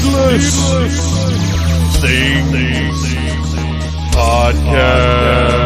Needless Things Podcast.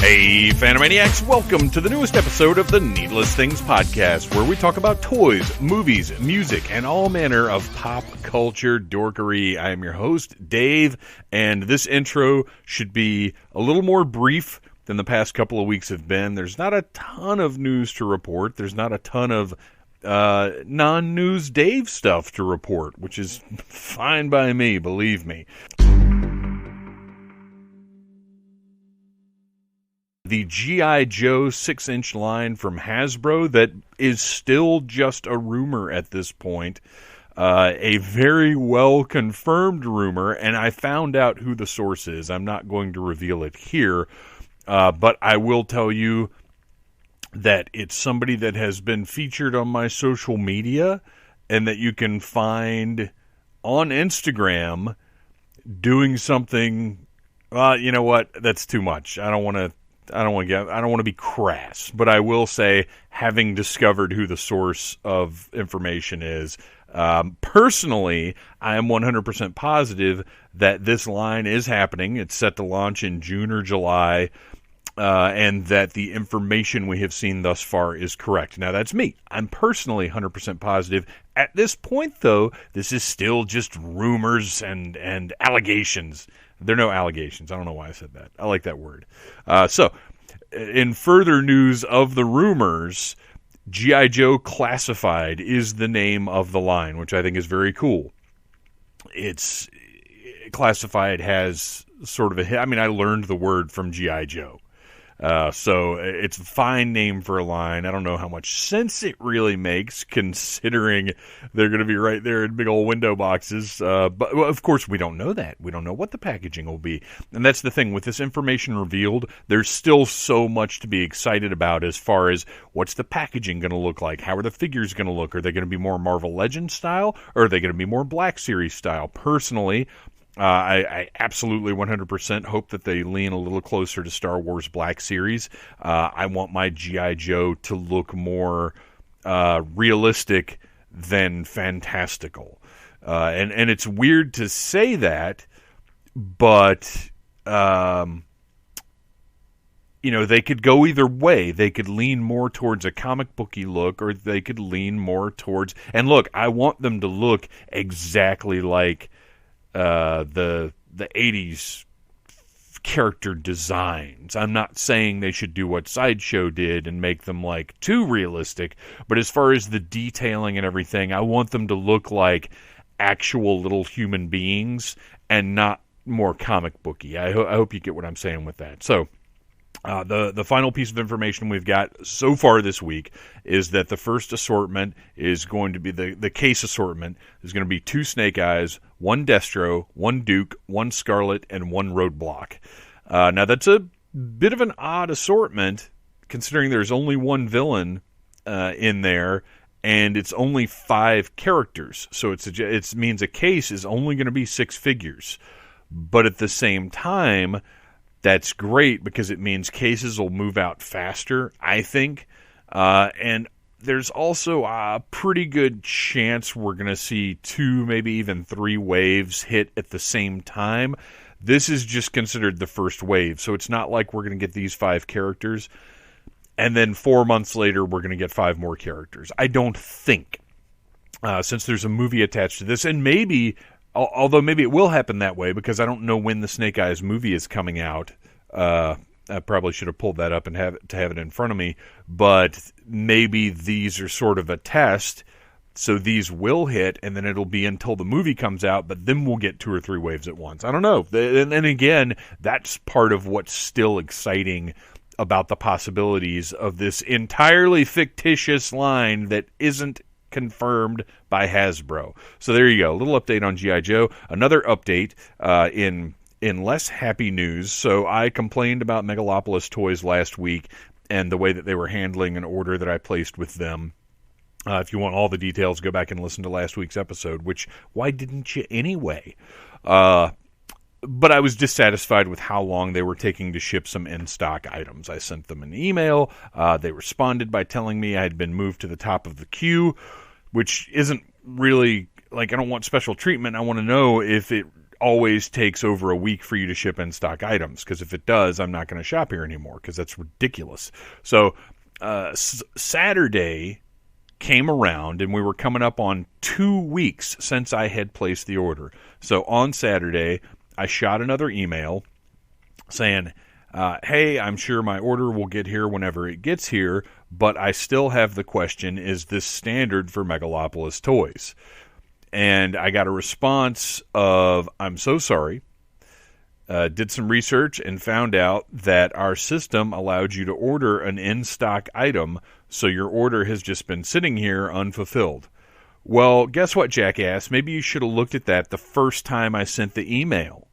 Hey, Phantomaniacs, welcome to the newest episode of the Needless Things Podcast, where we talk about toys, movies, music, and all manner of pop culture dorkery. I am your host, Dave, and this intro should be a little more brief than the past couple of weeks have been. There's not a ton of news to report. There's not a ton of non-news Dave stuff to report, which is fine by me, believe me. The G.I. Joe 6-inch line from Hasbro that is still just a rumor at this point, a very well-confirmed rumor, and I found out who the source is. I'm not going to reveal it here, but I will tell you that it's somebody that has been featured on my social media and that you can find on Instagram doing something. You know what? That's too much. I don't want to be crass, but I will say, having discovered who the source of information is, personally, I am 100% positive that this line is happening. It's set to launch in June or July, and that the information we have seen thus far is correct. Now, that's me. I'm personally 100% positive. At this point, though, this is still just rumors and allegations. There are no allegations. I don't know why I said that. I like that word. So, in further news of the rumors, G.I. Joe Classified is the name of the line, which I think is very cool. It's Classified has sort of I learned the word from G.I. Joe. So it's a fine name for a line. I don't know how much sense it really makes, considering they're going to be right there in big old window boxes. But of course, we don't know that. We don't know what the packaging will be. And that's the thing. With this information revealed, there's still so much to be excited about as far as what's the packaging going to look like? How are the figures going to look? Are they going to be more Marvel Legends style, or are they going to be more Black Series style? Personally, I absolutely 100% hope that they lean a little closer to Star Wars Black Series. I want my G.I. Joe to look more realistic than fantastical. And it's weird to say that, but they could go either way. They could lean more towards a comic booky look, or they could lean more towards... And look, I want them to look exactly like the 80s character designs. I'm not saying they should do what Sideshow did and make them like too realistic, but as far as the detailing and everything, I want them to look like actual little human beings and not more comic booky. I hope you get what I'm saying with that. So the final piece of information we've got so far this week is that the first assortment is going to be the case assortment is going to be 2 Snake Eyes, 1 Destro, 1 Duke, 1 Scarlet, and 1 Roadblock. Now that's a bit of an odd assortment considering there's only 1 villain in there and it's only 5 characters. So it means a case is only going to be 6 figures. But at the same time, that's great because it means cases will move out faster, I think. And there's also a pretty good chance we're going to see 2, maybe even 3 waves hit at the same time. This is just considered the first wave, so it's not like we're going to get these 5 characters, and then 4 months later we're going to get 5 more characters. I don't think, since there's a movie attached to this, and maybe... Although maybe it will happen that way because I don't know when the Snake Eyes movie is coming out. I probably should have pulled that up and have it in front of me. But maybe these are sort of a test, so these will hit, and then it'll be until the movie comes out, but then we'll get 2 or 3 waves at once. I don't know. And again, that's part of what's still exciting about the possibilities of this entirely fictitious line that isn't confirmed by Hasbro. So there you go. A little update on G.I. Joe. Another update in less happy news. So I complained about Megalopolis Toys last week and the way that they were handling an order that I placed with them. If you want all the details, go back and listen to last week's episode, which, why didn't you anyway? but I was dissatisfied with how long they were taking to ship some in-stock items. I sent them an email. They responded by telling me I had been moved to the top of the queue, which isn't really, like, I don't want special treatment. I want to know if it always takes over a week for you to ship in-stock items, because if it does, I'm not going to shop here anymore, because that's ridiculous. So Saturday came around, and we were coming up on 2 weeks since I had placed the order. So on Saturday, I shot another email saying, hey, I'm sure my order will get here whenever it gets here, but I still have the question, is this standard for Megalopolis toys? And I got a response of, I'm so sorry. Did some research and found out that our system allowed you to order an in-stock item, so your order has just been sitting here unfulfilled. Well, guess what, jackass? Maybe you should have looked at that the first time I sent the email.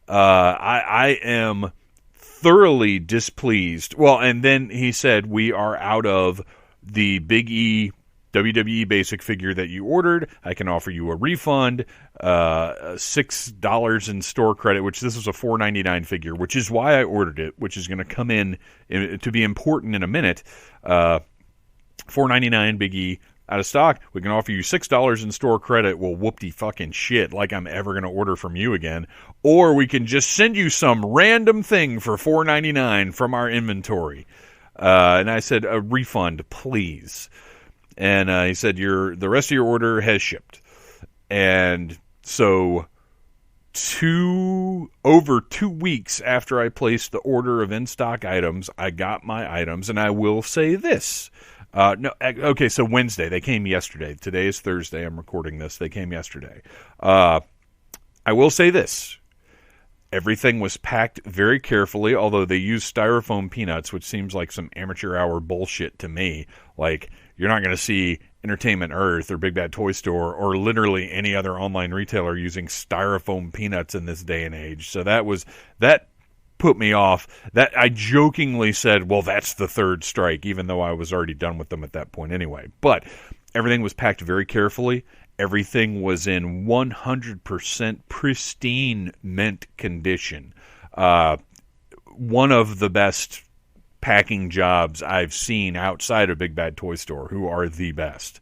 I am thoroughly displeased. Well, and then he said, we are out of the Big E WWE basic figure that you ordered. I can offer you a refund, $6 in store credit, which this was a $4.99 figure, which is why I ordered it, which is going to come in to be important in a minute. $4.99 Big E out of stock. We can offer you $6 in store credit. Well, whoopty fucking shit, like I'm ever going to order from you again. Or we can just send you some random thing for $4.99 from our inventory. And I said, a refund, please. And he said, the rest of your order has shipped. And so over 2 weeks after I placed the order of in-stock items, I got my items. And I will say this. So Wednesday. They came yesterday. Today is Thursday. I'm recording this. They came yesterday. I will say this. Everything was packed very carefully, although they used styrofoam peanuts, which seems like some amateur hour bullshit to me. Like, you're not going to see Entertainment Earth or Big Bad Toy Store or literally any other online retailer using styrofoam peanuts in this day and age. So that put me off. That I jokingly said, well, that's the third strike, even though I was already done with them at that point anyway. But everything was packed very carefully. Everything was in 100% pristine mint condition. One of the best packing jobs I've seen outside of Big Bad Toy Store, who are the best.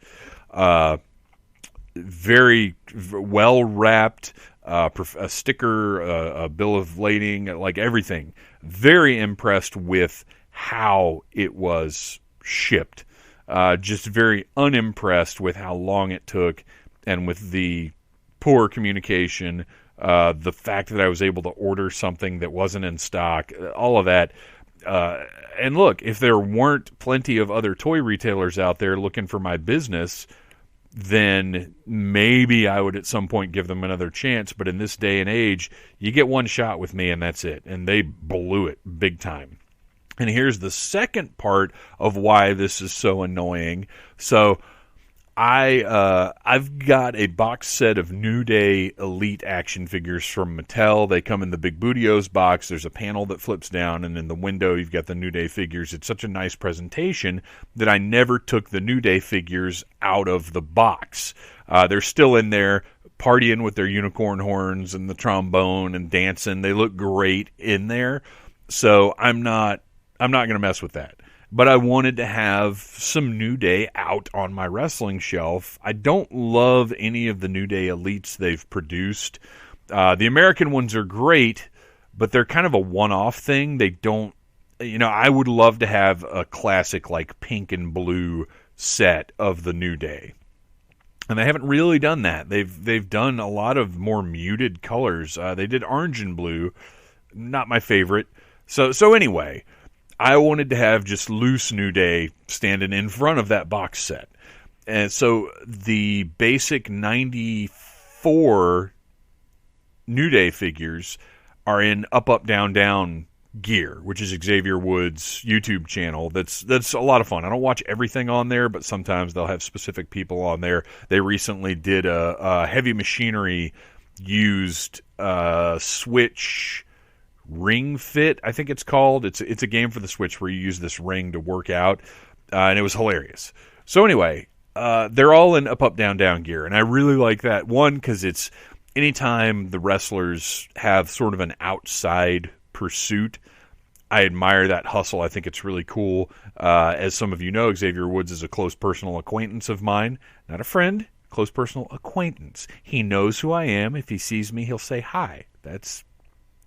Very well wrapped, a sticker, a bill of lading, like everything. Very impressed with how it was shipped. Just very unimpressed with how long it took and with the poor communication, the fact that I was able to order something that wasn't in stock, all of that. And look, if there weren't plenty of other toy retailers out there looking for my business, then maybe I would at some point give them another chance. But in this day and age, you get one shot with me and that's it. And they blew it big time. And here's the second part of why this is so annoying. So I've got a box set of New Day Elite action figures from Mattel. They come in the Big Bootios box. There's a panel that flips down, and in the window you've got the New Day figures. It's such a nice presentation that I never took the New Day figures out of the box. They're still in there partying with their unicorn horns and the trombone and dancing. They look great in there. So I'm not going to mess with that. But I wanted to have some New Day out on my wrestling shelf. I don't love any of the New Day Elites they've produced. The American ones are great, but they're kind of a one-off thing. They don't, I would love to have a classic like pink and blue set of the New Day. And they haven't really done that. They've done a lot of more muted colors. They did orange and blue, not my favorite. So anyway, I wanted to have just loose New Day standing in front of that box set. And so the basic 94 New Day figures are in up, down, down gear, which is Xavier Woods' YouTube channel. That's a lot of fun. I don't watch everything on there, but sometimes they'll have specific people on there. They recently did a Heavy Machinery used Switch Ring Fit, I think it's called. It's a game for the Switch where you use this ring to work out, and it was hilarious. So anyway, they're all in up, down, down gear, and I really like that one because it's anytime the wrestlers have sort of an outside pursuit, I admire that hustle. I think it's really cool. As some of you know, Xavier Woods is a close personal acquaintance of mine. Not a friend, close personal acquaintance. He knows who I am. If he sees me, he'll say hi. That's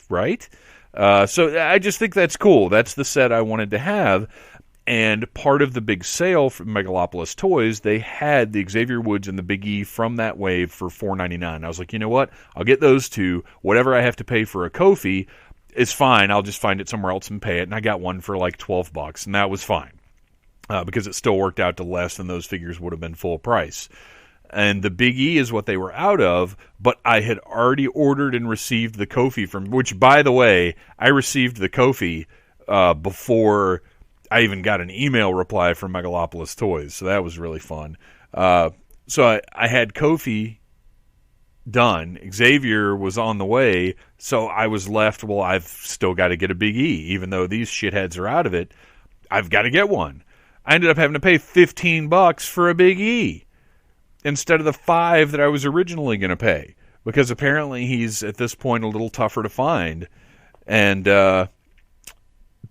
right. So I just think that's cool. That's the set I wanted to have. And part of the big sale from Megalopolis Toys, they had the Xavier Woods and the Big E from that wave for $4.99. I was like, you know what? I'll get those two. Whatever I have to pay for a Kofi is fine. I'll just find it somewhere else and pay it. And I got one for like $12, and that was fine because it still worked out to less than those figures would have been full price. And the Big E is what they were out of, but I had already ordered and received the Kofi from, which, by the way, I received the Kofi before I even got an email reply from Megalopolis Toys, so that was really fun. So I had Kofi done. Xavier was on the way, so I was left, well, I've still got to get a Big E. Even though these shitheads are out of it, I've got to get one. I ended up having to pay $15 for a Big E instead of the $5 that I was originally going to pay, because apparently he's, at this point, a little tougher to find. And but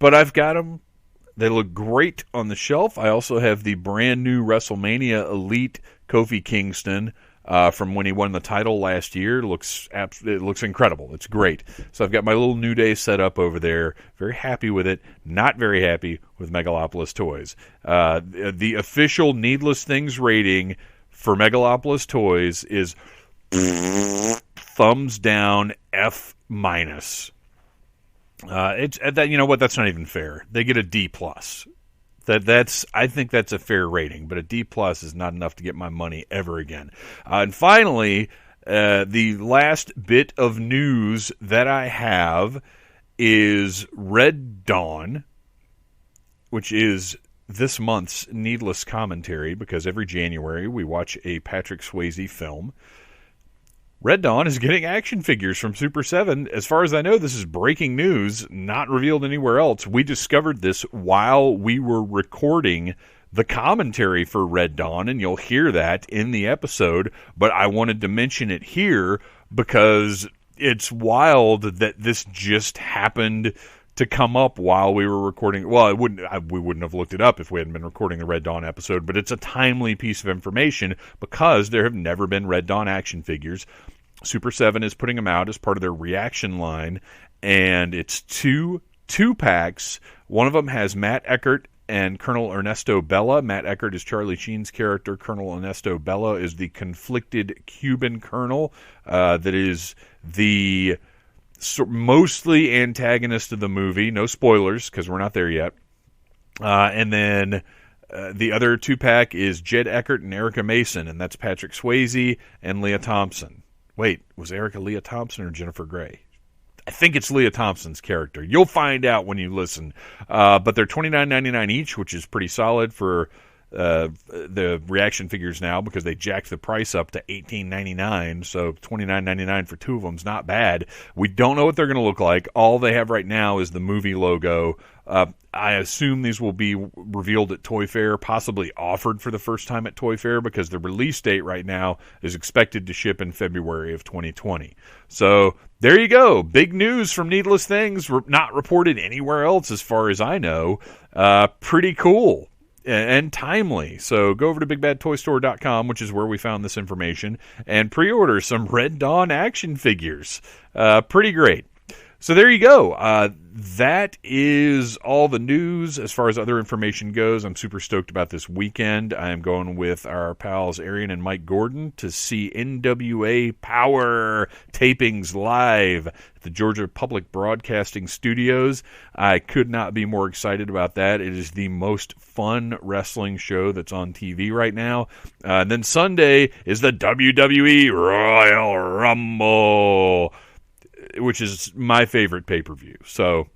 I've got them. They look great on the shelf. I also have the brand new WrestleMania Elite Kofi Kingston from when he won the title last year. It looks incredible. It's great. So I've got my little New Day set up over there. Very happy with it. Not very happy with Megalopolis Toys. The official Needless Things rating for Megalopolis Toys is thumbs down F-. It's that, you know what? That's not even fair. They get a D+. I think that's a fair rating, but a D+ is not enough to get my money ever again. And finally, the last bit of news that I have is Red Dawn, which is this month's Needless Commentary, because every January we watch a Patrick Swayze film. Red Dawn is getting action figures from Super 7. As far as I know, this is breaking news, not revealed anywhere else. We discovered this while we were recording the commentary for Red Dawn, and you'll hear that in the episode, but I wanted to mention it here because it's wild that this just happened to come up while we were recording. Well, we wouldn't have looked it up if we hadn't been recording the Red Dawn episode, but it's a timely piece of information because there have never been Red Dawn action figures. Super 7 is putting them out as part of their reaction line, and it's two packs. One of them has Matt Eckert and Colonel Ernesto Bella. Matt Eckert is Charlie Sheen's character. Colonel Ernesto Bella is the conflicted Cuban colonel that is the mostly antagonist of the movie. No spoilers, because we're not there yet. And then the other 2-pack is Jed Eckert and Erica Mason, and that's Patrick Swayze and Lea Thompson. Wait, was Erica Lea Thompson or Jennifer Grey? I think it's Lea Thompson's character. You'll find out when you listen. But they're $29.99 each, which is pretty solid for the reaction figures now, because they jacked the price up to $18.99, so $29.99 for two of them is not bad. We don't know what they're going to look like. All they have right now is the movie logo. I assume these will be revealed at Toy Fair, possibly offered for the first time at Toy Fair, because the release date right now is expected to ship in February of 2020. So there you go. Big news from Needless Things, not reported anywhere else as far as I know. Pretty cool and timely. So go over to BigBadToyStore.com, which is where we found this information, and pre-order some Red Dawn action figures. Pretty great. So there you go. That is all the news as far as other information goes. I'm super stoked about this weekend. I am going with our pals Arian and Mike Gordon to see NWA Power tapings live at the Georgia Public Broadcasting Studios. I could not be more excited about that. It is the most fun wrestling show that's on TV right now. And then Sunday is the WWE Royal Rumble, which is my favorite pay-per-view. So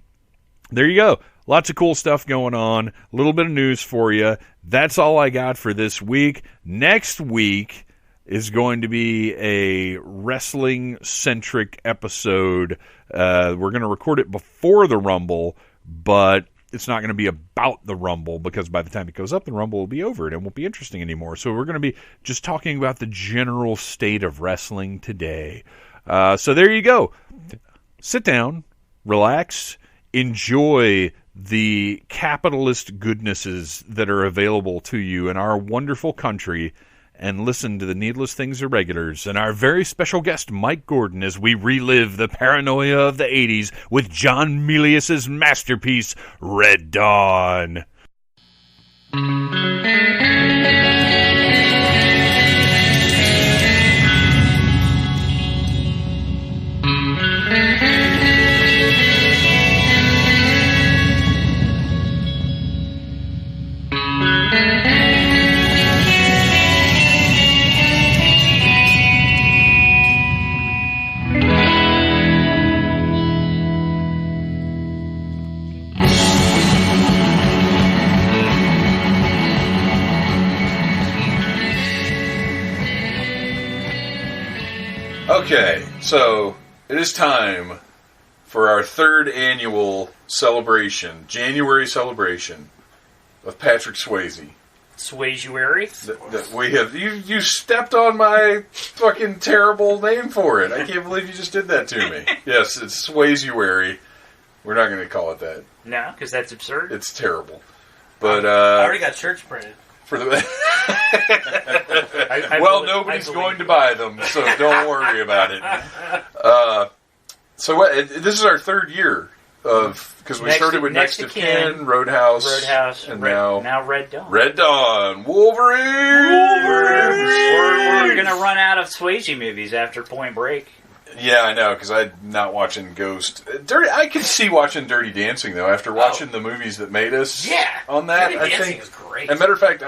there you go. Lots of cool stuff going on. A little bit of news for you. That's all I got for this week. Next week is going to be a wrestling-centric episode. We're going to record it before the Rumble, but it's not going to be about the Rumble, because by the time it goes up, the Rumble will be over and it won't be interesting anymore. So we're going to be just talking about the general state of wrestling today. So there you go. Sit down, relax, enjoy the capitalist goodnesses that are available to you in our wonderful country, and listen to the Needless Things Irregulars and our very special guest, Mike Gordon, as we relive the paranoia of the 80s with John Milius' masterpiece, Red Dawn. Okay, so it is time for our third annual celebration, January celebration of Patrick Swayze. Swayze-uary? That we have you stepped on my fucking terrible name for it. I can't believe you just did that to me. Yes, it's Swayze-uary. We're not going to call it that. No, because that's absurd. It's terrible. But I already got shirts printed. For the nobody's going to buy them, so don't worry about it. This is our third year of, because we started with Next of Kin, Roadhouse, and now Red Dawn. Red Dawn, Wolverine. We're going to run out of Swayze movies after Point Break. Yeah, I know, because I'm not watching Ghost. I could see watching Dirty Dancing, though, after watching the movies that made us on that. Dirty Dancing is great. As a matter of fact,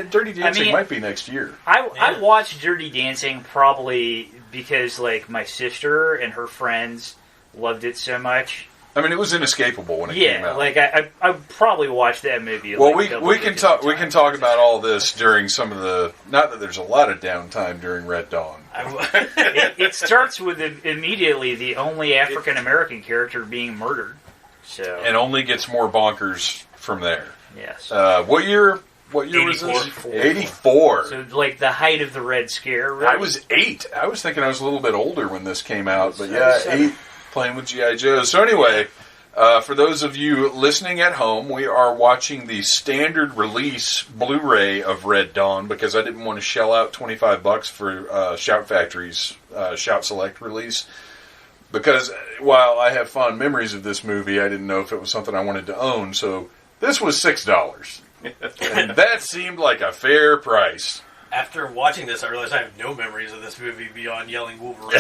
Dirty Dancing might be next year. I watched Dirty Dancing probably because, like, my sister and her friends loved it so much. I mean, it was inescapable when it came out. Yeah, like, I probably watched that movie. Well, we can talk about all this during some of the... Not that there's a lot of downtime during Red Dawn. It starts with immediately the only African American character being murdered. So and only gets more bonkers from there. Yes. What year was this? 84. So like the height of the Red Scare. Really? I was 8. I was thinking I was a little bit older when this came out, but yeah, 8, playing with G.I. Joe. So anyway, for those of you listening at home, we are watching the standard release Blu-ray of Red Dawn because I didn't want to shell out $25 for Shout Factory's Shout Select release. Because while I have fond memories of this movie, I didn't know if it was something I wanted to own. So this was $6. And that seemed like a fair price. After watching this, I realized I have no memories of this movie beyond yelling Wolverine.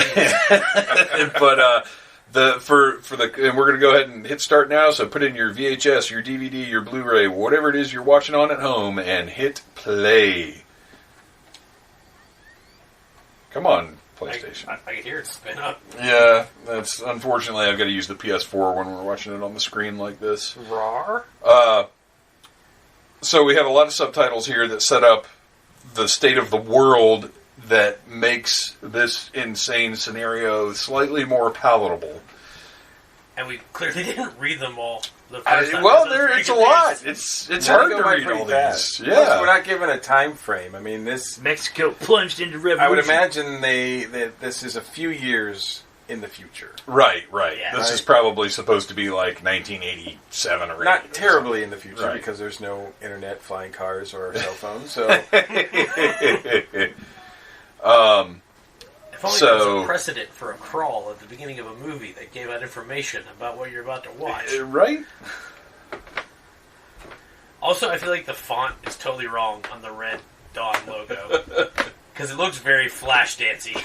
But and we're going to go ahead and hit start now. So put in your VHS, your DVD, your Blu-ray, whatever it is you're watching on at home, and hit play. Come on, PlayStation. I can hear it spin up. Yeah, that's unfortunately I've got to use the PS4 when we're watching it on the screen like this. Rawr. So we have a lot of subtitles here that set up the state of the world that makes this insane scenario slightly more palatable. And we clearly didn't read them all the first time. It's a lot. It's hard to read all these. Yeah. Plus, we're not given a time frame. I mean, this... Mexico plunged into revolution. I would imagine that this is a few years in the future. Right. Yeah. This is probably supposed to be like 1987 or 8. Not terribly in the future, right, because there's no internet, flying cars, or cell phones, so... If only there was a precedent for a crawl at the beginning of a movie that gave out information about what you're about to watch. Right? Also, I feel like the font is totally wrong on the Red Dawn logo. Because it looks very Flashdance-y.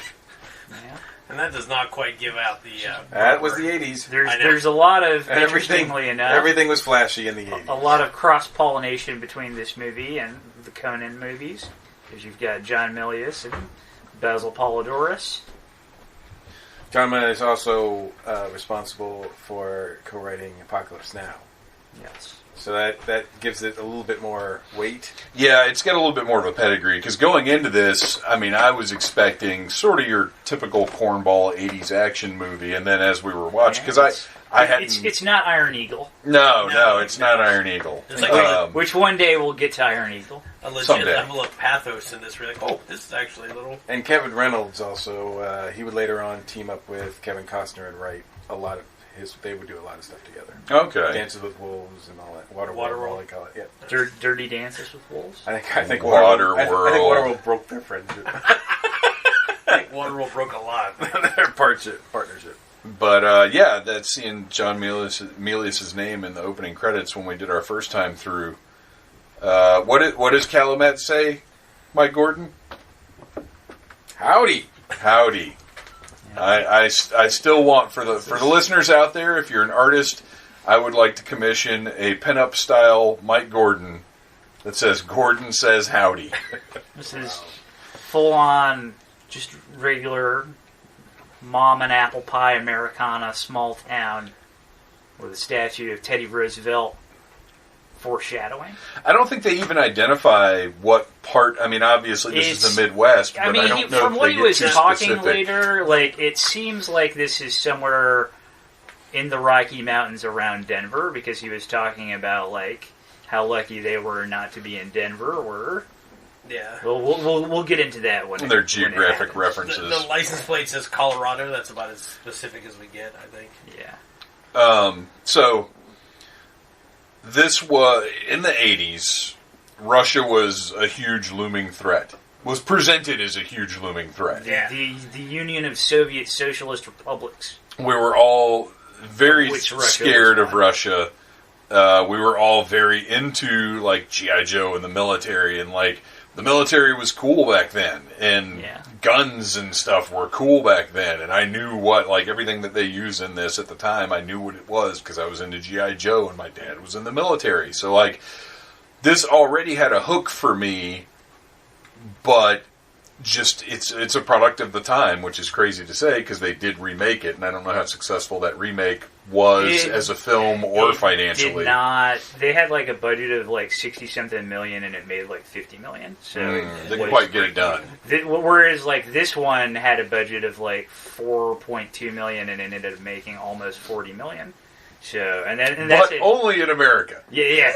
Yeah. And that does not quite give out the... that was the 80s. There's a lot of, interestingly enough... Everything was flashy in the 80s. A lot of cross-pollination between this movie and the Conan movies. Because you've got John Milius and Basil Polidorus. John Milius is also responsible for co-writing Apocalypse Now. Yes. So that gives it a little bit more weight. Yeah, it's got a little bit more of a pedigree, because going into this, I mean, I was expecting sort of your typical cornball 80s action movie, and then as we were watching, because I hadn't... It's not Iron Eagle. No, it's not Iron Eagle. It's like which one day we'll get to Iron Eagle. a legit someday. level of pathos in this. We're like, oh, this is actually a little... And Kevin Reynolds also, he would later on team up with Kevin Costner and write a lot of they would do a lot of stuff together. Okay. Dances with Wolves and all that. Waterworld. They call it. Yeah. Dirty Dances with Wolves. I think Waterworld. I think Waterworld broke their friendship. I think Waterworld broke a lot. Their partnership. But, yeah, that's seeing John Milius' name in the opening credits when we did our first time through. What does Calumet say, Mike Gordon? Howdy. Howdy. I still want, for the listeners out there, if you're an artist, I would like to commission a pinup style Mike Gordon that says Gordon says howdy. This is full on, just regular mom and apple pie Americana small town with a statue of Teddy Roosevelt foreshadowing. I don't think they even identify what part. I mean, obviously this is the Midwest, but I don't know from if what they he get was too talking specific. later, like it seems like this is somewhere in the Rocky Mountains around Denver, because he was talking about like how lucky they were not to be in Denver. Or Yeah. we'll get into that when Their when it geographic happens. references. The license plate says Colorado. That's about as specific as we get, I think. Yeah. So this was in the 80s. Russia was a huge looming threat. Was presented as a huge looming threat. Yeah. The Union of Soviet Socialist Republics. We were all very Which Russia scared was of not. Russia. We were all very into like G.I. Joe and the military, and like the military was cool back then, and Yeah. guns and stuff were cool back then, and I knew what, like everything that they use in this at the time, I knew what it was because I was into G.I. Joe and my dad was in the military. So like this already had a hook for me, but just it's a product of the time, which is crazy to say because they did remake it, and I don't know how successful that remake was as a film or It financially. did not. They had like a budget of like 60-something million, and it made like 50 million. So They didn't quite get it done. Whereas like this one had a budget of like 4.2 million, and it ended up making almost 40 million. So and that's But it. only in America. Yeah.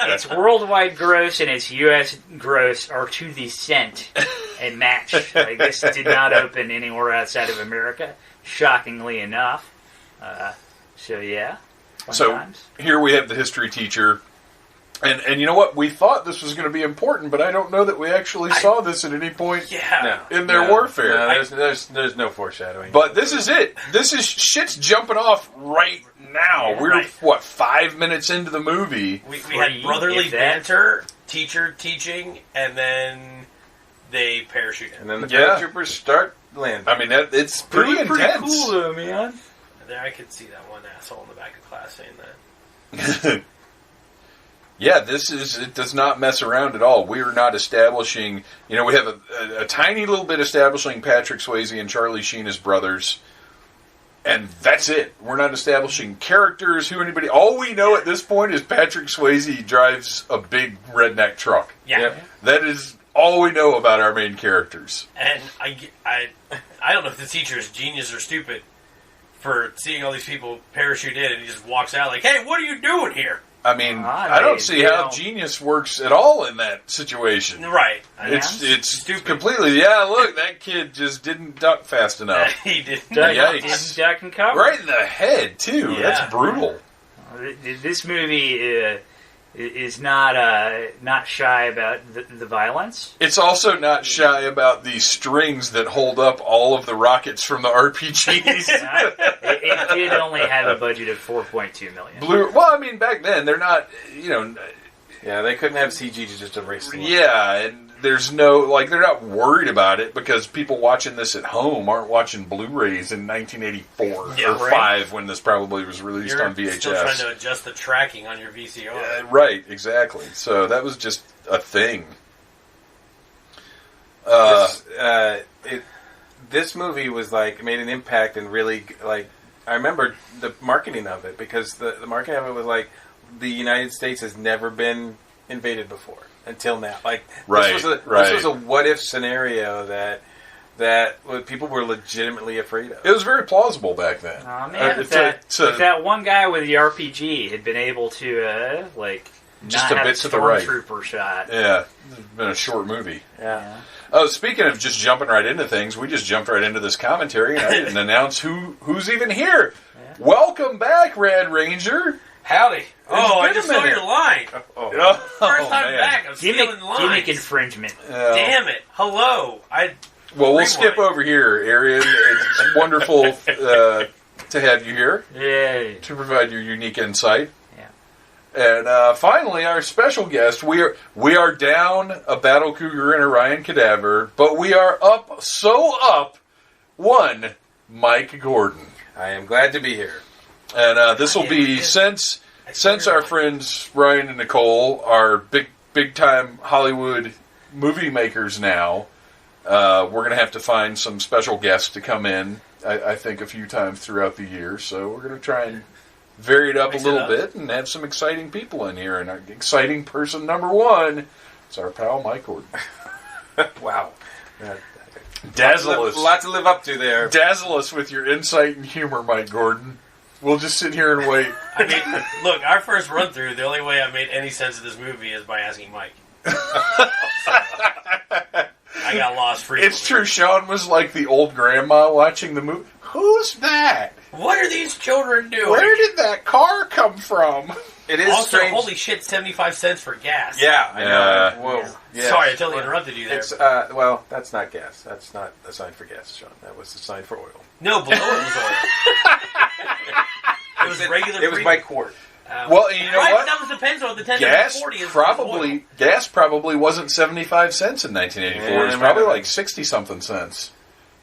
Its worldwide gross and its U.S. gross are to the cent and match. Like this did not open anywhere outside of America, shockingly enough. So yeah. Sometimes. So here we have the history teacher. And you know what? We thought this was going to be important, but I don't know that we actually saw this at any point in their warfare. No, there's no foreshadowing. But this is it. This is shit's jumping off right now. Yeah, We're, right. 5 minutes into the movie? We had brotherly if that. banter, teacher teaching, and then they parachuted. And then the Yeah. paratroopers start landing. I mean, it's pretty intense. cool though, man. There, I could see that one asshole in the back of class saying that. Yeah, it does not mess around at all. We are not establishing, we have a tiny little bit establishing Patrick Swayze and Charlie Sheen as brothers, and that's it. We're not establishing characters, anybody. All we know at this point is Patrick Swayze drives a big redneck truck. Yeah. Yep. That is all we know about our main characters. And I don't know if the teacher is genius or stupid for seeing all these people parachute in, and he just walks out like, "Hey, what are you doing here?" I mean, I don't see how genius works at all in that situation. Right. It's stupid. completely, look, that kid just didn't duck fast enough. He didn't. Yikes. Duck and cover. Right in the head, too. Yeah. That's brutal. This movie is not shy about the violence. It's also not shy about the strings that hold up all of the rockets from the RPGs. It did only have a budget of 4.2 million. Well, I mean, back then, they're not, Yeah, they couldn't have CG to just erase them. yeah, and there's no, they're not worried about it because people watching this at home aren't watching Blu-rays in 1984 Yeah, or right. 5 when this probably was released You're on VHS. still trying to adjust the tracking on your VCR. Right, exactly. So that was just a thing. This movie was made an impact and really I remember the marketing of it, because the marketing of it was like, the United States has never been invaded before until now. Like, Right, this was a what if scenario that people were legitimately afraid of. It was very plausible back then. Oh man, if that one guy with the RPG had been able to Just not a have bit to the right. stormtrooper shot. Yeah, it's been a short movie. Yeah. Oh, speaking of just jumping right into things, we just jumped right into this commentary, and I didn't announce who's even here. Yeah. Welcome back, Red Ranger. Howdy. Oh, I been a just saw minute. your line. Oh, First time man. back, I'm stealing lines. Gimmick infringement. Damn it. Hello. Well, we'll Rewind. skip over here, Arian. It's wonderful to have you here Yay. to provide your unique insight. Yeah. And finally, our special guest. We are down a battle cougar and a Ryan cadaver, but we are up one Mike Gordon. I am glad to be here. And this will be since our friends Ryan and Nicole are big time Hollywood movie makers now. We're going to have to find some special guests to come in. I think a few times throughout the year. So we're going to try and vary it up a little bit and have some exciting people in here. And our exciting person number one is our pal Mike Gordon. Wow. Dazzle us. A lot to live up to there. Dazzle us with your insight and humor, Mike Gordon. We'll just sit here and wait. I mean, look, our first run through, the only way I made any sense of this movie is by asking Mike. I got lost frequently. It's true. Sean was like the old grandma watching the movie. Who's that? What are these children doing? Where did that car come from? It is Also, strange. holy shit, 75 cents for gas. Yeah, I know. Yeah. Whoa. Yeah. Sorry, I totally interrupted you there. It's, well, that's not gas. That's not a sign for gas, Sean. That was a sign for oil. No, below it was oil. It was regular. It was by quart. Well, you know right, what? but that depends on the 10 Gas to 40 is probably wasn't 75 cents in 1984. Yeah, it was probably like 60 something cents.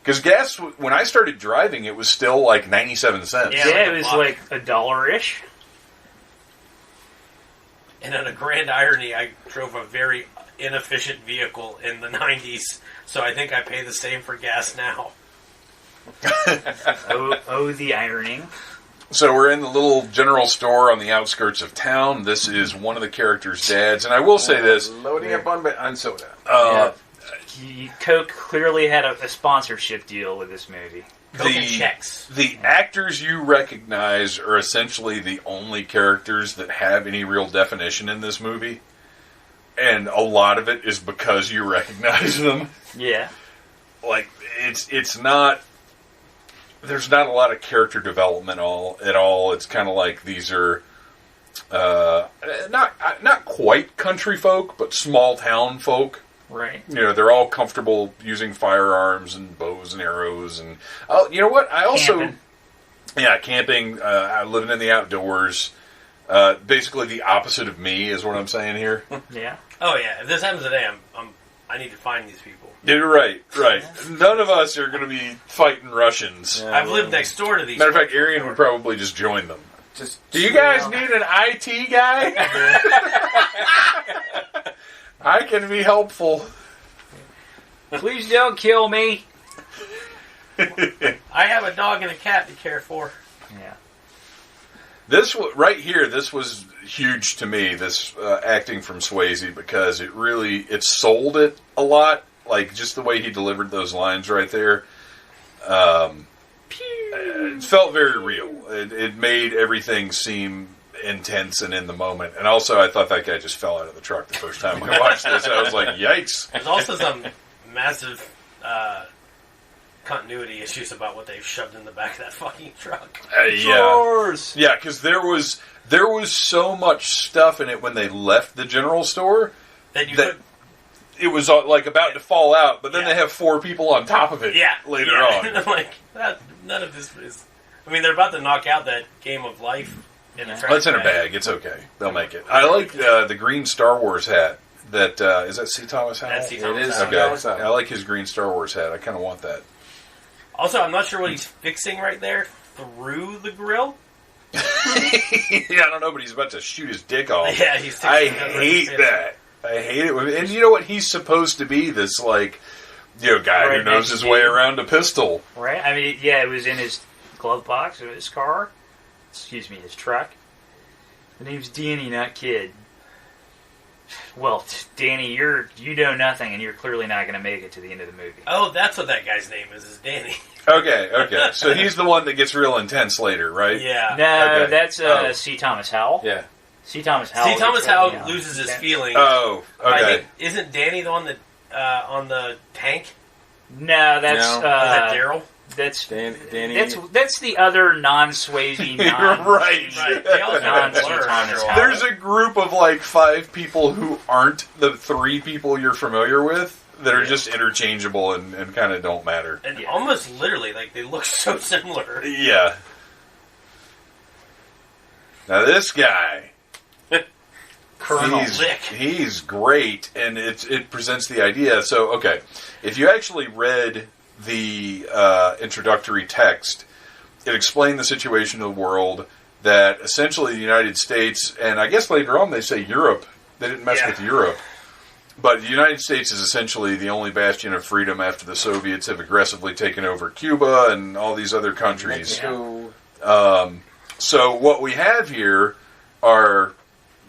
Because gas, when I started driving, it was still like 97 cents. Yeah. Yeah, it was like $1-ish. And on a grand irony, I drove a very inefficient vehicle in the 90s, so I think I pay the same for gas now. Oh, the ironing. So we're in the little general store on the outskirts of town. This is one of the characters' dads. And I will say this. Loading up on soda. Coke clearly had a sponsorship deal with this movie. Coke and checks. The actors you recognize are essentially the only characters that have any real definition in this movie. And a lot of it is because you recognize them. Yeah. Like, it's not... There's not a lot of character development at all. It's kind of like these are not quite country folk, but small town folk. Right. You know, they're all comfortable using firearms and bows and arrows. And you know what? I also camping, living in the outdoors. Basically, the opposite of me is what I'm saying here. Yeah. Oh yeah, if this happens today, I need to find these people. You're right. None of us are going to be fighting Russians. I've lived next door to these. Matter of fact, Arian would probably just join them. Do you guys need an IT guy? I can be helpful. Please don't kill me. I have a dog and a cat to care for. Yeah. This right here, this was huge to me. This acting from Swayze, because it sold it a lot. Like just the way he delivered those lines right there. It felt very real. It made everything seem intense and in the moment. And also, I thought that guy just fell out of the truck the first time I watched this. I was like, yikes. There's also some massive continuity issues about what they've shoved in the back of that fucking truck. Yeah, because there was so much stuff in it when they left the general store that it was like about to fall out, but then they have 4 people on top of it later on. I'm like, none of this is... I mean, they're about to knock out that Game of Life in the trash It's in a bag. It's okay. They'll make it. I like the green Star Wars hat. Is that C. Thomas Howell? That's C. Thomas is. Howell. Okay. I like his green Star Wars hat. I kind of want that. Also, I'm not sure what he's fixing right there through the grill. Yeah, I don't know, but he's about to shoot his dick off. Yeah, he's... I hate that. I hate it. And you know what? He's supposed to be this, like, guy who knows his way around a pistol. Right? I mean, yeah, it was in his glove box of his car. Excuse me, his truck. The name's Danny, not Kid. Well, Danny, you know nothing, and you're clearly not going to make it to the end of the movie. Oh, that's what that guy's name is Danny. Okay. So he's the one that gets real intense later, right? Yeah. No, Okay. that's C. Thomas Howell. Yeah. C. Thomas Howell. See, Thomas Howell Yeah. loses his feelings. Oh, I okay. think, isn't Danny the one that on the tank? No, that's No. Is that Daryl? That's Danny. That's the other non-Swayze, non Right. They all kind of Non-C. blur Thomas after a while. Howell. There's a group of like 5 people who aren't the 3 people you're familiar with that are just interchangeable and kind of don't matter. And almost literally, like, they look so similar. Yeah. Now this guy, Colonel he's great, and it presents the idea. So, okay, if you actually read the introductory text, it explained the situation of the world, that essentially the United States, and I guess later on they say Europe, they didn't mess with Europe, but the United States is essentially the only bastion of freedom after the Soviets have aggressively taken over Cuba and all these other countries. Mexico. So what we have here are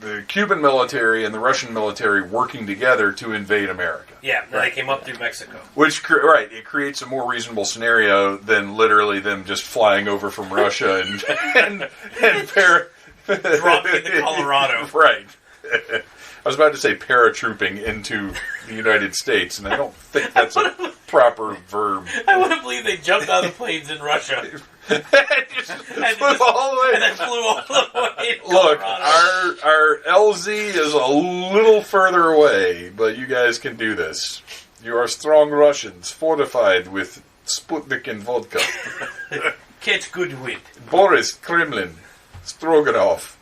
the Cuban military and the Russian military working together to invade America. Yeah, they came up through Mexico. Which, it creates a more reasonable scenario than literally them just flying over from Russia and Dropping into Colorado. Right. I was about to say paratrooping into the United States, and I don't think that's a proper verb. I wouldn't believe they jumped out of the planes in Russia. Just flew all the way. And then flew all the way to Look, Colorado. our LZ is a little further away, but you guys can do this. You are strong Russians, fortified with Sputnik and vodka. Catch good wind. Boris, Kremlin, Stroganoff.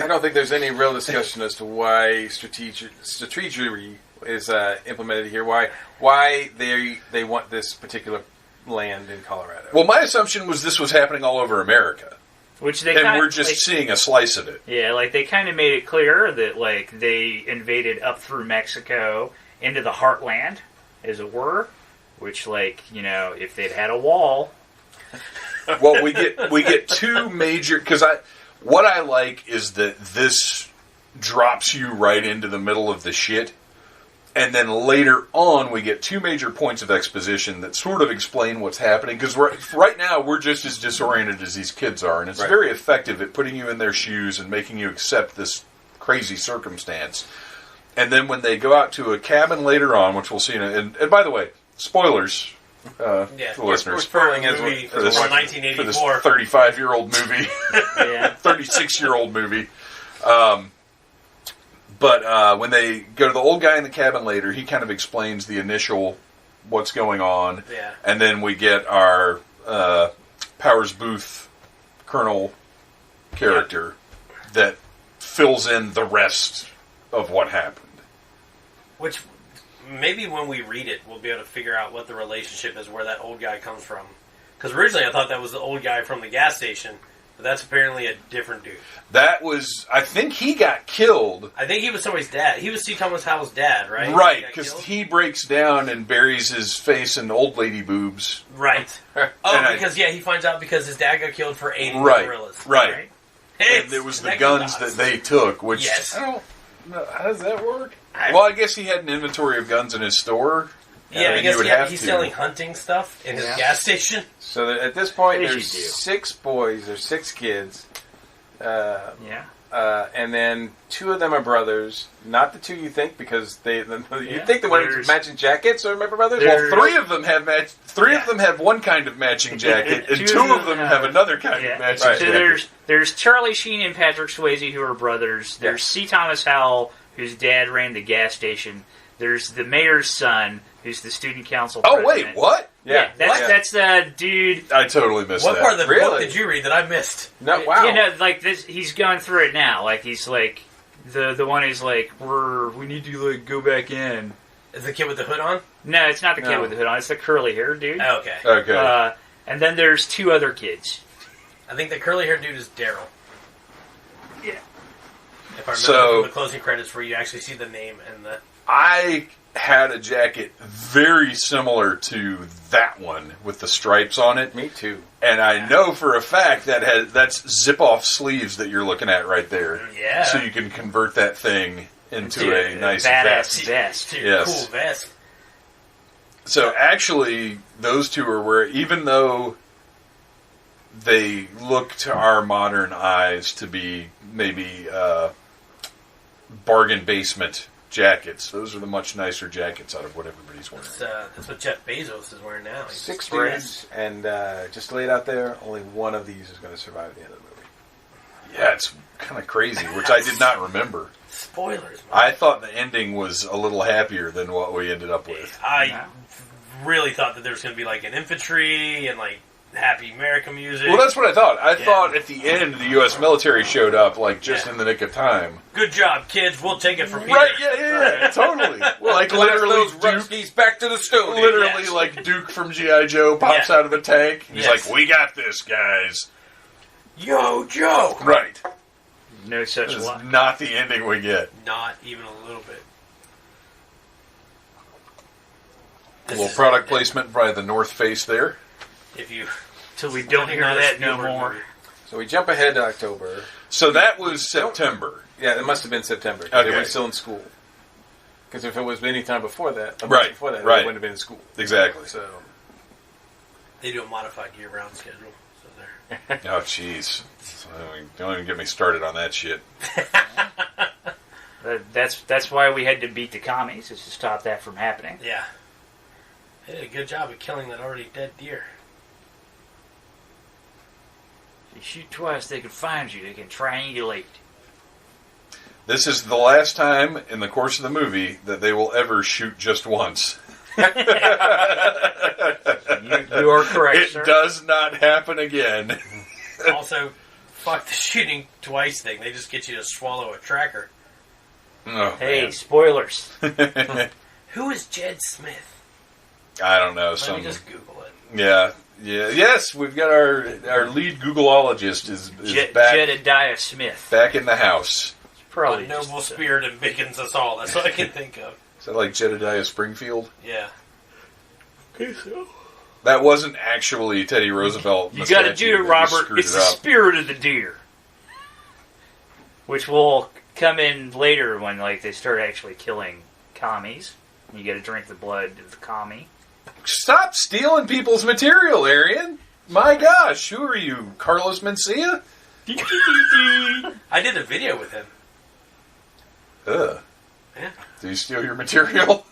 I don't think there's any real discussion as to why strategy is implemented here. Why they want this particular land in Colorado. Well, my assumption was this was happening all over America, which they and kind we're just seeing a slice of it. Yeah, like they kind of made it clear that like they invaded up through Mexico into the heartland, as it were. Which, like, you know, if they'd had a wall. Well, we get 2 major, because what I like is that this drops you right into the middle of the shit, and then later on we get 2 major points of exposition that sort of explain what's happening, because right now we're just as disoriented as these kids are, and it's very effective at putting you in their shoes and making you accept this crazy circumstance. And then when they go out to a cabin later on, which we'll see and by the way, spoilers for the listeners. For a movie For this from 1984. 35-year-old movie. Yeah. 36-year-old movie. But when they go to the old guy in the cabin later, he kind of explains the initial what's going on. Yeah. And then we get our Powers Boothe Colonel character that fills in the rest of what happened. Which, maybe when we read it, we'll be able to figure out what the relationship is, where that old guy comes from. Because originally I thought that was the old guy from the gas station, but that's apparently a different dude. That was, I think he got killed. I think he was somebody's dad. He was C. Thomas Howell's dad, right? Right, because he breaks down and buries his face in old lady boobs. Right. Oh, because, he finds out because his dad got killed for aiding the guerrillas. Right. Hey, And it was the guns that they took, which... Yes. I don't know. How does that work? Well, I guess he had an inventory of guns in his store. Yeah, I guess you would have he's to. selling hunting stuff in his gas station. So that at this point, As you there's do. 6 boys, there's 6 kids, Yeah. and then 2 of them are brothers. Not the 2 you think, because you Yeah. think the ones with There's- matching jackets are my brothers. There's- Well, 3 of them have of them have one kind of matching jacket, and 2 of them have another kind of matching So jacket. there's Charlie Sheen and Patrick Swayze, who are brothers. There's C. Thomas Howell, whose dad ran the gas station. There's the mayor's son, who's the student council Oh, president. wait, what? Yeah, that's the dude. I totally missed What that. part of the book Really? did you read that I missed? No, wow. You know, like this. He's going through it now. Like he's like the one who's like we need to like go back in. Is the kid with the hood on? No, it's not the kid No. with the hood on. It's the curly hair dude. Oh, okay. Okay. And then there's 2 other kids. I think the curly haired dude is Daryl. Yeah. If I remember So- from the closing credits where you actually see the name and the... I had a jacket very similar to that one with the stripes on it. Me too. And I know for a fact that's zip-off sleeves that you're looking at right there. Yeah. So you can convert that thing into a nice badass vest. vest. Yes. Cool vest. So actually, those two are where, even though they look to our modern eyes to be maybe bargain basement jackets, those are the much nicer jackets out of what everybody's wearing. That's what Jeff Bezos is wearing now. He's 6 express. dudes, and just to lay it out there, only one of these is going to survive the end of the movie. Yeah, it's kind of crazy, which I did not remember. Spoilers, man. I thought the ending was a little happier than what we ended up with. I really thought that there was going to be like an infantry and like Happy America music. Well, that's what I thought. I thought at the end the U.S. military showed up, like, just in the nick of time. Good job, kids. We'll take it from here. Right, yeah, totally. Well, like, literally, those Duke, Ruskies back to the stone. literally, Yes. like, Duke from G.I. Joe pops out of a tank. He's Yes. like, we got this, guys. Yo, Joe. Right. No such This is luck. not the ending we get. Not even a little bit. A little product placement by the North Face there. If you... Till we don't hear that no more. So we jump ahead to October. So that was September. Yeah, it must have been September. 'Cause they Okay. were still in school. Because if it was any time before that, a month Right, before that, right. they wouldn't have been in school. Exactly. So They do a modified year-round schedule. So there. Oh, jeez. Don't even get me started on that shit. That's why we had to beat the commies, is to stop that from happening. Yeah. They did a good job of killing that already dead deer. If you shoot twice, they can find you. They can triangulate. This is the last time in the course of the movie that they will ever shoot just once. You are correct, It sir. does not happen again. Also, fuck the shooting twice thing. They just get you to swallow a tracker. Oh, Hey, man. spoilers. Who is Jed Smith? I don't know. Let me just Google it. Yeah. Yes, we've got our lead Googleologist is back Jedediah Smith. back in the house. Probably A noble just, spirit and beckons us all. That's what I can think of. Is that like Jedediah Springfield? Yeah. Okay, so. That wasn't actually Teddy Roosevelt. You got to do it, Robert. It's the spirit of the deer, which will come in later when they start actually killing commies. You got to drink the blood of the commie. Stop stealing people's material, Arian. My gosh, who are you, Carlos Mencia? I did a video with him. Ugh. Yeah. Did he steal your material?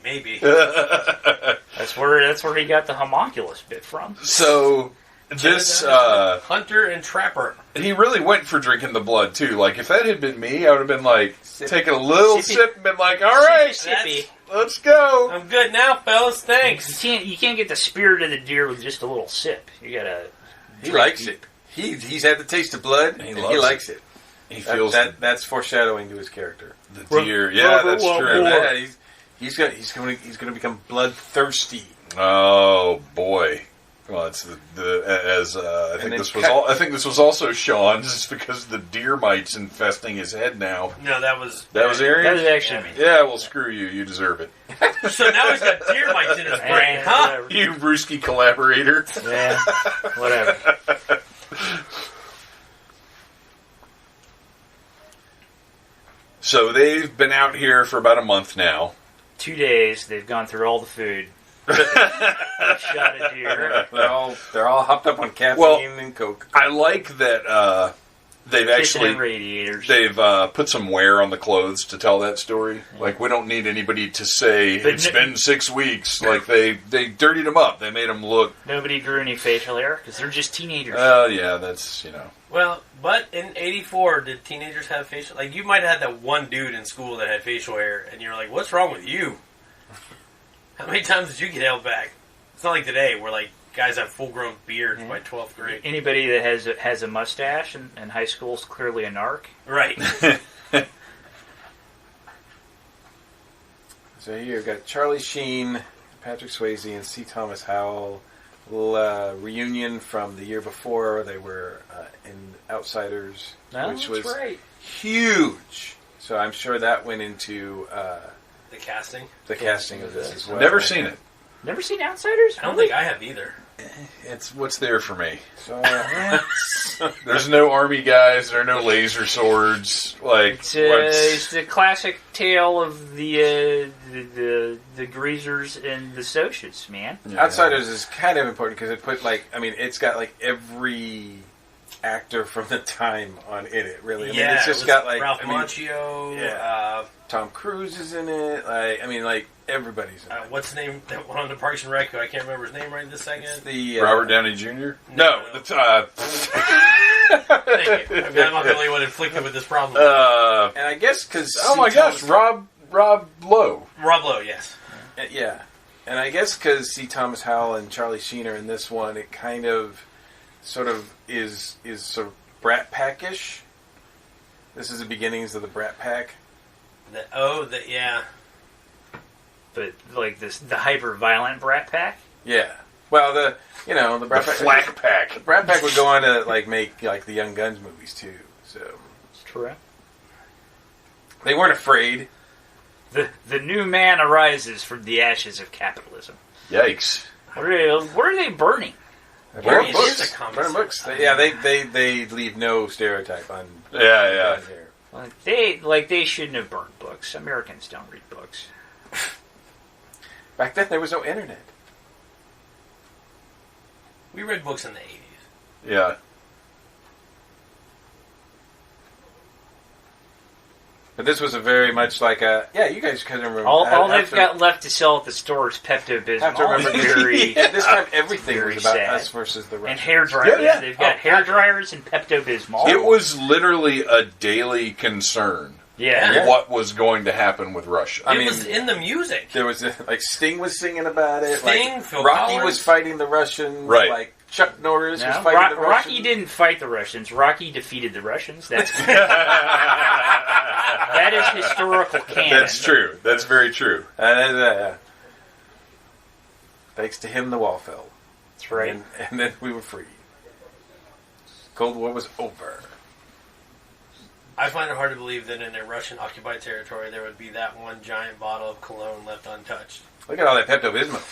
Maybe. That's where he got the homunculus bit from. So this Hunter and Trapper. he really went for drinking the blood too. Like if that had been me, I would have been like taking a little sip and been like, "All right, Sippy. let's go." I'm good now, fellas. Thanks. You can't get the spirit of the deer with just a little sip. You gotta. he likes it. He's had the taste of blood, and he loves likes it. He feels That's foreshadowing to his character. the deer. Yeah, that's true. Yeah, he's going to become bloodthirsty. Oh boy. Well, it's I think this was also Sean's, just because the deer mite's infesting his head now. No, that was Aaron? That was actually me. Yeah, well, screw you. You deserve it. So now he's got deer mites in his brain, huh? Whatever. You Brewski collaborator. Yeah, whatever. So they've been out here for about a month now. 2 days. They've gone through all the food. Shot a deer. They're all hopped up on caffeine Well, and coke. I like that they've Kitchen actually and radiators. they've put some wear on the clothes to tell that story. Like we don't need anybody to say But it's been 6 weeks. Like they dirtied them up. They made them look. Nobody grew any facial hair because they're just teenagers. Yeah, that's Well, but in '84, did teenagers have facial? Like, you might have had that one dude in school that had facial hair, and you're like, "What's wrong with you? How many times did you get held back?" It's not like today, where like guys have full-grown beards by 12th grade. Anybody that has a mustache in high school is clearly a narc. Right. So here we've got Charlie Sheen, Patrick Swayze, and C. Thomas Howell. Little reunion from the year before. They were in Outsiders, No, which that's was right. huge. So I'm sure that went into The the casting. The casting of this as well. Never seen it. Never seen Outsiders? I don't think I have either. It's what's there for me. So, There's no army guys. There are no laser swords. Like It's the classic tale of the greasers and the socials, man. Yeah. Outsiders is kind of important because it put it's got like every actor from the time in it. Really, it's just got like Ralph Macchio. Tom Cruise is in it. Everybody's in it. What's his name? That one on the Parks and Rec. I can't remember his name right this second. The Robert Downey Jr. No. That's, Thank you. I'm not the only one inflicted with this problem. and I guess because oh my gosh, Rob Lowe. Rob Lowe, yes. yeah, and I guess because C. Thomas Howell and Charlie Sheen are in this one, it kind of sort of is sort of Brat Pack-ish. This is the beginnings of the Brat Pack. Yeah. But like the hyper violent Brat Pack. Yeah. Well, the Brat The Pack. Flack Pack. The Brat Pack would go on to make the Young Guns movies too. So It's true. they weren't afraid. The new man arises from the ashes of capitalism. Yikes. What are they burning? Burn It books. is a comic Burn books. They leave no stereotype on. Yeah. Here. They shouldn't have burned books. Americans don't read books. Back then, there was no internet. We read books in the 80s. Yeah. But this was a very much like a you guys can remember. All they've got left to sell at the store is Pepto-Bismol. Have to remember Very, at this time everything very was about sad. us versus the rest. and hair dryers. Yeah. They've got hair dryers and Pepto-Bismol. It was literally a daily concern. Yeah. What was going to happen with Russia? It was in the music. There was Sting was singing about it. Sting, Phil Rocky Collins. was fighting the Russians. Right. Like Chuck Norris No, was fighting the Russians. Rocky didn't fight the Russians. Rocky defeated the Russians. That's that is historical canon. That's true. That's very true. Thanks to him, the wall fell. That's right. And then we were free. Cold War was over. I find it hard to believe that in a Russian-occupied territory there would be that one giant bottle of cologne left untouched. Look at all that Pepto-Bismol.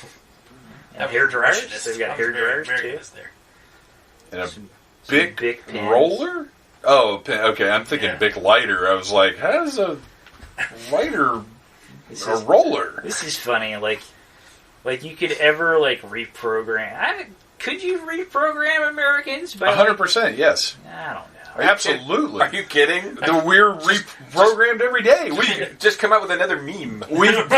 And hair dryers. Russianist. They've got I was hair very dryers too. Americanist there. And a Some Bic Bic pens. roller? Oh, okay. I'm thinking Yeah. Bic lighter. I was like, how does a lighter This a is- roller? This is funny. Like you could ever reprogram. Could you reprogram Americans? By 100%, yes. I don't know. Absolutely. Are you kidding? We're reprogrammed every day. Just come out with another meme. We've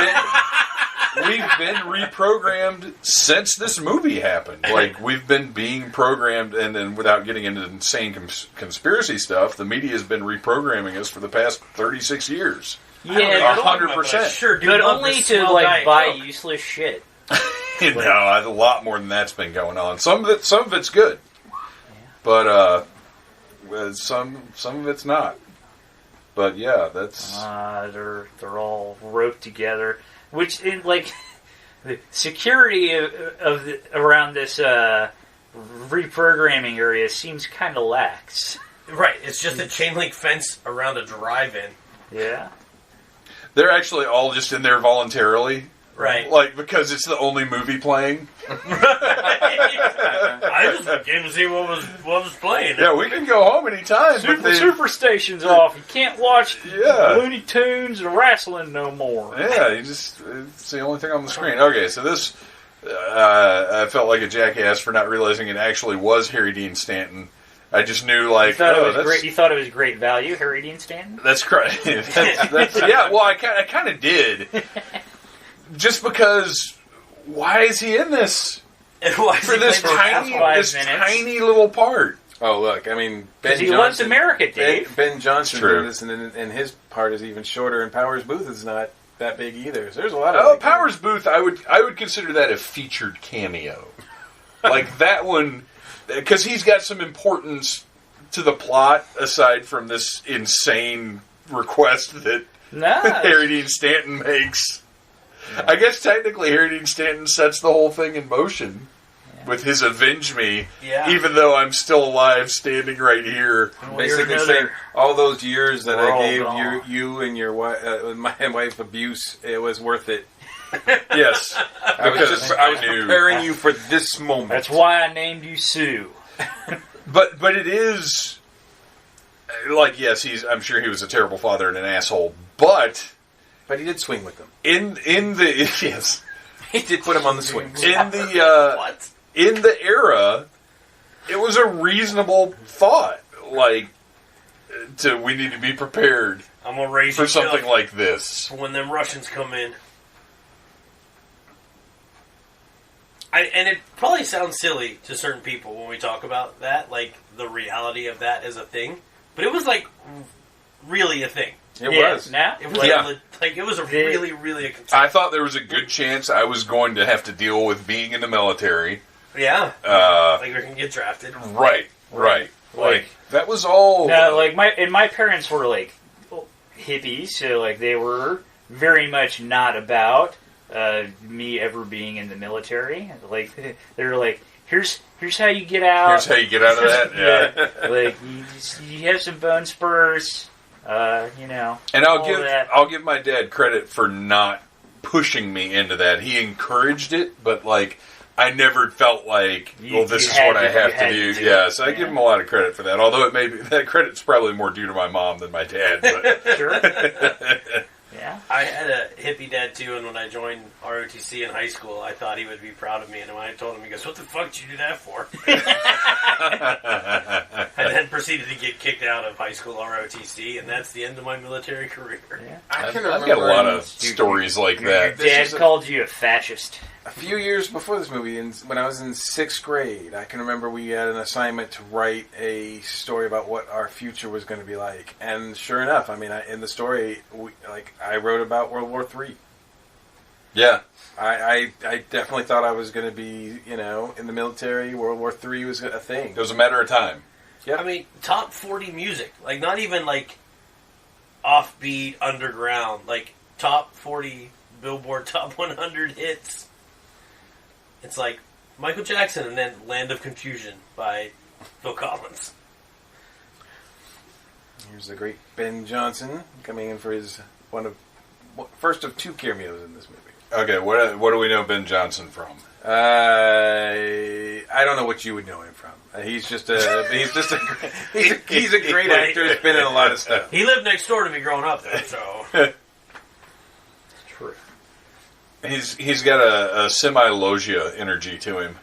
been reprogrammed since this movie happened. Like, we've been being programmed, and then without getting into insane conspiracy stuff, the media has been reprogramming us for the past 36 years. Yeah, 100%. Sure, do but love only this to swell Diet buy Coke. useless shit. No, a lot more than that's been going on. Some of it's good, but some of it's not. But yeah, that's They're all roped together, which in the security around this reprogramming area seems kind of lax. Right, it's just a chain link fence around a drive-in. Yeah. they're actually all just in there voluntarily. Right. Like, because it's the only movie playing. I just came to see what was playing. Yeah, we can go home anytime. but they- Superstation's off. You can't watch Yeah. Looney Tunes or wrestling no more. Yeah, it's the only thing on the screen. Okay, so this, I felt like a jackass for not realizing it actually was Harry Dean Stanton. I just knew, You thought it was great value, Harry Dean Stanton? That's correct. Yeah, well, I kind of did. Just because, why is he in this? And why For this tiny little part. Oh, look, I mean, Because he loves America, Dave. Ben Johnson True. did this, and his part is even shorter, and Powers Boothe is not that big either. So there's a lot of... Oh, Powers Boothe, I would consider that a featured cameo. Like that one, because he's got some importance to the plot, aside from this insane request that Harry Dean Stanton makes. I guess technically Harry Dean Stanton sets the whole thing in motion. Yeah. with his avenge me, Yeah. even though I'm still alive, standing right here. Basically saying all those years that We're all I gave gone. you and your wife, my wife abuse, it was worth it. Yes, I was knew. preparing you for this moment. That's why I named you Sue. But it is like, yes, I'm sure he was a terrible father and an asshole, but But he did swing with them. in the yes. He did put him on the swings. In the What? in the era, it was a reasonable thought. Like, we need to be prepared I'm gonna raise for you something up like this. for when them Russians come in. And it probably sounds silly to certain people when we talk about that, like the reality of that as a thing. But it was like really a thing. It Yeah, was. Now? It was Yeah. like it was a really a concern. I thought there was a good chance I was going to have to deal with being in the military. Yeah, Uh, like we're gonna get drafted. right. Like, Like- that was all. No, like my parents were like hippies, so like they were very much not about me ever being in the military. Like they were like, here's how you get out. Here's how you get out of that. Yeah. Like you have some bone spurs. You know. And all that. I'll give my dad credit for not pushing me into that. He encouraged it, but like I never felt like, You- well, this you is had what I to- have you to had do. to do Yeah, it. so I give Yeah. him a lot of credit for that. Although it may be that credit's probably more due to my mom than my dad. But Sure. Yeah. I had a hippie dad too, and when I joined ROTC in high school, I thought he would be proud of me. And when I told him, he goes, "What the fuck did you do that for?" And then proceeded to get kicked out of high school ROTC, and that's the end of my military career. Yeah. I I've can got remember a lot of stories like Your that. This dad is a- called you a fascist. a few years before this movie, when I was in 6th grade, I can remember we had an assignment to write a story about what our future was going to be like. And sure enough, I mean, in the story, I wrote about World War III. Yeah. I definitely thought I was going to be, in the military. World War III was a thing. It was a matter of time. Yep. I mean, top 40 music, like not even like offbeat underground, like top 40 Billboard Top 100 hits. It's like Michael Jackson and then Land of Confusion by Phil Collins. Here's the great Ben Johnson coming in for his first of 2 cameos in this movie. Okay, what do we know Ben Johnson from? I don't know what you would know him from. He's a great actor. He's been in a lot of stuff. He lived next door to me growing up, though, so. True. He's got a semi-Logia energy to him.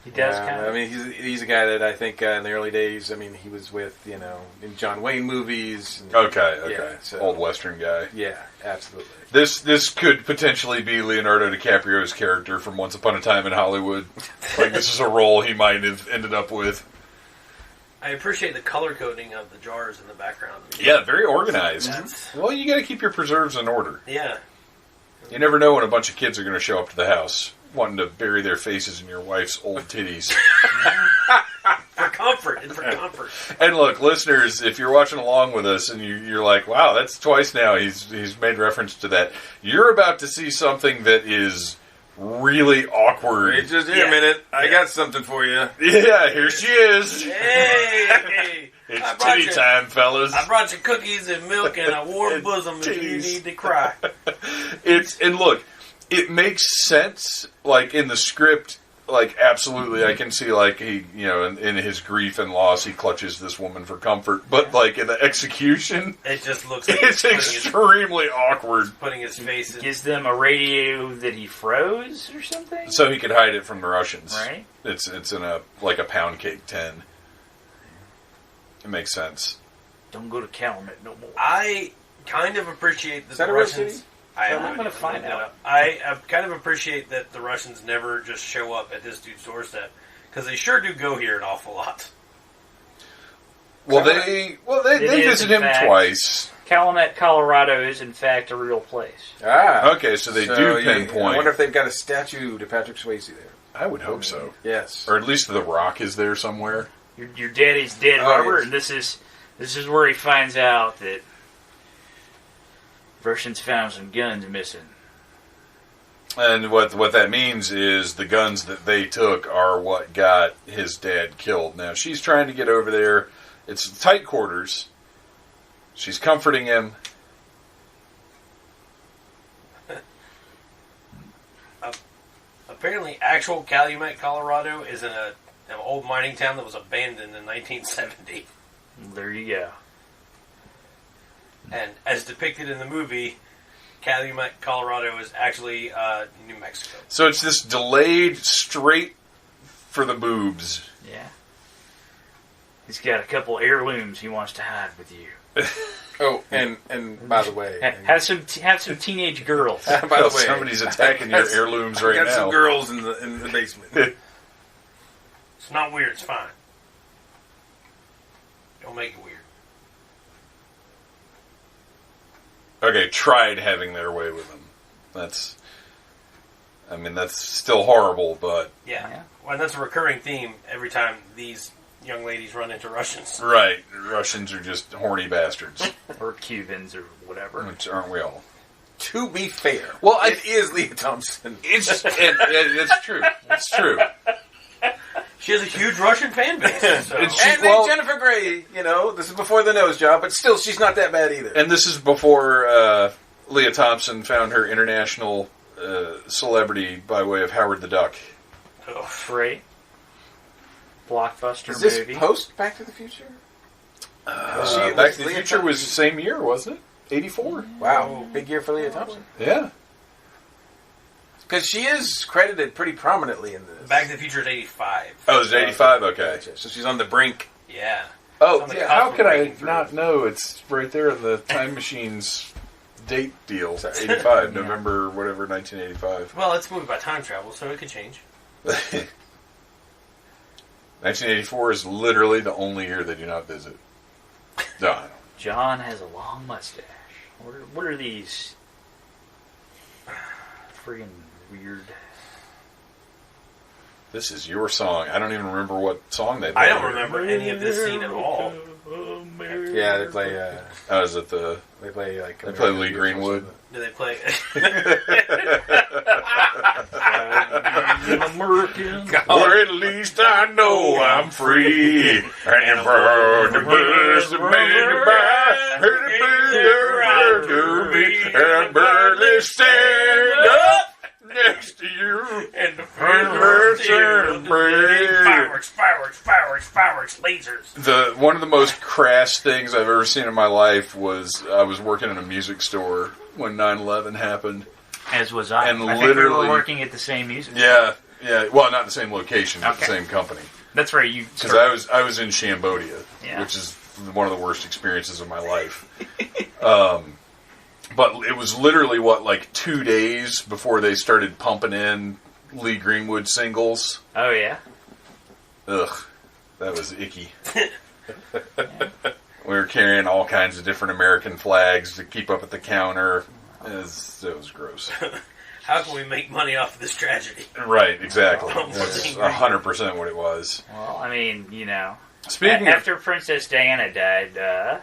He does kind of. I mean, he's a guy that I think in the early days. I mean, he was with in John Wayne movies. And, Okay. Yeah, so- Old Western guy. Yeah, absolutely. This could potentially be Leonardo DiCaprio's character from Once Upon a Time in Hollywood. Like, this is a role he might have ended up with. I appreciate the color coding of the jars in the background. Yeah, very organized. That's- Well, you got to keep your preserves in order. Yeah. You never know when a bunch of kids are going to show up to the house wanting to bury their faces in your wife's old titties. For comfort. It's for comfort. And look, listeners, if you're watching along with us and you're like, wow, that's twice now he's made reference to that, you're about to see something that is really awkward. Wait just a Yeah. minute. I Yeah. got something for you. Yeah, here she is. Hey! I It's brought titty you- time, fellas. I brought you cookies and milk and a warm bosom if you Titties. need to cry. And look, it makes sense, like, in the script, like, absolutely, I can see, like, he, in his grief and loss, he clutches this woman for comfort, but, like, in the execution, It just looks like it's extremely awkward, putting his face in. Gives them a radio that he froze or something. so he could hide it from the Russians. Right. It's in a pound cake tin. It makes sense. Don't go to Calumet no more. I kind of appreciate that Is that the a real Russians. city? I'm gonna find out. I kind of appreciate that the Russians never just show up at this dude's doorstep because they sure do go here an awful lot. Well, It they is, visit in him fact. twice. Calumet, Colorado is in fact a real place. Ah. Okay, so they do I pinpoint. wonder if they've got a statue to Patrick Swayze there. I would hope so. Yes. Or at least The Rock is there somewhere. Your daddy's dead, Oh, Robert, yes. and this is where he finds out that Russians found some guns missing. And what that means is the guns that they took are what got his dad killed. Now, she's trying to get over there. It's tight quarters. She's comforting him. Apparently, actual Calumet, Colorado is in an old mining town that was abandoned in 1970. There you go. And as depicted in the movie, Calumet, Colorado is actually New Mexico. So it's this delayed straight for the boobs. Yeah. He's got a couple heirlooms he wants to hide with you. Oh, and by the way, Have some teenage girls. by the way, Somebody's attacking your heirlooms right I got now. some girls in the basement. It's not weird, it's fine. Don't make it weird. Okay, tried having their way with him. That's still horrible, but... Yeah. Well, that's a recurring theme every time these young ladies run into Russians. Right, Russians are just horny bastards. Or Cubans or whatever. Which aren't we all? To be fair, Well, it is Lea Thompson. It's true. It's true. She has a huge Russian fan base. So. And then Jennifer Grey, this is before the nose job, but still, she's not that bad either. And this is before Lea Thompson found her international celebrity by way of Howard the Duck. Great. Blockbuster Is this movie. post Back to the Future? Back to the Future was the same year, wasn't it? 84? Wow, big year for Lea Thompson. Yeah. Because she is credited pretty prominently in this. Back to the Future is 85. Oh, it's 85? Okay. Gotcha. So she's on the brink. Yeah. Oh, On the yeah, cusp how of could I breaking through. not know? It's right there in the Time Machine's date deal. 85, November, whatever, 1985. Well, it's moved by time travel, so it could change. 1984 is literally the only year they do not visit. Done. John has a long mustache. What are these friggin' weird... This is your song. I don't even remember what song they played. I don't remember any of this scene at all. Yeah, they play. Oh, is it the... They play like. They play Lee Greenwood. Do they play? American. Or at least I know I'm free. And for the best of me to me and barely stand up next to you and the fireworks, lasers. One of the most crass things I've ever seen in my life was I was working in a music store when 9/11 happened. As was I. And I think we were literally- working at the same music. Yeah. Well, not the same location, but the Okay. same company. That's right. You Because I was in Cambodia, Yeah. which is one of the worst experiences of my life. But it was literally, like 2 days before they started pumping in Lee Greenwood singles. Oh yeah. Ugh, that was icky. We were carrying all kinds of different American flags to keep up at the counter. It was gross. How can we make money off of this tragedy? Right, exactly. Oh, That's Lee 100% what it was. Well, I mean, Speaking after Princess Diana died,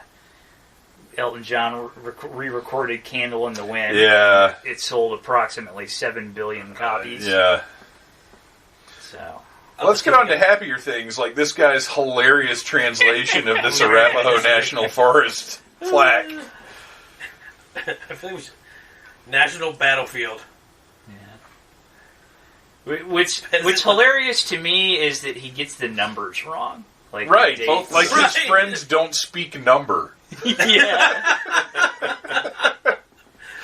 Elton John re-recorded "Candle in the Wind." Yeah. It sold approximately 7 billion copies. Yeah. So. Let's get on to happier things, like this guy's hilarious translation of this Arapaho National Forest plaque. I feel like we should... National Battlefield. Yeah. What's hilarious to me is that he gets the numbers wrong. Like Right. the dates. Like his friends don't speak number. Yeah.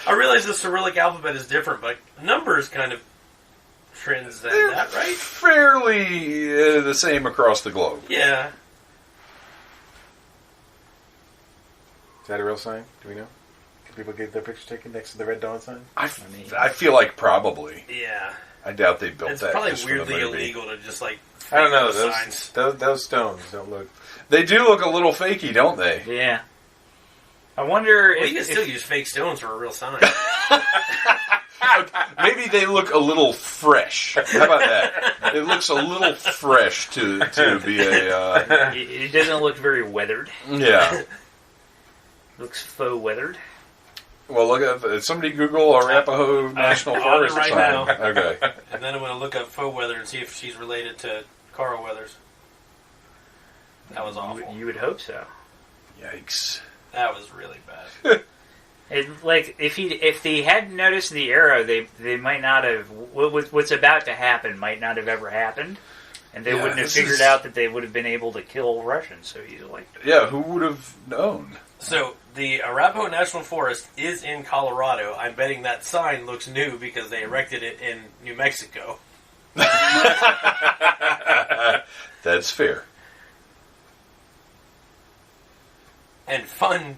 I realize the Cyrillic alphabet is different, but numbers kind of transcend that, right? Fairly the same across the globe. Yeah. Is that a real sign? Do we know? Can people get their picture taken next to the Red Dawn sign? I feel like probably. Yeah. I doubt they built It's that probably just for the weirdly movie. illegal to just, like, I don't know. fake those signs. Those stones don't look. They do look a little fakey, don't they? Yeah. I wonder Well, if... you can still use fake stones for a real sign. Maybe they look a little fresh. How about that? It looks a little fresh to be a... It doesn't look very weathered. yeah. It looks faux weathered. Well, look up. Somebody Google Arapaho National on it Forest right sign. now. Okay. And then I'm going to look up Faux Weather and see if she's related to Carl Weathers. That was awful. You would hope so. Yikes. That was really bad. If they hadn't noticed the arrow, they might not have. What's about to happen might not have ever happened, and they wouldn't have figured out that they would have been able to kill Russians so easily. Yeah, who would have known? So, the Arapaho National Forest is in Colorado. I'm betting that sign looks new because they erected it in New Mexico. That's fair. And fun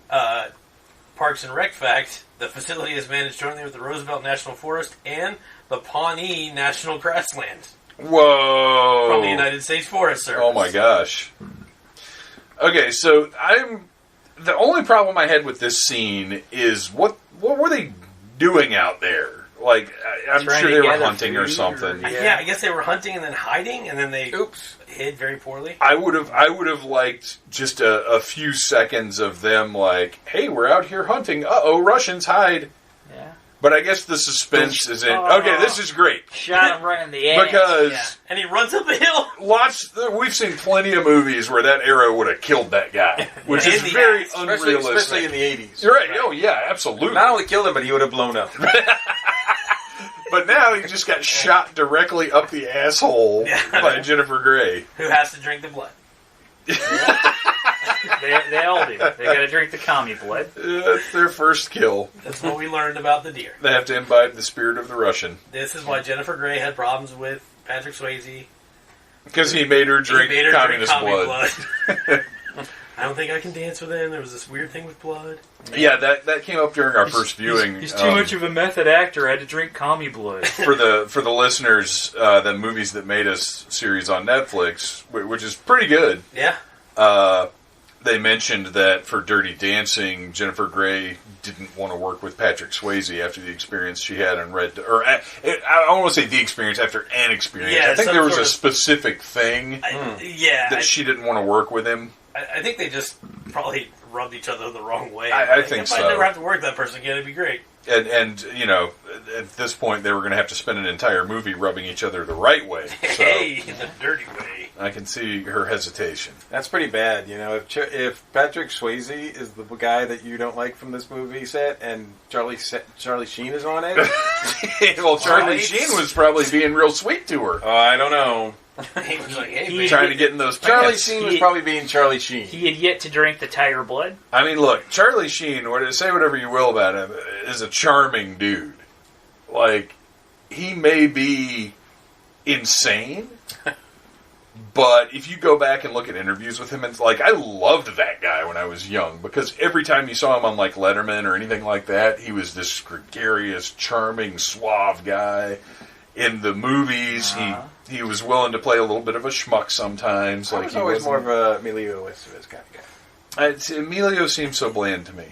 Parks and Rec fact, the facility is managed jointly with the Roosevelt National Forest and the Pawnee National Grassland Whoa. from the United States Forest Service. Oh my gosh. Okay, so the only problem I had with this scene is what were they doing out there? Like, I'm Trying sure to they were gather hunting or food something. Yeah, I guess they were hunting and then hiding, and then they Oops. hid very poorly. I would have liked just a few seconds of them like, hey, we're out here hunting. Uh-oh, Russians, hide. Yeah. But I guess the suspense is in. Okay, this is great. Shot him right in the ass. Because Yeah. And he runs up a hill. we've seen plenty of movies where that arrow would have killed that guy, which In is the very ass. unrealistic. Especially in the 80s. You're right. Oh, yeah, absolutely. Not only killed him, but he would have blown up. But now he just got shot directly up the asshole by Jennifer Grey. Who has to drink the blood? They all do. They got to drink the commie blood. That's their first kill. That's what we learned about the deer. They have to imbibe the spirit of the Russian. This is why Jennifer Grey had problems with Patrick Swayze. Because he made her drink He made her communist drink blood. blood. I don't think I can dance with him. There was this weird thing with blood. Yeah, that came up during our first viewing. He's too much of a method actor. I had to drink commie blood. for the listeners, the Movies That Made Us series on Netflix, which is pretty good. Yeah. They mentioned that for Dirty Dancing, Jennifer Grey didn't want to work with Patrick Swayze after the experience she had on Red. I don't want to say the experience after an experience. Yeah, I think some there was sort a of- specific thing that she didn't want to work with him. I think they just probably rubbed each other the wrong way. I think if so. I never have to work with that person again, it'd be great. And you know, at this point, they were going to have to spend an entire movie rubbing each other the right way. So Hey, the dirty way. I can see her hesitation. That's pretty bad, you know. If Patrick Swayze is the guy that you don't like from this movie set, and Charlie Sheen is on it, Well, Charlie Right. Sheen was probably being real sweet to her, I don't know. He was like, hey, He- baby. trying to get in those Charlie pants. Sheen was probably being Charlie Sheen. He had yet to drink the tiger blood. I mean, look, Charlie Sheen, say whatever you will about him, is a charming dude. Like, he may be insane, but if you go back and look at interviews with him, it's like, I loved that guy when I was young, because every time you saw him on, like, Letterman or anything like that, he was this gregarious, charming, suave guy. In the movies, he was willing to play a little bit of a schmuck sometimes. I Like was he always wasn't- more of a Emilio Estevez kind of guy. Emilio seems so bland to me.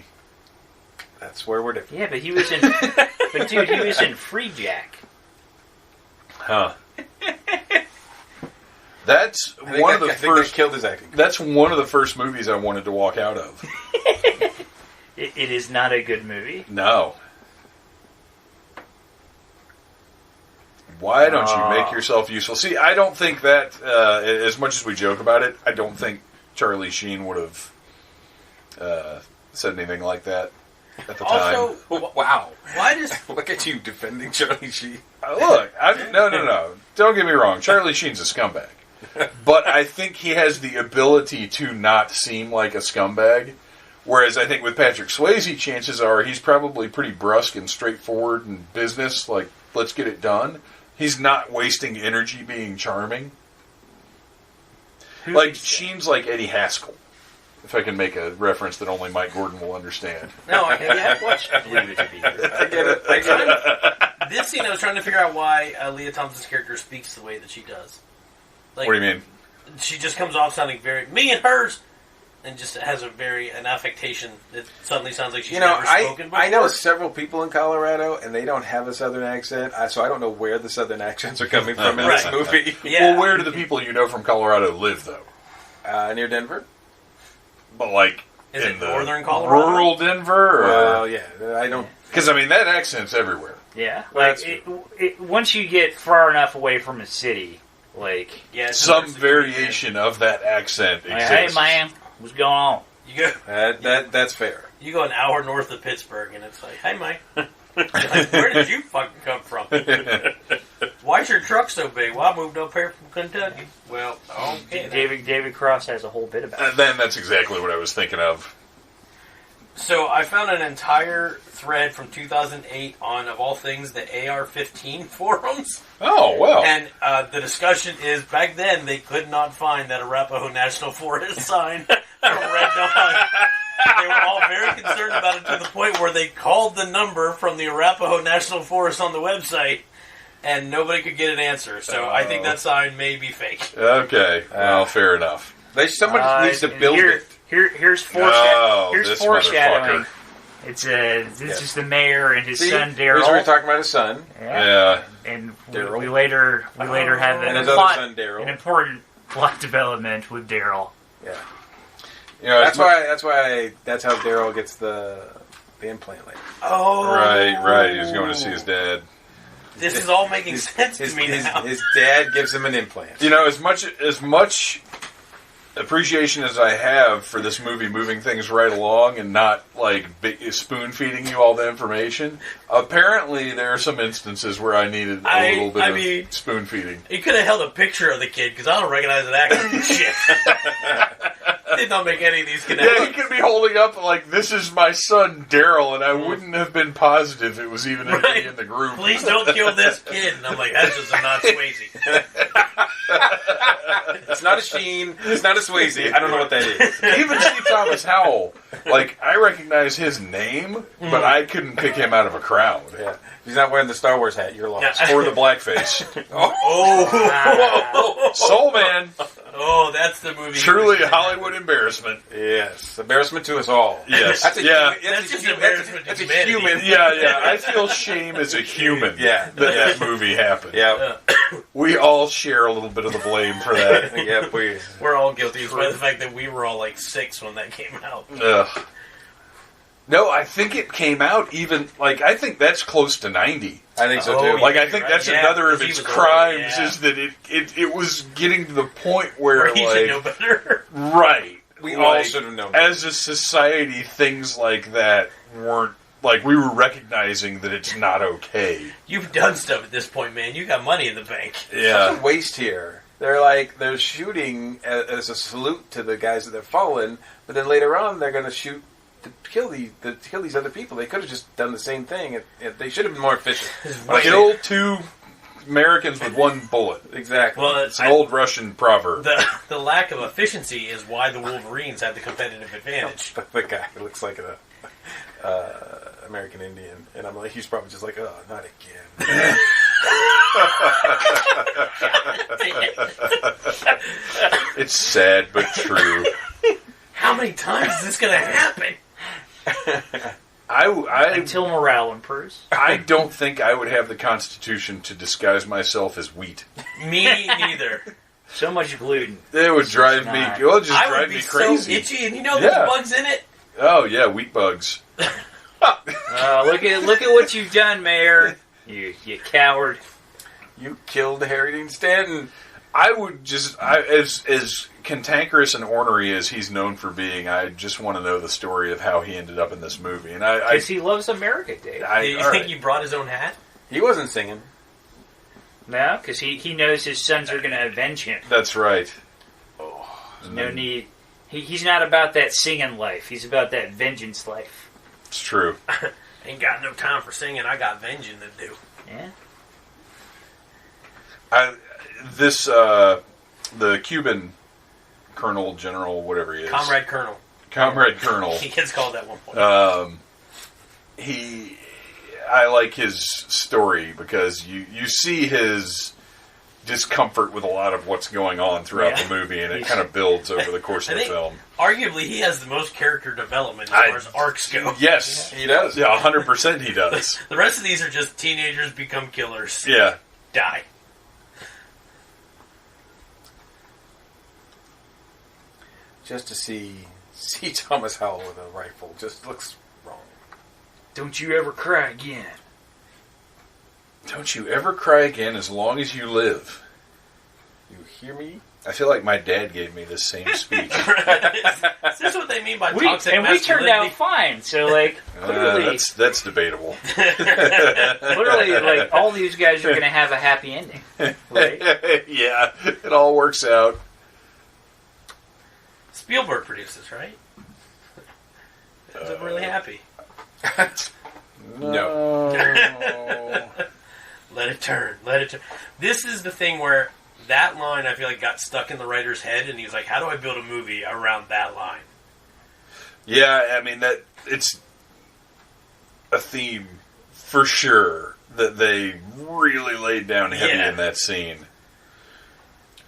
That's where we're different. Yeah, but he was in. But dude, he was in Free Jack. Huh. That's I think one of that- the I think that first. killed his acting. That's one of the first movies I wanted to walk out of. It is not a good movie. No. Why don't you make yourself useful? See, I don't think that, as much as we joke about it, I don't think Charlie Sheen would have said anything like that at the time. Also, Wow. why does... Look at you defending Charlie Sheen. Look, no. Don't get me wrong. Charlie Sheen's a scumbag. But I think he has the ability to not seem like a scumbag. Whereas I think with Patrick Swayze, chances are he's probably pretty brusque and straightforward in business. Like, let's get it done. He's not wasting energy being charming. Like, Sheen's like Eddie Haskell. If I can make a reference that only Mike Gordon will understand. No, I've watched... Leave it to Beaver. I get it. I get it. This scene, I was trying to figure out why Lea Thompson's character speaks the way that she does. Like, What do you mean? She just comes off sounding very me and hers, and just has an affectation that suddenly sounds like she's You know, never spoken before. I know several people in Colorado, and they don't have a Southern accent, so I don't know where the Southern accents are coming from in this Right. movie. Yeah. Well, where do the people you know from Colorado live, though? Near Denver. But, like, Is in it the northern Colorado? rural Denver? Well, yeah, I don't. Because, I mean, that accent's everywhere. Yeah, Well, like once you get far enough away from a city, like, Yeah, it's Some a diversity. variation of that accent like, exists. hey man, what's going on? You go, That's fair. you go an hour north of Pittsburgh, and it's like, hey, Mike. Like, where did you fucking come from? Why's your truck so big? Well, I moved up here from Kentucky. Well, okay. then. David Cross has a whole bit about it. Then that's exactly what I was thinking of. So I found an entire thread from 2008 on, of all things, the AR-15 forums. Oh, well. And the discussion is, back then, they could not find that Arapaho National Forest sign from Red Dawn. They were all very concerned about it to the point where they called the number from the Arapaho National Forest on the website, and nobody could get an answer. So I think that sign may be fake. Okay. Well, fair enough. Somebody needs to build it. Here's Oh, here's this foreshadowing. motherfucker. It's this is the mayor and his See, son we were Daryl. talking about his son. Yeah. And Daryl. we later have And an, his other son, Daryl. an important plot development with Daryl. Yeah, You know, that's how Daryl gets the implant later. Oh, Right. He was going to see his dad. This is all making sense to me now. His dad gives him an implant. You know, as much appreciation as I have for this movie moving things right along and not like spoon feeding you all the information, apparently there are some instances where I needed a little bit of spoon feeding. He could have held a picture of the kid, because I don't recognize an actor. Shit. Did not make any of these Yeah, connections. he could be holding up like, "This is my son Daryl," and I wouldn't have been positive it was even anybody in the group. Please don't kill this kid. And I'm like, that's just a not Swayze. It's not a Sheen. It's not a Swayze. I don't know what that is. Even C. Thomas Howell, like, I recognize his name, but I couldn't pick him out of a crowd. Yeah, if he's not wearing the Star Wars hat, you're lost. Yeah. Or the blackface. Oh, Soul Man. oh, that's the movie. Truly a Hollywood embarrassment. Yes, embarrassment to us all. Yes. That's a Yeah. That's just embarrassment to That's a humanity. human. Yeah. I feel shame as a human that movie happened. Yeah, We all share a little bit of the blame for that. yeah. We're all guilty, despite the fact that we were all like 6 when that came out. Ugh. No, I think it came out even, like, I think that's close to 90. I think so Oh, too. Like, I think Right, that's yeah, another of because its he was old, crimes, yeah. is that it was getting to the point where, Or he should know like, better. right. We like, all should have known. As a society, things like that weren't, like, we were recognizing that it's not okay. You've done stuff at this point, man. You got money in the bank. Such a waste here. They're shooting as a salute to the guys that have fallen, but then later on they're going to shoot to kill these other people. They could have just done the same thing. They should have been more efficient. Kill 2 Americans with 1 bullet. Exactly. Well, It's an old Russian proverb. the lack of efficiency is why the Wolverines have the competitive advantage. the guy looks like an American Indian, and I'm like, he's probably just like, oh, not again. It's sad but true. How many times is this going to happen? Until morale improves. I don't think I would have the constitution to disguise myself as wheat. Me neither. So much gluten. It would drive me. not. It would just I would drive be me so crazy. itchy, and you know there's Yeah. bugs in it. Oh yeah, wheat bugs. Look at what you've done, Mayor. You coward. You killed Harry Dean Stanton. I would just, as cantankerous and ornery as he's known for being, I just want to know the story of how he ended up in this movie. And Because he loves America, Dave. Do you think he brought his own hat? He wasn't singing. No, because he knows his sons are going to avenge him. That's right. No need. He's not about that singing life. He's about that vengeance life. It's true. Ain't got no time for singing. I got venging to do. Yeah. The Cuban colonel, general, whatever he is, Comrade Colonel. Colonel. He gets called at one point. I like his story because you see his discomfort with a lot of what's going on throughout the movie, and it kind of builds over the course of the film. Arguably, he has the most character development as far as arcs go. Yes, He does. Yeah, 100% he does. The rest of these are just teenagers become killers. Yeah. Die. Just to see C. Thomas Howell with a rifle just looks wrong. Don't you ever cry again. Don't you ever cry again as long as you live. You hear me? I feel like my dad gave me this same speech. Is this what they mean by toxic And we turned out masculinity? fine, so like clearly, That's debatable. literally, like all these guys are going to have a happy ending. Right? Yeah, it all works out. Spielberg produces, right? I'm really happy. No. Let it turn. Let it turn. This is the thing where that line, I feel like, got stuck in the writer's head, and he's like, how do I build a movie around that line? Yeah, I mean, that it's a theme for sure that they really laid down heavy Yeah. in that scene.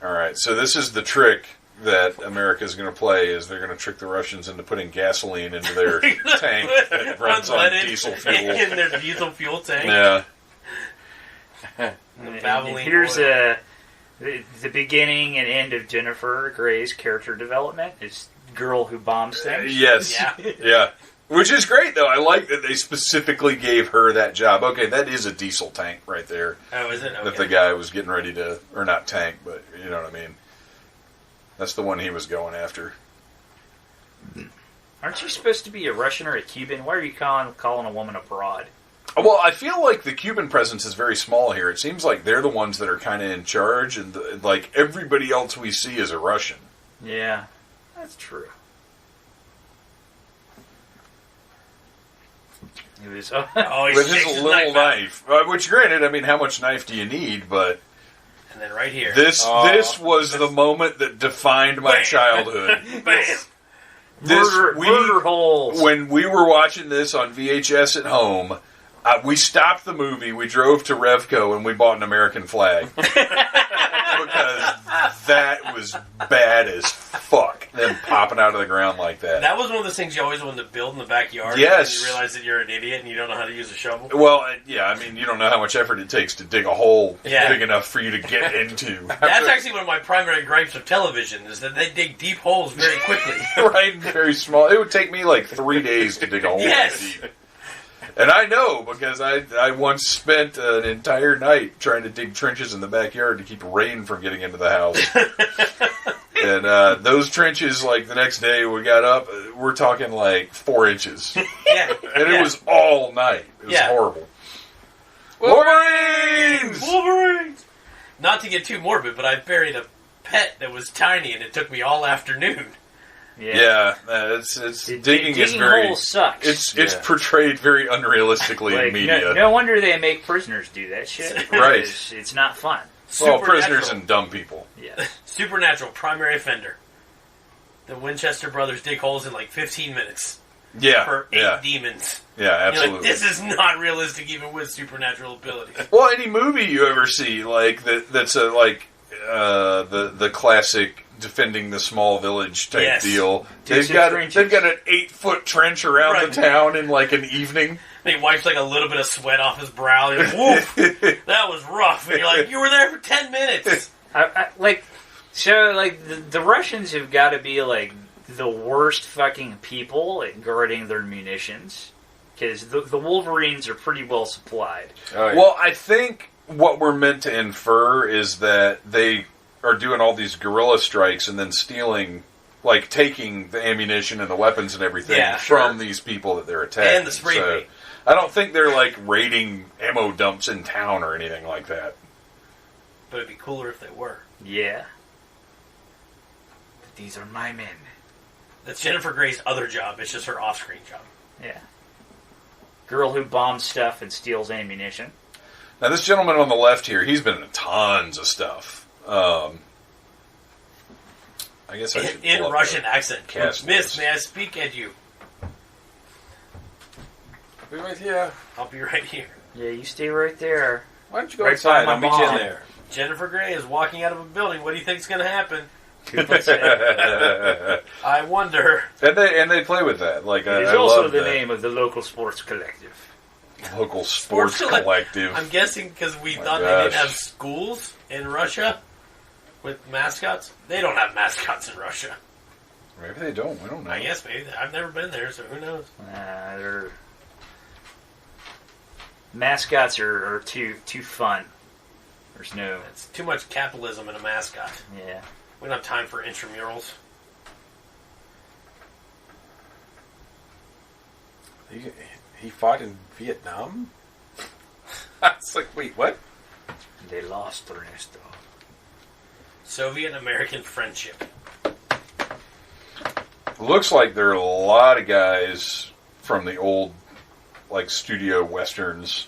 All right, so this is the trick that America's going to play, is they're going to trick the Russians into putting gasoline into their tank that runs on Unleaded diesel fuel. in their diesel fuel tank. Yeah. The And Valvoline here's oil. the beginning and end of Jennifer Grey's character development is girl who bombs things. Yes. Yeah. Yeah. Which is great, though. I like that they specifically gave her that job. Okay, that is a diesel tank right there. Oh, is it? Okay. That the guy was getting ready to, or not tank, but you know what I mean. That's the one he was going after. Aren't you supposed to be a Russian or a Cuban? Why are you calling a woman a broad? Well, I feel like the Cuban presence is very small here. It seems like they're the ones that are kind of in charge, and like everybody else we see is a Russian. Yeah, that's true. It was. Oh, he With shakes his his little knife out. knife. Which, granted, I mean, how much knife do you need? But And then right here. this was the moment that defined my Bam. childhood. Bam! murder holes. When we were watching this on VHS at home, we stopped the movie, we drove to Revco, and we bought an American flag. Because that was bad as fuck, them popping out of the ground like that. That was one of those things you always wanted to build in the backyard. Yes. And you realize that you're an idiot and you don't know how to use a shovel. Well, yeah, I mean, you don't know how much effort it takes to dig a hole Yeah. big enough for you to get into. That's actually one of my primary gripes of television, is that they dig deep holes very quickly. Right, very small. It would take me like 3 days to dig a hole Yes. that deep. And I know, because I once spent an entire night trying to dig trenches in the backyard to keep rain from getting into the house. And those trenches, like the next day we got up, we're talking like 4 inches. Yeah. And it was all night. It was horrible. Wolverines! Wolverines! Not to get too morbid, but I buried a pet that was tiny and it took me all afternoon. Yeah, it's digging is very. holes sucks. It's portrayed very unrealistically in Like, media. no wonder they make prisoners do that shit. Right. because It's not fun. Well, Supernatural. prisoners and dumb people. Yeah. Supernatural, primary offender. The Winchester brothers dig holes in like 15 minutes Yeah, for 8 yeah, demons. yeah, You're absolutely. like, this is not realistic even with supernatural abilities. Well, any movie you ever see, like that's a the classic defending the small village type Yes. deal. Dukes They've got of trenches. an 8-foot trench around Right. the town in like an evening. And he wipes like a little bit of sweat off his brow. You're like, woof, that was rough. And you're like, you were there for 10 minutes. The Russians have got to be like the worst fucking people at guarding their munitions, because the Wolverines are pretty well supplied. Oh, yeah. Well, I think what we're meant to infer is that they are doing all these guerrilla strikes and then stealing, like taking the ammunition and the weapons and everything Yeah, from sure. these people that they're attacking. And the spray paint. I don't think they're like raiding ammo dumps in town or anything like that. But it'd be cooler if they were. Yeah. But these are my men. That's Jennifer Grey's other job. It's just her off-screen job. Yeah. Girl who bombs stuff and steals ammunition. Now, this gentleman on the left here, he's been in tons of stuff. I guess I should In pull up Russian the accent. cast Miss, list. may I speak at you? Be right here. I'll be right here. Yeah, you stay right there. Why don't you go Right outside? by I'll my meet you in mom. there. Jennifer Grey is walking out of a building. What do you think's going to happen? and I wonder. they play with that. Like It is I also love the that. name of the local sports collective. Local sports Sports collective. I'm guessing because we My thought they didn't gosh. have schools in Russia with mascots. They don't have mascots in Russia. Maybe they don't. We don't know. I guess maybe. I've never been there, so who knows? Mascots are too fun. There's no... It's too much capitalism in a mascot. Yeah. We don't have time for intramurals. He fought in Vietnam? It's like, wait, what? They lost Ernesto. Soviet-American friendship. Looks like there are a lot of guys from the old, like, studio westerns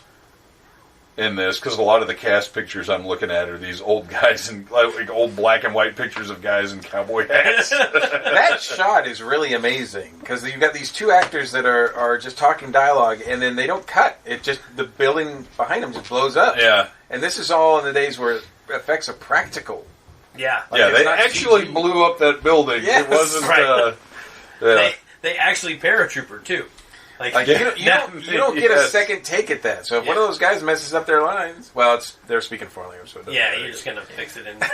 in this, because a lot of the cast pictures I'm looking at are these old guys in, like, old black and white pictures of guys in cowboy hats. That shot is really amazing, because you've got these two actors that are just talking dialogue, and then they don't cut. It just, the building behind them just blows up. Yeah. And this is all in the days where effects are practical. Yeah. Like, yeah, it's they not actually CG. blew up that building. Yes, it wasn't, right. yeah. They actually paratrooper, too. Like, you don't get a second take at that. So if one of those guys messes up their lines, well, they're speaking foreign language. So it doesn't matter. you're just going to fix it in the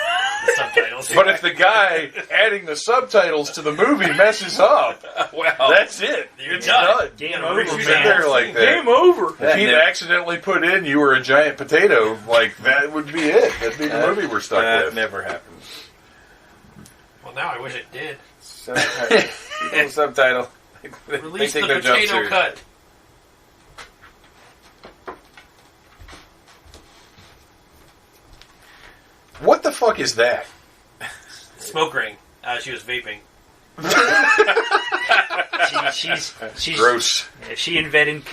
subtitles. But if the guy adding the subtitles to the movie messes up, well, that's it. You're done. Game over, Sit man. there like that. Game over. If he'd accidentally put in "you were a giant potato," like that would be it. That'd be the movie we're stuck That with. never happened. Well, now I wish it did. Subtitle. Release They the take their job potato serious. cut. What the fuck is that? Smoke ring. She was vaping. She's Gross. She invented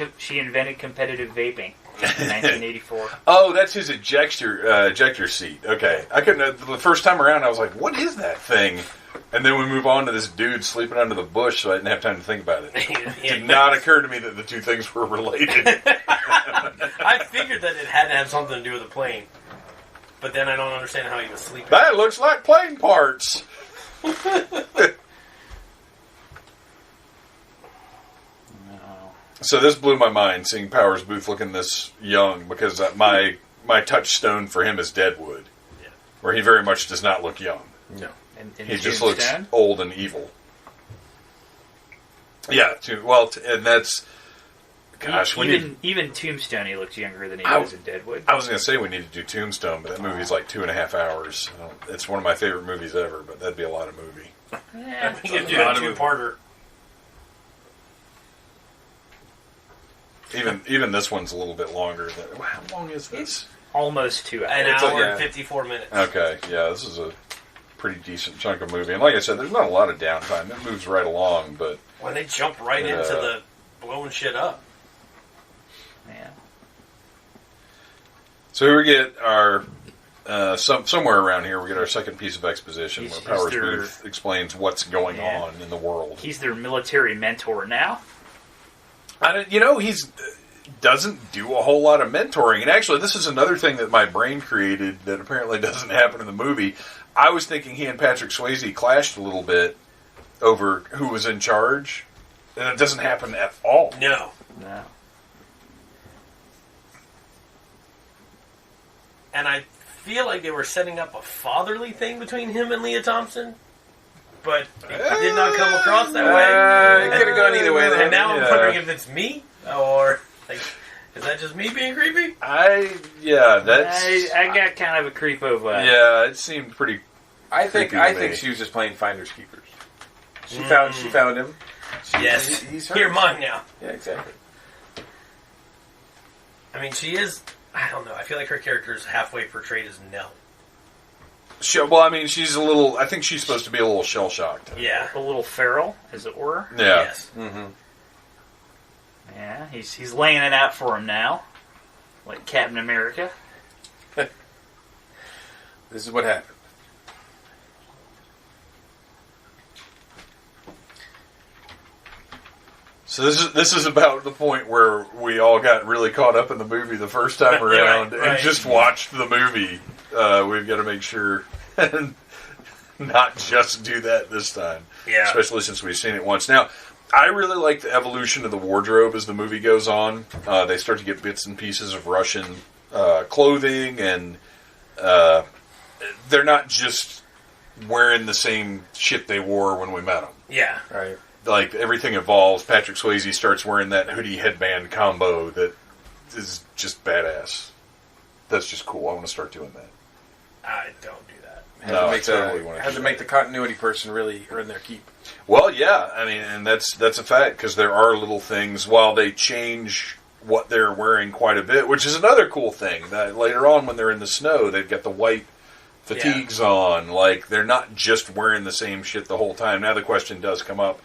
competitive vaping in 1984. Oh, that's his ejector seat. Okay, I couldn't. The first time around, I was like, "What is that thing?" And then we move on to this dude sleeping under the bush, so I didn't have time to think about it. It did not occur to me that the two things were related. I figured that it had to have something to do with the plane. But then I don't understand how he was sleeping. That looks like plane parts. So this blew my mind, seeing Powers Boothe looking this young, because my touchstone for him is Deadwood, where he very much does not look young. No. And He just Tombstone? looks old and evil. Yeah, and that's... Gosh, even Tombstone, he looks younger than he I- was in Deadwood. I was going to say we need to do Tombstone, but that movie's like 2.5 hours. It's one of my favorite movies ever, but that'd be a lot of movie. I think it'd do a two-parter. Even this one's a little bit longer. How long is this? Almost 2 hours. An It's hour like- and 54 minutes. Okay, yeah, this is a pretty decent chunk of movie. And like I said, there's not a lot of downtime. It moves right along, but... When they jump right into the blowing shit up. Yeah. So here we get our... somewhere around here, we get our second piece of exposition He's where Powers their- Boothe explains what's going on in the world. He's their military mentor now. He's doesn't do a whole lot of mentoring. And actually, this is another thing that my brain created that apparently doesn't happen in the movie. I was thinking he and Patrick Swayze clashed a little bit over who was in charge. And it doesn't happen at all. No. No. And I feel like they were setting up a fatherly thing between him and Lea Thompson. But it did not come across that way. It could have gone either way. And now I'm Yeah. wondering if it's me, or like, is that just me being creepy? That's... I got kind of a creepo vibe. Yeah, it seemed pretty... I think creepy to me. she was just playing finders keepers. She found him. Yes. He's her. You're mine now. Yeah, exactly. I mean, she is, I don't know, I feel like her character is halfway portrayed as Nell. she's a little... I think she's supposed to be a little shell-shocked. Yeah. A little feral, as it were. Yeah. Yes. Mm-hmm. Yeah, he's laying it out for him now. Like Captain America. This is what happened. So this is about the point where we all got really caught up in the movie the first time around Right. and just watched the movie. We've got to make sure and not just do that this time. Yeah. Especially since we've seen it once. Now, I really like the evolution of the wardrobe as the movie goes on. They start to get bits and pieces of Russian clothing, and they're not just wearing the same shit they wore when we met them. Yeah. Right. Like, everything evolves. Patrick Swayze starts wearing that hoodie headband combo that is just badass. That's just cool. I want to start doing that. I don't do that. I totally want to Had to make the continuity person really earn their keep. Well, yeah, I mean, and that's a fact, because there are little things, while they change what they're wearing quite a bit, which is another cool thing, that later on when they're in the snow, they've got the white fatigues on, like, they're not just wearing the same shit the whole time. Now the question does come up,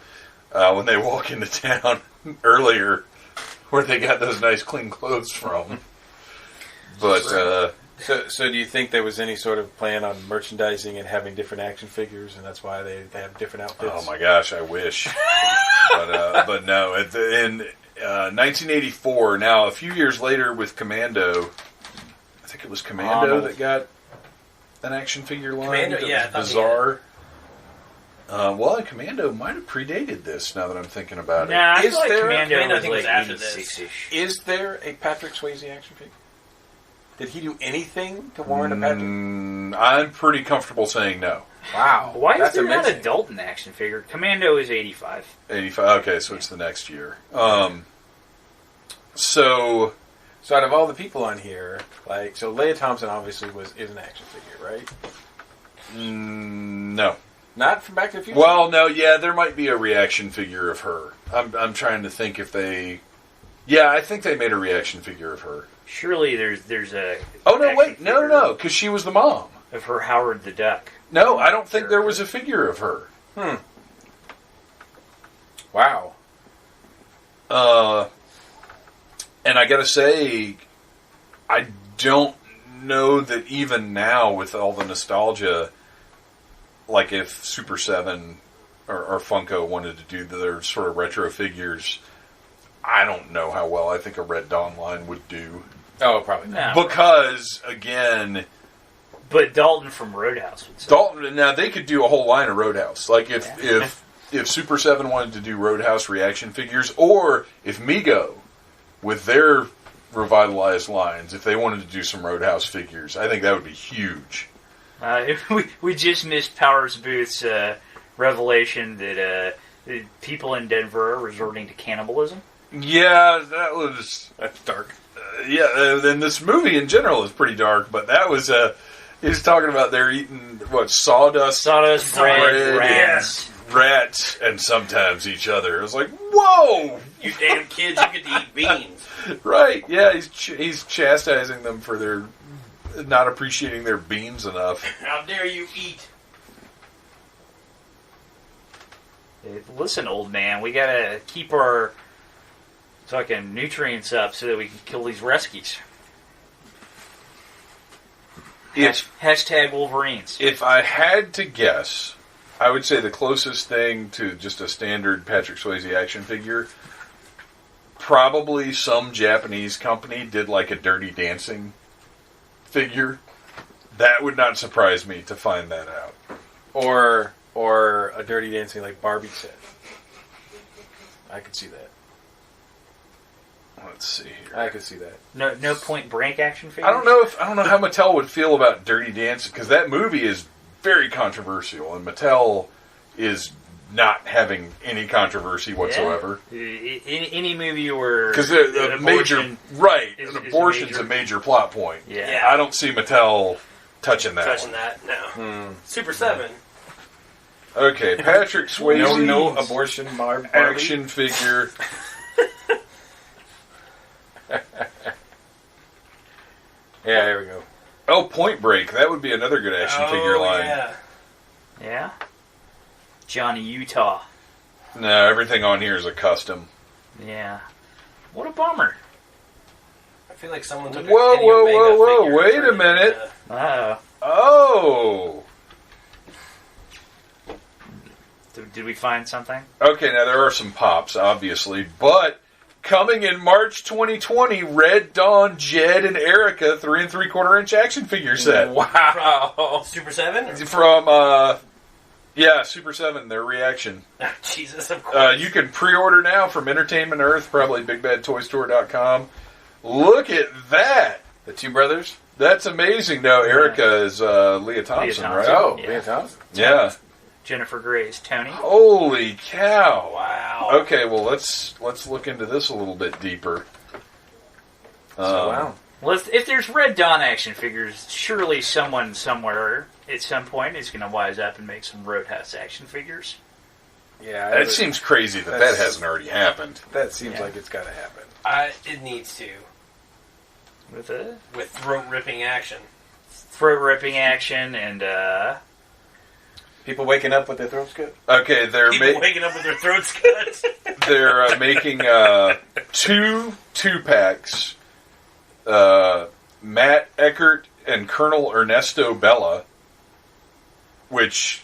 when they walk into town earlier, where they got those nice clean clothes from. But, So do you think there was any sort of plan on merchandising and having different action figures, and that's why they have different outfits? oh my gosh, I wish. But no, in 1984, now a few years later with Commando, I think it was Commando that got an action figure line. Commando, that yeah, was bizarre. Well, Commando might have predated this, now that I'm thinking about it. Nah, I Is feel like there- Commando Commando, I was think, was like after this. 86-ish. Is there a Patrick Swayze action figure? Did he do anything to warrant a Patrick? I'm pretty comfortable saying no. Wow. Why is That's there not a amazing. Dalton action figure? Commando is 85. 85, okay, so it's the next year. So... So out of all the people on here, like, so Lea Thompson obviously is an action figure, right? no. Not from Back to the Future? Well, no, yeah, there might be a reaction figure of her. I'm trying to think if they... Yeah, I think they made a reaction figure of her. Surely there's a... Oh, no, action wait, no, figure because she was the mom. of her Howard the Duck. No, I don't think there was a figure of her. Wow. And I gotta say, I don't know that even now, with all the nostalgia, like if Super 7 or Funko wanted to do their sort of retro figures, I don't know how well I think a Red Dawn line would do. Oh, probably not. No. Because, again... But Dalton from Roadhouse would say. Dalton, now they could do a whole line of Roadhouse. Like if Super 7 wanted to do Roadhouse reaction figures, or if Mego, with their revitalized lines, if they wanted to do some Roadhouse figures, I think that would be huge. We just missed Powers Booth's revelation that people in Denver are resorting to cannibalism. Yeah, That's dark. and this movie in general is pretty dark, but that was, he's talking about they're eating, sawdust bread, rats. and sometimes each other. It was like, whoa! You damn kids, you get to eat beans. Right, yeah, he's chastising them for their not appreciating their beans enough. How dare you eat? Listen, old man, we gotta keep our fucking nutrients up so that we can kill these rescues. Hashtag Wolverines. If I had to guess, I would say the closest thing to just a standard Patrick Swayze action figure, probably some Japanese company did like a Dirty Dancing figure. That would not surprise me to find that out. Or a Dirty Dancing like Barbie set. I could see that. Let's see here. I could see that. No Point Break action figures? I don't know how Mattel would feel about Dirty Dancing, because that movie is very controversial, and Mattel is not having any controversy whatsoever. Yeah. Any movie where Because an a major abortion an abortion's a major plot point. Yeah. I don't see Mattel touching that. Touching one. that, no. Super 7. Okay, Patrick Swayze. No abortion Barbie. Action figure. Yeah, there we go. Oh, Point Break. That would be another good action figure line. Yeah. Yeah? Johnny Utah. No, everything on here is a custom. Yeah. What a bummer. I feel like someone took Whoa, a Kenny whoa, Omega whoa, whoa, figure wait and a turned it minute. into- Uh-oh. Oh! Did we find something? Okay, now there are some pops, obviously, but coming in March 2020, Red Dawn, Jed, and Erica 3 3/4 inch action figure set. Wow. Super 7? From, Super 7, their reaction. Jesus, of course. You can pre-order now from Entertainment Earth, probably BigBadToyStore.com. Look at that! The two brothers? That's amazing. No, Erica is Lea Thompson, Thompson. right? Oh, Yeah. Lea Thompson. Yeah. Jennifer Grey's Tony. Holy cow! Wow. Okay, well let's look into this a little bit deeper. Wow. Well, if there's Red Dawn action figures, surely someone somewhere at some point is going to wise up and make some Roadhouse action figures. Yeah, That seems crazy that hasn't already happened. That seems like it's got to happen. It needs to. With throat ripping action. throat ripping action and People waking up with their throats cut. Okay, they're waking up with their throats cut. they're making two packs. Matt Eckert and Colonel Ernesto Bella, which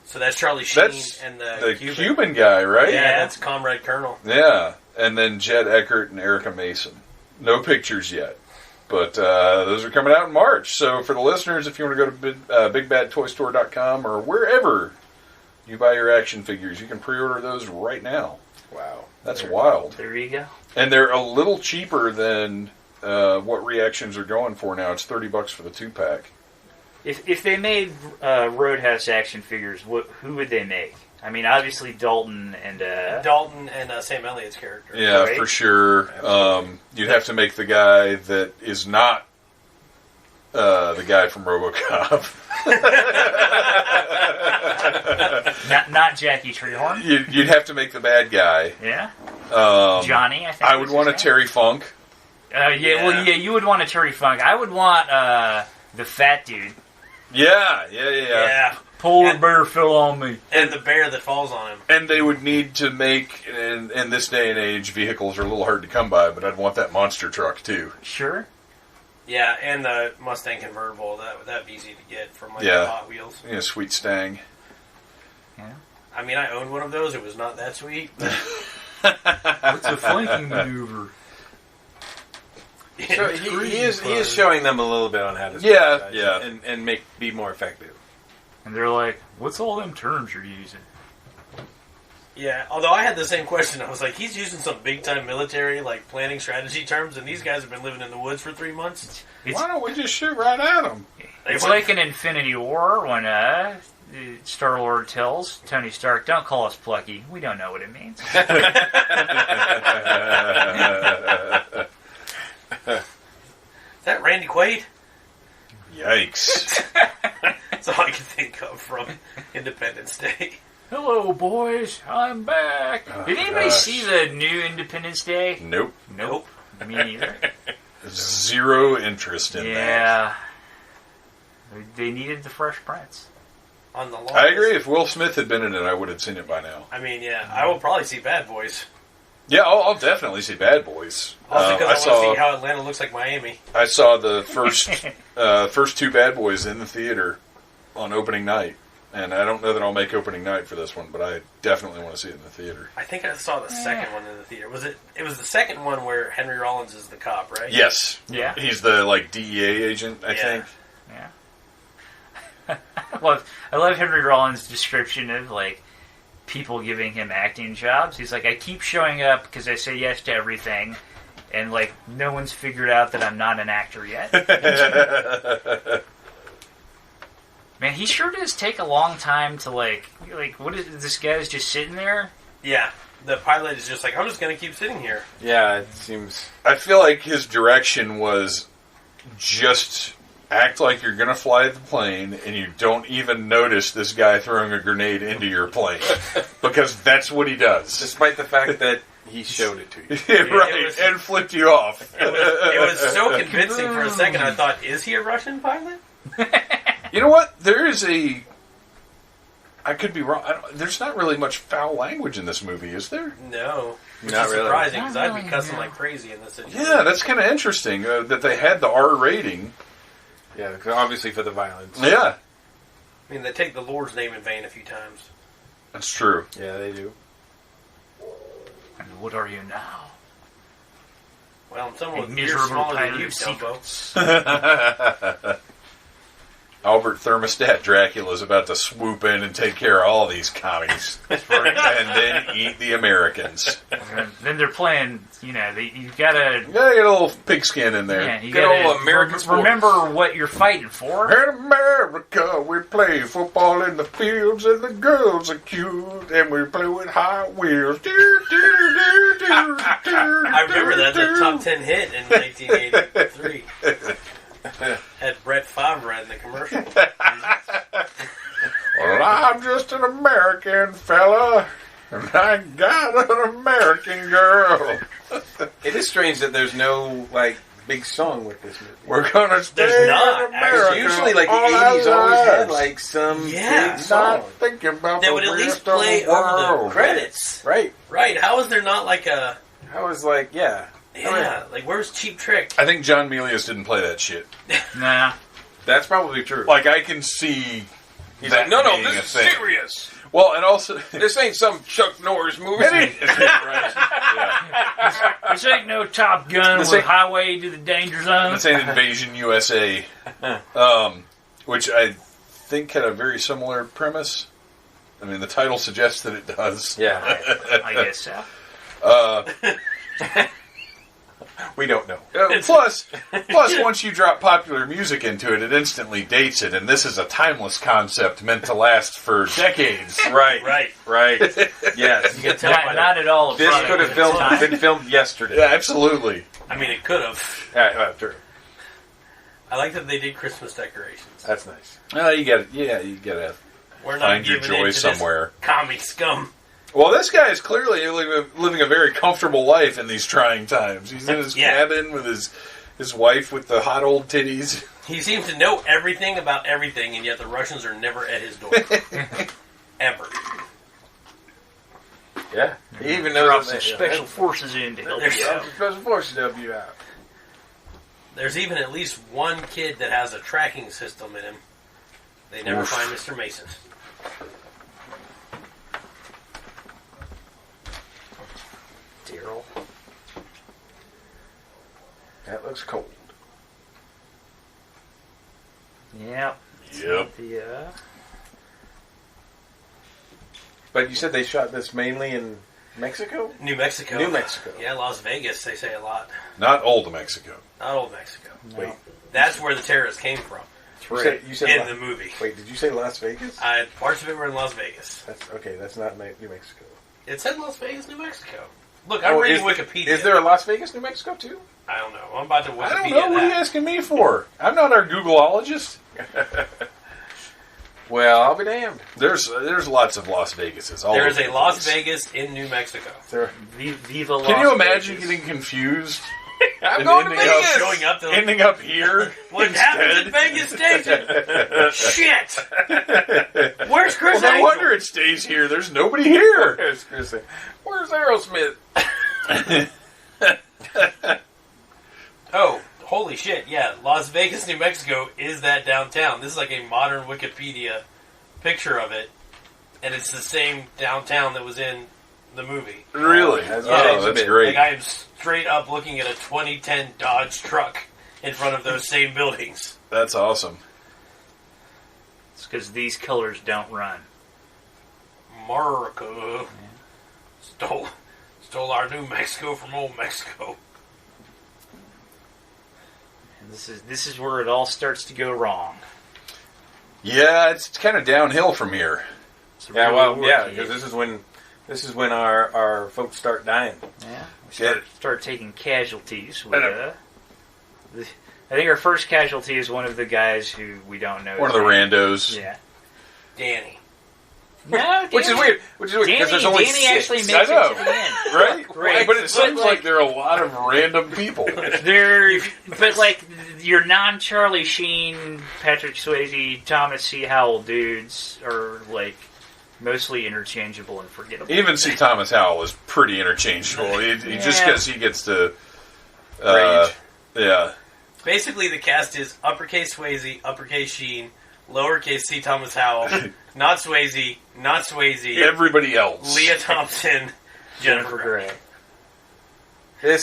So that's Charlie Sheen that's and the Cuban. Cuban guy, right? Yeah, that's Comrade Colonel. Yeah, and then Jed Eckert and Erica Mason. No pictures yet, but those are coming out in March. So for the listeners, if you want to go to BigBadToyStore.com or wherever you buy your action figures, you can pre-order those right now. Wow. That's wild. there you go. And they're a little cheaper than what Reactions are going for now. It's $30 for the 2-pack. If they made Roadhouse action figures, who would they make? I mean, obviously Dalton and Sam Elliott's character. Yeah, Right? for sure. You'd have to make the guy that is not the guy from RoboCop. not Jackie Treehorn. You'd have to make the bad guy. Yeah, Johnny, I think. I would want a Terry Funk. Well, you would want a Terry Funk. I would want the fat dude. Yeah. Polar bear fell on me. And the bear that falls on him. And they would need to make, in this day and age, vehicles are a little hard to come by, but I'd want that monster truck too. Sure. Yeah, and the Mustang convertible. That'd be easy to get from the Hot Wheels. Yeah, Sweet Stang. Yeah. I mean, I owned one of those. It was not that sweet. What's a flanking maneuver? So he is showing them a little bit on how to Yeah. and be more effective. And they're like, "What's all them terms you're using?" Yeah, although I had the same question. I was like, he's using some big-time military, planning strategy terms, and these guys have been living in the woods for 3 months. Why don't we just shoot right at them? It's like an Infinity War when Star-Lord tells Tony Stark, "Don't call us plucky. We don't know what it means." Is that Randy Quaid? Yikes. That's all I can think of from Independence Day. Hello, boys. I'm back. Did anybody see the new Independence Day? Nope. Me neither. Zero interest in that. Yeah. They needed the Fresh Prince. On the I agree. If Will Smith had been in it, I would have seen it by now. I mean, yeah, I will probably see Bad Boys. Yeah, I'll definitely see Bad Boys. Also because I want to see how Atlanta looks like Miami. I saw the first two Bad Boys in the theater on opening night. And I don't know that I'll make opening night for this one, but I definitely want to see it in the theater. I think I saw the second one in the theater. It was the second one where Henry Rollins is the cop, right? Yes. Yeah. He's the DEA agent, I think. Yeah. I love Henry Rollins' description of people giving him acting jobs. He's like, I keep showing up because I say yes to everything, and no one's figured out that I'm not an actor yet. Man, he sure does take a long time to what is this guy's just sitting there? Yeah. The pilot is just like, I'm just going to keep sitting here. Yeah, it seems. I feel like his direction was just act like you're going to fly the plane and you don't even notice this guy throwing a grenade into your plane. Because that's what he does. Despite the fact that he showed it to you. Right, and flipped you off. It was so convincing for a second. I thought, is he a Russian pilot? You know what? There is I could be wrong. There's not really much foul language in this movie, is there? No. Which Not is really. surprising, because I'd be cussing like crazy in this situation. Yeah, that's kind of interesting that they had the R rating. Yeah, because obviously for the violence. Yeah. I mean, they take the Lord's name in vain a few times. That's true. Yeah, they do. And what are you now? Well, I'm someone A with ears miserable smaller pile than you, of Dumbo. secrets. Albert Thermostat Dracula's about to swoop in and take care of all these commies. And then eat the Americans. And then they're playing, you gotta... You gotta get a little pigskin in there. Yeah, you Good gotta old American sports. remember what you're fighting for. In America, we play football in the fields, and the girls are cute, and we play with Hot Wheels. I remember that's a top 10 hit in 1983. Had Brett Favre in the commercial. Well, I'm just an American fella, and I got an American girl. It is strange that there's no big song with this movie. We're gonna stay There's not, in America. Usually, the all 80s our always had lives. some Yeah. big song. Not thinking about That the would at least rest of play the over the world. credits. Right. Right, how is there not like a... I was like, yeah. Yeah, like where's Cheap Trick? I think John Milius didn't play that shit. Nah. That's probably true. Like, I can see He's that like, no, being this a is thing. serious. Well, and also... This ain't some Chuck Norris movie. right. Yeah. This ain't no Top Gun This with ain't- Highway to the Danger Zone. This ain't Invasion USA. Which I think had a very similar premise. I mean, the title suggests that it does. Yeah. I guess so. We don't know. Plus, once you drop popular music into it, it instantly dates it, and this is a timeless concept meant to last for decades. Right. Right. Yes. Not at all. a This product could have of its time. been filmed yesterday. Yeah, absolutely. I mean, it could have. True. I like that they did Christmas decorations. That's nice. You gotta We're not find your giving joy in to somewhere. This comic scum. Well, this guy is clearly living a very comfortable life in these trying times. He's in his cabin with his wife with the hot old titties. He seems to know everything about everything, and yet the Russians are never at his door. Ever. Yeah. He even Drop knows some special forces in to help There's you out. Special forces to help you out. There's even at least one kid that has a tracking system in him. They never Oof. find Mr. Mason. Daryl. That looks cold. Yep. Yep. The, But you said they shot this mainly in Mexico? New Mexico. New Mexico. Yeah, Las Vegas, they say a lot. Not old Mexico. Not old Mexico. Wait. That's where the terrorists came from You said in the movie. Wait, did you say Las Vegas? Parts of it were in Las Vegas. That's okay. That's not New Mexico. It said Las Vegas, New Mexico. Look, I'm reading Wikipedia. Is there a Las Vegas, New Mexico too? I don't know. I'm about to Wikipedia I don't know. What are you that. asking me for? I'm not our Googleologist. Well, I'll be damned. There's lots of Las Vegases. All There is over a the Las place. Vegas in New Mexico. Viva Las Can you imagine Vegas. getting confused? I'm and going to ending up- Vegas. Showing up to Ending up here what happens instead? at Vegas Station? Shit! Where's Chris Well, no Angel? wonder it stays here. There's nobody here. Where's Aerosmith? Oh, holy shit, yeah. Las Vegas, New Mexico is that downtown. This is like a modern Wikipedia picture of it. And it's the same downtown that was in the movie. Really? That's Oh, that's great. Like, I am straight up looking at a 2010 Dodge truck in front of those same buildings. That's awesome. It's because these colors don't run. America stole our New Mexico from old Mexico. And this is where it all starts to go wrong. Yeah, it's kind of downhill from here. It's Yeah, really well, yeah, worky. because this is when our folks start dying. Yeah, we Get it. start taking casualties. With, I think our first casualty is one of the guys who we don't know. One of the randos. Yeah. Danny. No, Which is weird. Because there's only Danny 6. actually makes I it know. to the end. Right? Right. But it seems like there are a lot of random people. But like your non-Charlie Sheen, Patrick Swayze, Thomas C. Howell dudes are like mostly interchangeable and forgettable. Even C. Thomas Howell is pretty interchangeable. He just Yeah. because he gets to... Rage. Yeah. Basically, the cast is uppercase Swayze, uppercase Sheen, lowercase C. Thomas Howell, not Swayze, Everybody else. Lea Thompson, Jennifer Grey. Grey.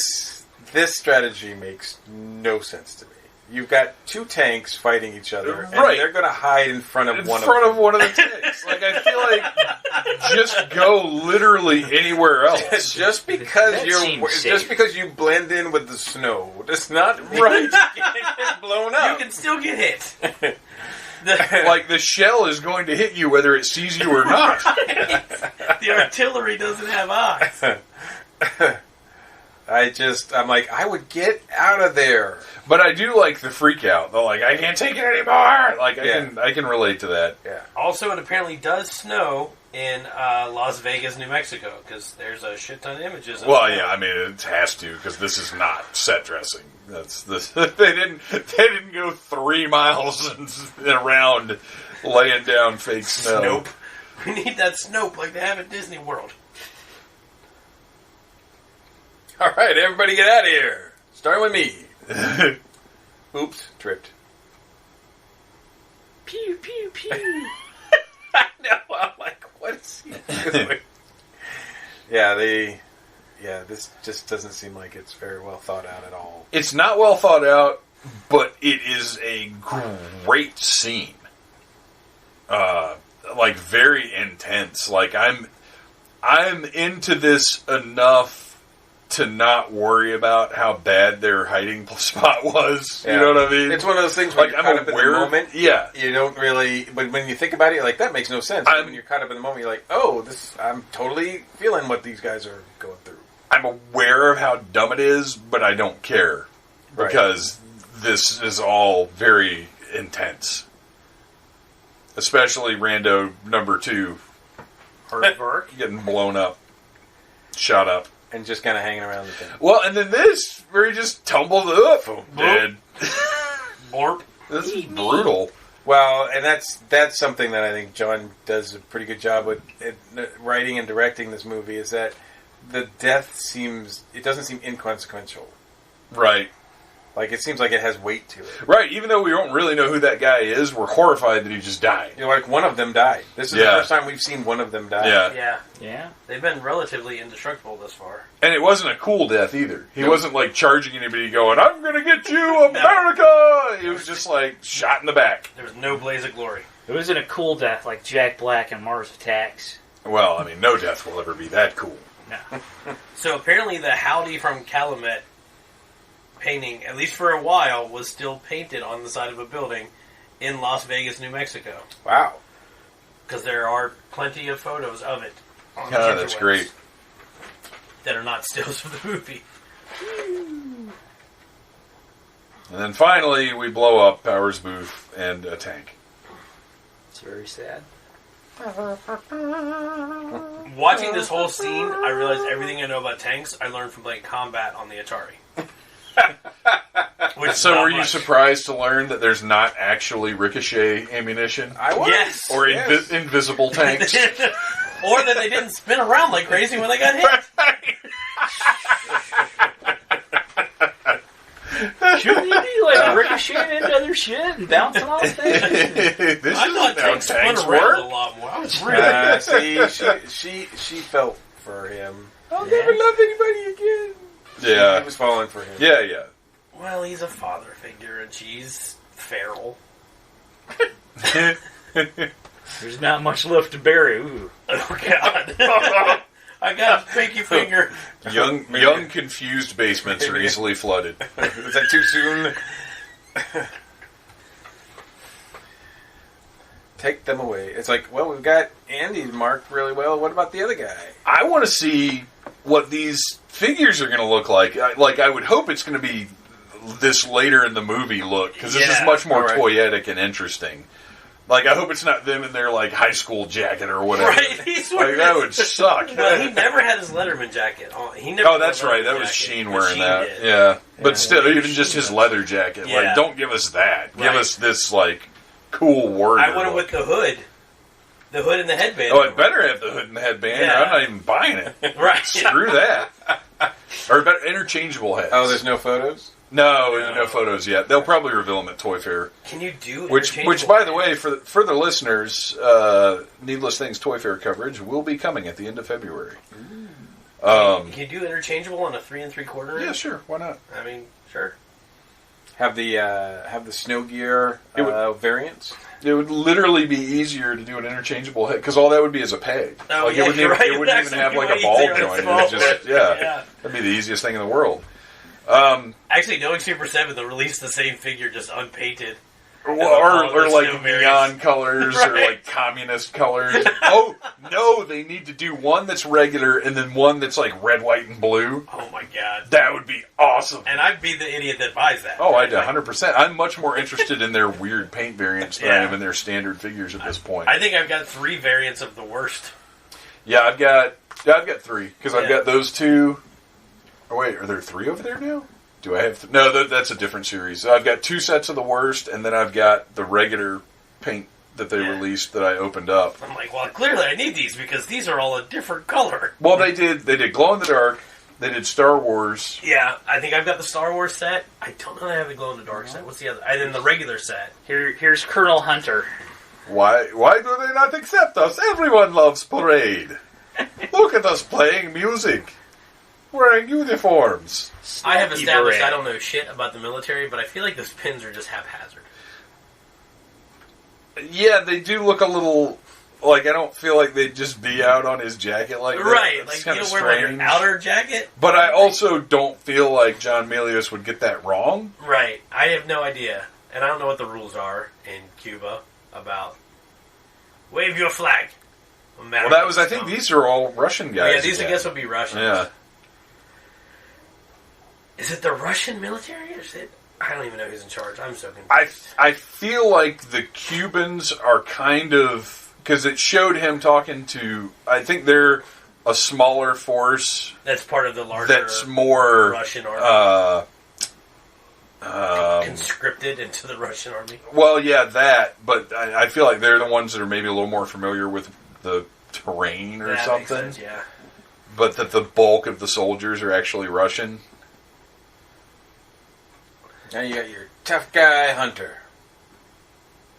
This strategy makes no sense to me. you've got two tanks fighting each other, and Right. they're going to hide in front of one of one of the tanks. Like, I feel like just go literally anywhere else. just because That you're seems just safe. because you blend in with the snow does not mean Right. you get blown You up. can still get hit. Like, the shell is going to hit you whether it sees you or not. The artillery doesn't have eyes. I'm like, I would get out of there. But I do like the freak out. They're like, I can't take it anymore. Like, Yeah. I can relate to that. Yeah. Also, it apparently does snow in Las Vegas, New Mexico, because there's a shit ton of images. Of Well, snow. yeah, I mean, it has to, because this is not set dressing. That's this. They didn't go 3 miles and around laying down fake snow. Nope. We need that Snope like they have at Disney World. All right, everybody get out of here. Starting with me. Oops, tripped. Pew pew pew. I know. I'm like, what is he doing? This just doesn't seem like it's very well thought out at all. It's not well thought out, but it is a great scene. Like, very intense. Like, I'm into this enough to not worry about how bad their hiding spot was. Yeah. You know what I mean? It's one of those things where Like, you're I'm caught up in the aware. moment. Yeah. You don't really, but when you think about it, you're like, that makes no sense. But when you're caught up in the moment, you're like, oh, I'm totally feeling what these guys are going through. I'm aware of how dumb it is, but I don't care. Right. Because this is all very intense. Especially Rando number 2 Aardvark. getting blown up. Shot up. And just kind of hanging around the thing. Well, and then this, where he just tumbled up. Dead. Borp. This is brutal. Well, and that's something that I think John does a pretty good job with writing and directing this movie, is that the death doesn't seem inconsequential. Right. Like, it seems like it has weight to it. Right, even though we don't really know who that guy is, we're horrified that he just died. You know, like, one of them died. This is the Yeah. first time we've seen one of them die. Yeah. Yeah. Yeah. They've been relatively indestructible thus far. And it wasn't a cool death either. He wasn't, like, charging anybody going, I'm gonna get you, America! He was just, like, shot in the back. There was no blaze of glory. It wasn't a cool death like Jack Black in Mars Attacks. Well, I mean, no death will ever be that cool. No. So apparently the Howdy from Calumet painting, at least for a while, was still painted on the side of a building in Las Vegas, New Mexico. Wow. Because there are plenty of photos of it on the Oh, that's interwebs great. that are not stills of the movie. And then finally, we blow up Powers Booth and a tank. It's very sad. Watching this whole scene, I realized everything I know about tanks I learned from playing Combat on the Atari. Which is So not were you much. surprised to learn that there's not actually ricochet ammunition? I was. Yes. Or Yes. invisible tanks? Or that they didn't spin around like crazy when they got hit. Shouldn't you be like ricocheting into other shit and bouncing off things? This I is thought how tanks spun tanks around work. a lot more. I was really See, she felt for him. I'll Yeah. never love anybody again. Yeah. He was falling for him. Yeah, yeah. Well, he's a father figure, and she's feral. There's not much left to bury. Ooh. Oh, God. I got a pinky finger. Young, confused basements are easily flooded. Is that too soon? Take them away. It's like, well, we've got Andy marked really well. What about the other guy? I want to see what these figures are going to look like. I would hope it's going to be this later in the movie look, because this is Yeah. much more All right. toyetic and interesting. Like, I hope it's not them in their, like, high school jacket or whatever. Right, he's Like, wearing that would suck. Well, he never had his Letterman jacket on. He never Oh, that's wore a right. That Letterman was jacket, Sheen but wearing Sheen that. did. Yeah. But Yeah. still, even Sheen just his does. leather jacket. Yeah. Like, don't give us that. Give Right. us this, like, cool warrior I went look. with the hood. The hood and the headband. Oh, it better have the hood and the headband. Yeah. I'm not even buying it. Right. Screw that. Or better, interchangeable heads. Oh, there's no photos? No, no photos yet. They'll probably reveal them at Toy Fair. Can you do Which, interchangeable- by the way, for the listeners, Needless Things Toy Fair coverage will be coming at the end of February. Can you do interchangeable on a 3 3/4 inch? Yeah, sure. Why not? I mean, sure. Have the snow gear variants. It would literally be easier to do an interchangeable head because all that would be is a peg. Oh, like, yeah, it wouldn't, you're even, right. it wouldn't even have like a ball joint. It would just, Yeah. that'd be the easiest thing in the world. Actually, knowing Super 7, they'll release the same figure just unpainted. Or snow like berries. neon colors or Right. like communist colors. Oh, no, they need to do one that's regular and then one that's like red, white, and blue. Oh my god. That would be awesome. And I'd be the idiot that buys that. Oh, I'd 100%. I'm much more interested in their weird paint variants than I Yeah. am in their standard figures at this point. I think I've got 3 variants of the worst. Yeah, I've got 3 because I've Yeah. got those 2. Oh wait, are there 3 over there now? Do I have? No, that's a different series. So I've got 2 sets of the worst, and then I've got the regular paint that they released that I opened up. I'm like, well, clearly I need these because these are all a different color. Well, they did glow in the dark. They did Star Wars. Yeah, I think I've got the Star Wars set. I don't know that I have the glow in the dark set. What's the other? And then the regular set. Here's Colonel Hunter. Why do they not accept us? Everyone loves parade. Look at us playing music, wearing uniforms. I have established Beret. I don't know shit about the military, but I feel like those pins are just haphazard. Yeah, they do look a little like I don't feel like they'd just be out on his jacket like that. Right, It's like you kinda don't wear like strange. your outer jacket. But I also don't feel like John Milius would get that wrong. Right, I have no idea, and I don't know what the rules are in Cuba about wave your flag. Well, that was I think these are all Russian guys. Yeah, these I again. guess would be Russian. Yeah. Is it the Russian military or is it? I don't even know who's in charge. I'm so confused. I feel like the Cubans are kind of because it showed him talking to. I think they're a smaller force That's part of the larger that's more Russian army. Um, conscripted into the Russian army. well, yeah, that. But I feel like they're the ones that are maybe a little more familiar with the terrain or That something. makes sense, yeah. But that the bulk of the soldiers are actually Russian. Now you got your tough guy Hunter.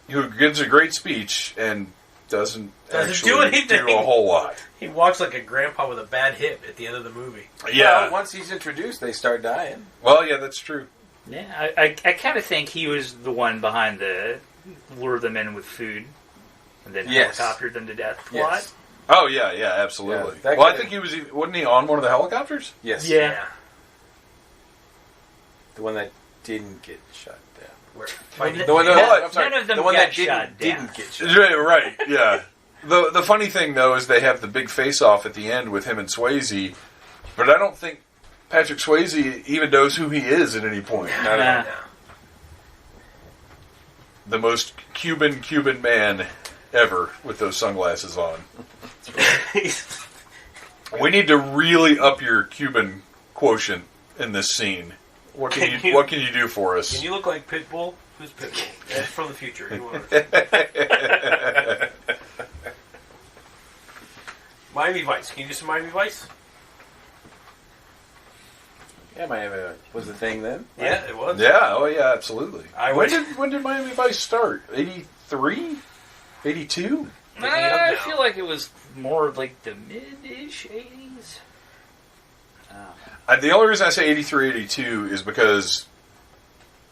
Who gives a great speech and doesn't actually do anything. do a whole lot. He walks like a grandpa with a bad hip at the end of the movie. Yeah. Well, once he's introduced, they start dying. Well, yeah, that's true. Yeah, I kind of think he was the one behind the lure them in with food and then Yes. helicoptered them to death plot. Yes. Oh, yeah, absolutely. Yeah, that well, I guy- think wasn't he on one of the helicopters? Yes. Yeah. The one that didn't get shot down. Where Well, The one, none, I'm sorry, none of them the one got that shot didn't down. get shot. Right, yeah. The funny thing, though, is they have the big face-off at the end with him and Swayze, but I don't think Patrick Swayze even knows who he is at any point. No, no, Nah. no. The most Cuban man ever with those sunglasses on. We need to really up your Cuban quotient in this scene. What can you do for us? Can you look like Pitbull? Who's Pitbull? That's from the future. You are. Miami Vice. Can you do some Miami Vice? Yeah, Miami was the thing then. Yeah, it was. Yeah, oh yeah, absolutely. I when would- did Miami Vice start? 83? 82? I feel like it was more like the mid-ish 80s. The only reason I say 83, 82 is because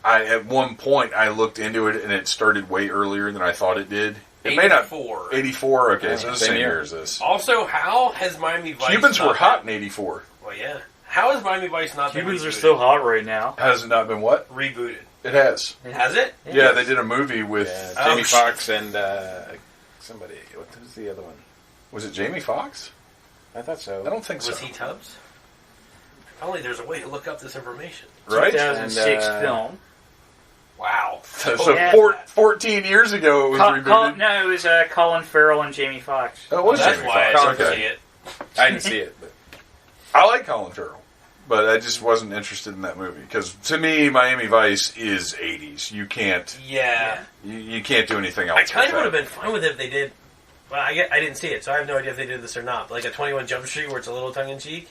at one point I looked into it and it started way earlier than I thought it did. It may not 84. 84. Okay, so Yeah, it's the same same year. year as this. Also, how has Miami Vice? Cubans not were hot in been- '84. Well, yeah. How has Miami Vice not been Cubans are rebooted? still hot right now. Has it not been what? rebooted? It has. Has it? Yeah, they did a movie with. Yeah, Jamie Oh, Foxx and somebody. What was the other one? Was it Jamie Foxx? I thought so. I don't think so. Was he Tubbs? If only there's a way to look up this information. Right? 2006 And, film. Wow. So yeah. 14 years ago it was rebooted. No, it was Colin Farrell and Jamie Foxx. Oh, it was That's Jamie why I Foxx. didn't Okay. see it. I didn't see it, but I like Colin Farrell, but I just wasn't interested in that movie because to me, Miami Vice is 80s. You can't, Yeah. you can't do anything else. I kind of with would have that. been fine with it if they did. Well, I didn't see it, so I have no idea if they did this or not. But like a 21 Jump Street where it's a little tongue in cheek.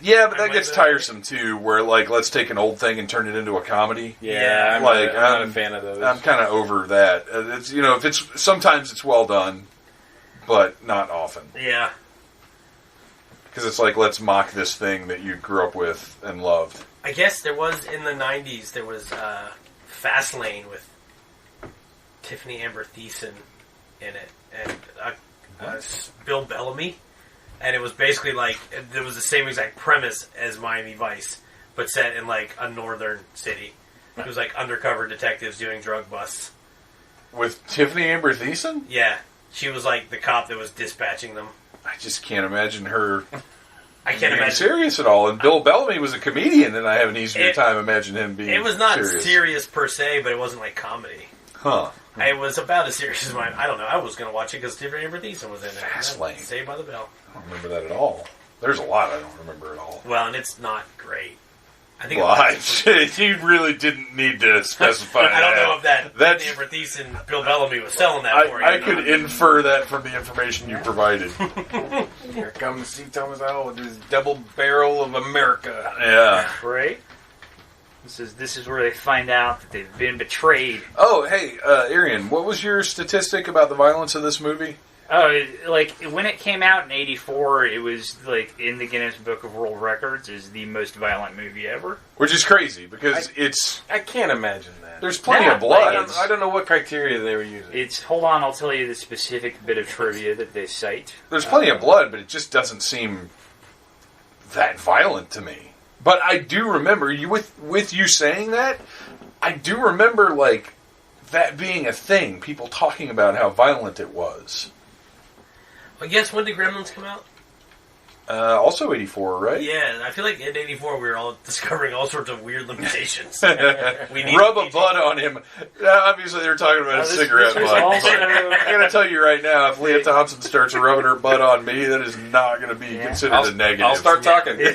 Yeah, but I that gets might- tiresome too. Where like, let's take an old thing and turn it into a comedy. Yeah, I'm, like, not a fan of those. I'm kind of over that. It's if it's sometimes it's well done, but not often Yeah. because it's like let's mock this thing that you grew up with and loved. I guess there was, in the 90s, there was Fastlane with Tiffany Amber Thiessen in it, and Bill Bellamy. And it was basically like, it was the same exact premise as Miami Vice, but set in like a northern city. It was like undercover detectives doing drug busts. With Tiffany Amber Thiessen? Yeah. She was like the cop that was dispatching them. I just can't imagine her I can't being imagine. serious at all. And Bill Bellamy was a comedian, and I have an easier time imagining him being It was not serious. serious per se, but it wasn't like comedy. Huh. It was about as serious as mine. I don't know. I was going to watch it because Tiffany Amber Thiessen was in it. Fastlane. Saved by the Bell. I don't remember that at all. There's a lot I don't remember at all. Well, and it's not great. I think. You really didn't need to specify I don't know if That's- Tiffany Amber Thiessen, Bill Bellamy was selling that for you. I could infer that from the information you provided. Here comes C. Thomas Howell with his double barrel of America. Yeah. Right? This is where they find out that they've been betrayed. Oh, hey, Arian, what was your statistic about the violence of this movie? Oh, like, when it came out in 84, it was, like, in the Guinness Book of World Records as the most violent movie ever. Which is crazy, because I can't imagine that. there's plenty Nah, of blood. I don't know what criteria they were using. Hold on, I'll tell you the specific bit of trivia that they cite. There's plenty of blood, but it just doesn't seem that violent to me. But I do remember, with you saying that, I do remember, like, that being a thing, people talking about how violent it was. I guess when did Gremlins come out? Also 84, right? Yeah, I feel like in 84 we were all discovering all sorts of weird limitations. We need Rub a butt on him. Obviously, they're talking about a cigarette this was butt. also- I'm going to tell you right now, if Lea Thompson starts rubbing her butt on me, that is not going to be considered a negative. I'll start talking. The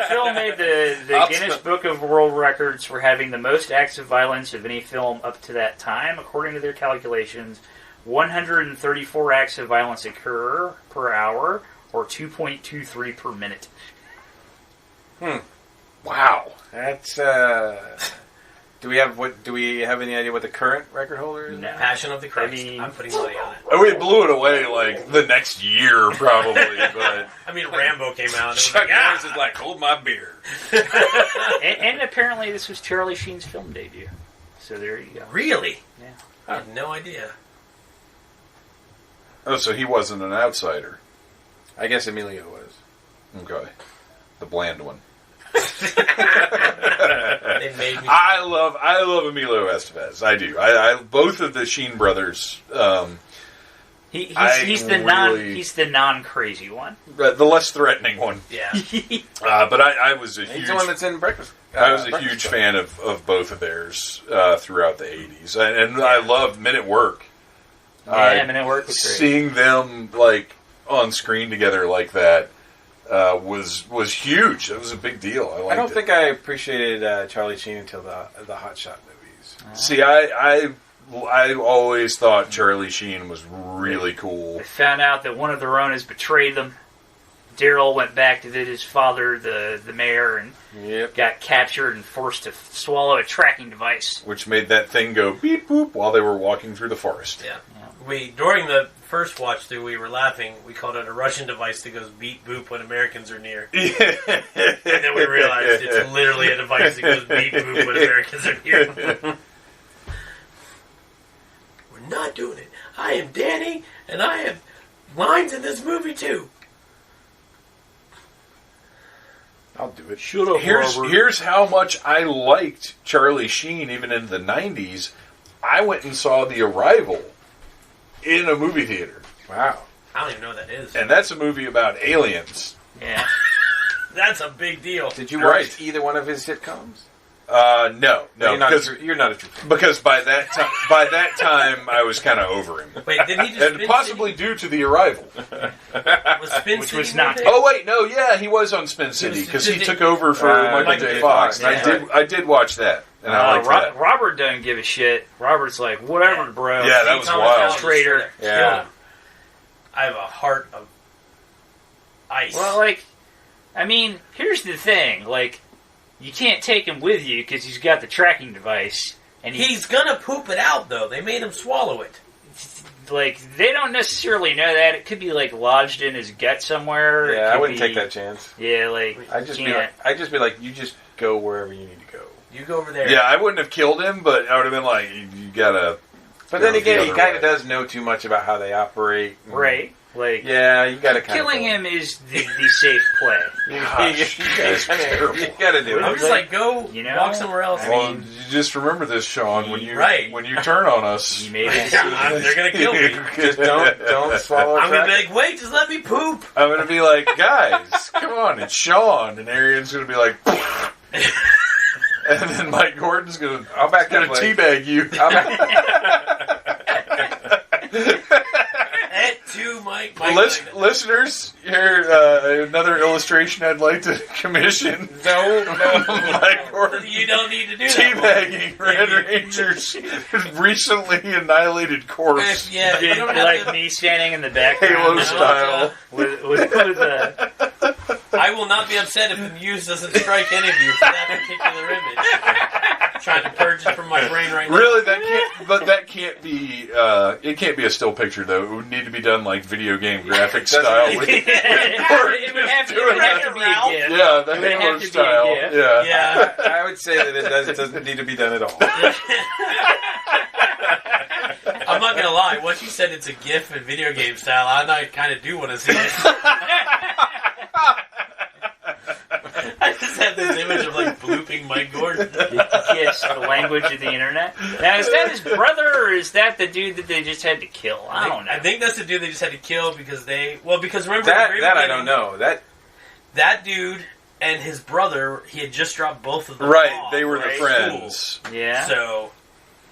film made the Guinness Book of World Records for having the most acts of violence of any film up to that time. According to their calculations, 134 acts of violence occur per hour, or 2.23 per minute. Wow. That's do we have any idea what the current record holder is? No. Passion of the Christ. I mean- I'm putting money on it. And we blew it away like the next year, probably. But I mean, Rambo came out. And it was Chuck like, Norris is like, hold my beer. And apparently this was Charlie Sheen's film debut. So there you go. Really? Yeah. I had no idea. oh, so he wasn't an outsider. I guess Emilio was. Okay, the bland one. They made me. I love Emilio Estevez. I do. I both of the Sheen brothers. He's really- the non crazy one. The less threatening one. Yeah. But I was a He's huge. the one that's in Breakfast. I was a Breakfast huge Club. fan of both of theirs throughout the 80s. And I loved Men at Work. Yeah, Men at Work was great. Seeing them like on screen together like that was huge. It was a big deal. I liked I don't it. think I appreciated Charlie Sheen until the Hot Shot movies. See, I always thought Charlie Sheen was really cool. They found out that one of their own has betrayed them. Daryl went back to visit his father, the mayor, and Yep. got captured and forced to swallow a tracking device. Which made that thing go beep boop while they were walking through the forest. Yeah. During the first watch through, we were laughing. We called it a Russian device that goes beep boop when Americans are near. And then we realized it's literally a device that goes beep boop when Americans are near. We're not doing it. I am Danny, and I have lines in this movie too. I'll do it. Shut up, Here's how much I liked Charlie Sheen even in the 90s. I went and saw The Arrival in a movie theater. Wow. I don't even know what that is. And that's a movie about aliens. Yeah. That's a big deal. Did you watch Right. either one of his sitcoms? No, You're not, because, you're not a true fan. because by that time I was kind of over him. Wait, did he just And Spin possibly due to The Arrival. City? Was Spin Which City was not- one day? Oh wait, no, yeah, he was on Spin City because he took over for Michael Michael J. J. Fox. Fox, And yeah. I did watch that, and I liked that. Robert doesn't give a shit. Robert's like, whatever, bro. Yeah, that was Thomas wild. Howell Traitor. just Yeah. killed him. I have a heart of ice. Well, like, I mean, here's the thing. Like, you can't take him with you because he's got the tracking device. And he's gonna poop it out, though. They made him swallow it. like, they don't necessarily know that. It could be, like, lodged in his gut somewhere. Yeah, I wouldn't take that chance. Yeah, like, I'd just be like, you just go wherever you need to go. You go over there. Yeah, I wouldn't have killed him, but I would have been like, you gotta. But then again, he kind way. of does know too much about how they operate. Right. Like, Yeah, you gotta kind killing him is the safe play. Gosh, that's terrible. You gotta do I'm it. just like, go You know? walk somewhere else. Well, you just remember this, Sean. When you Right. when you turn on us, You made a decision. They're going to kill me. Just don't swallow. I'm going to crack. be like, wait, just let me poop. I'm gonna be like, guys, come on, it's Sean, and Arian's gonna be like, and then Mike Gordon's gonna teabag you. Head to Mike. Listeners, here another illustration I'd like to commission. No. Mike Gordon You don't need to do that. teabagging Red Ranger's recently annihilated corpse. Yeah, you don't have Like to. me standing in the background. Halo style. With I will not be upset if the muse doesn't strike any of you for that particular image. I'm trying to purge it from my brain right now. Really, that can't be. It can't be a still picture though. It would need to be done like video game graphic style. it would have to be a gift. Yeah, the It would Halo have to be a style. gift. Yeah. Yeah. I would say that it doesn't need to be done at all. I'm not going to lie. Once you said it's a GIF and video game style, I kind of do want to see it. I just have this image of like blooping Mike Gordon. Yes, the language of the internet. Now, is that his brother, or is that the dude that they just had to kill? I don't know. I think that's the dude they just had to kill because because remember That at the very I beginning, don't know. That dude and his brother, he had just dropped both of them Right, off, they were the right? friends. Yeah. So,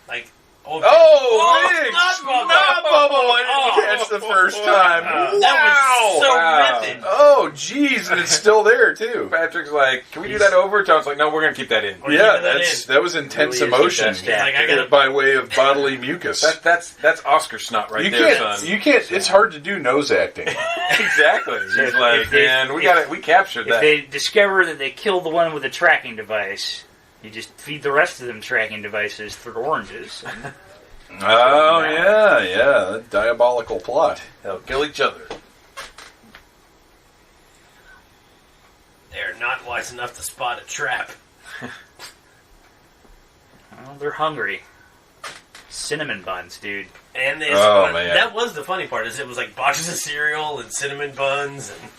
like, Oh, Mitch! Mitch! Not Not Bubble! I didn't catch the first time. That was so Wow. ripping. Oh, jeez, and it's still there too. Patrick's like, can we do that over? Tom's like, no, we're going to keep that in. We're Yeah, keeping that that was intense Really is the emotion best actor. Like, I gotta- by way of bodily mucus. That's Oscar snot right You there, can't. son. You can't. It's hard to do nose acting. Exactly. He's like, man, we captured If that. they discover that they killed the one with the tracking device, you just feed the rest of them tracking devices through oranges. Oh yeah. Diabolical plot. They'll kill each other. They're not wise enough to spot a trap. Well, they're hungry. Cinnamon buns, dude. And they Oh, man. that was the funny part, is it was like boxes of cereal and cinnamon buns and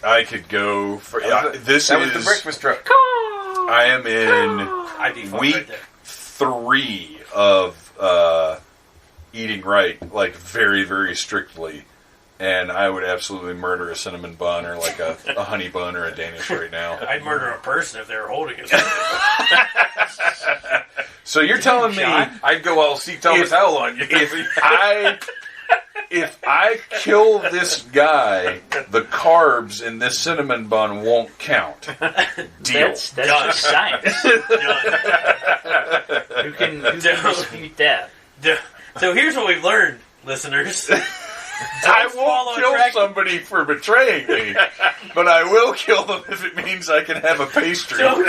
I could go for. That was the breakfast truck. I am in I default week right there. 3 of eating right, like very, very strictly. And I would absolutely murder a cinnamon bun or like a honey bun or a Danish right now. I'd murder a person if they were holding it. So you're telling me I'd go all see Thomas Howell on you. if I kill this guy, the carbs in this cinnamon bun won't count. Deal. That's just science. Who can dispute that? So here's what we've learned, listeners. I swallow won't kill tracking- somebody for betraying me, but I will kill them if it means I can have a pastry. Don't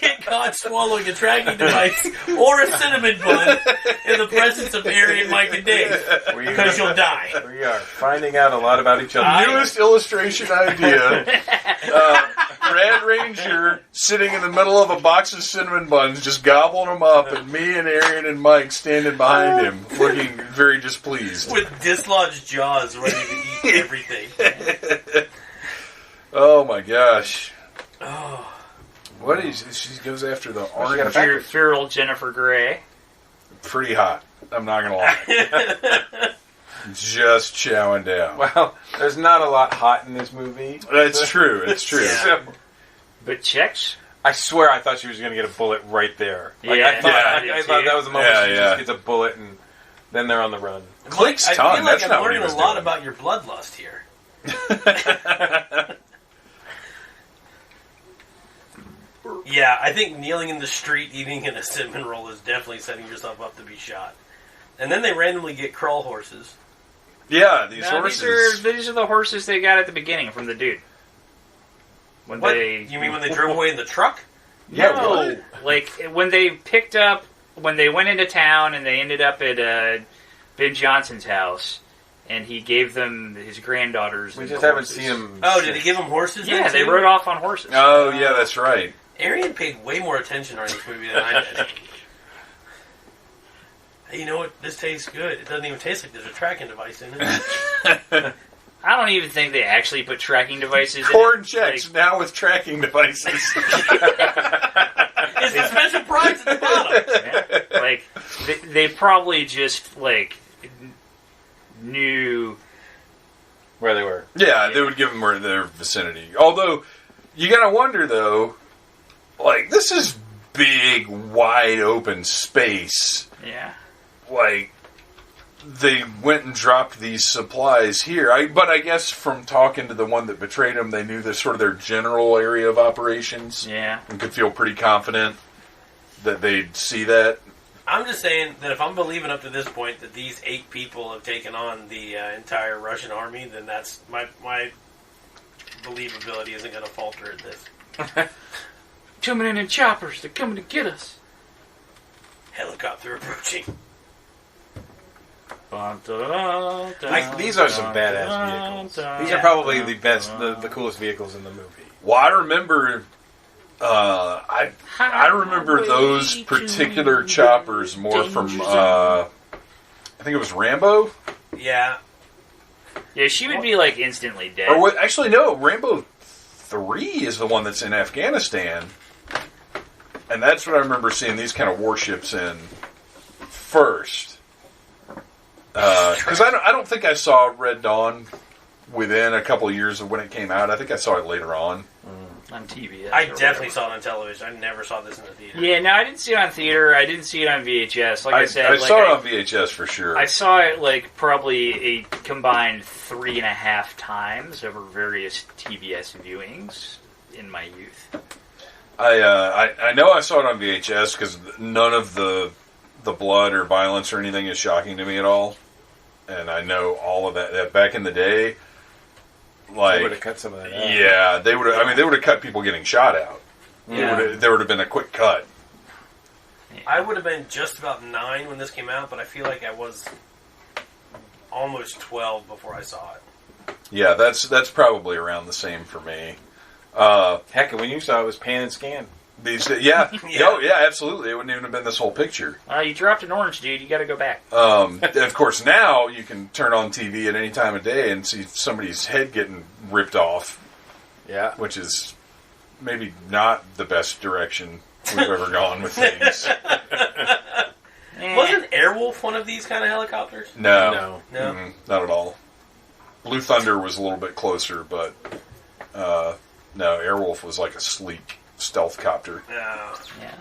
get caught swallowing a tracking device or a cinnamon bun in the presence of Arian, Mike, and Dave, because you'll die. We are finding out a lot about each other. Newest illustration idea. Red Ranger sitting in the middle of a box of cinnamon buns, just gobbling them up, and me and Arian and Mike standing behind him, looking very displeased. With dislodged jaws ready to eat everything. Oh my gosh. Oh. What is she goes after the orange? Feral Jennifer Grey. Pretty hot. I'm not gonna lie. Just chowing down. Well, there's not a lot hot in this movie. It's true. It's true. Yeah. But checks? I swear I thought she was going to get a bullet right there. Like, Yeah, I thought, yeah. I thought that was the moment Yeah, she yeah. just gets a bullet and then they're on the run. Click's I tongue. feel like That's I'm not what he learning was a lot doing. about your bloodlust here. Yeah, I think kneeling in the street eating in a cinnamon roll is definitely setting yourself up to be shot. And then they randomly get crawl horses. Yeah, these No, horses. these are the horses they got at the beginning from the dude. When What? they You mean when they drove away in the truck? Yeah, no, what? like when they went into town and they ended up at Ben Johnson's house, and he gave them his granddaughters. We and just the haven't horses. seen him. Oh, did he give them horses? Yeah, then, they too? rode off on horses. Oh, yeah, that's right. Arian paid way more attention during this movie than I did. Hey, you know what? This tastes good. It doesn't even taste like there's a tracking device in it. I don't even think they actually put tracking devices Corn in it. checks now with tracking devices. It's the special prize at the bottom. Yeah, like they probably just like knew. Where they were. Yeah, they would give them their vicinity. Although, you gotta wonder, though, like, this is big, wide open space. Yeah. Like, they went and dropped these supplies here. But I guess from talking to the one that betrayed them, they knew sort of their general area of operations. Yeah. And could feel pretty confident that they'd see that. I'm just saying that if I'm believing up to this point that these 8 people have taken on the entire Russian army, then that's my believability isn't going to falter at this. Coming in choppers, they're coming to get us. Helicopter approaching. These are some badass vehicles. These are probably the best, the coolest vehicles in the movie. Well, I remember... I remember those particular choppers more from, I think it was Rambo? Yeah. Yeah, she would be like instantly dead. Or what? Actually, no, Rambo 3 is the one that's in Afghanistan. And that's what I remember seeing these kind of warships in first. Because I don't think I saw Red Dawn within a couple of years of when it came out. I think I saw it later on. On TV. I definitely saw it on television. I never saw this in the theater. Yeah, no, I didn't see it on theater. I didn't see it on VHS. Like I said, I like saw it on VHS for sure. I saw it like probably a combined 3.5 times over various TBS viewings in my youth. I know I saw it on VHS because none of the blood or violence or anything is shocking to me at all, and I know all of that back in the day. Like, They would have cut some of that out. yeah, they would have. I mean, they would have cut people getting shot out. Yeah. There would have been a quick cut. I would have been just about 9 when this came out, but I feel like I was almost 12 before I saw it. Yeah, that's probably around the same for me. Heck, when you saw it, it was pan and scan. Yeah, Yeah. Oh, yeah, absolutely. It wouldn't even have been this whole picture. You dropped an orange, dude. You got to go back. Of course, now you can turn on TV at any time of day and see somebody's head getting ripped off, Yeah. which is maybe not the best direction we've ever gone with things. Wasn't Airwolf one of these kind of helicopters? No, No? not at all. Blue Thunder was a little bit closer, but no, Airwolf was like a sleek stealth copter. No. Yeah.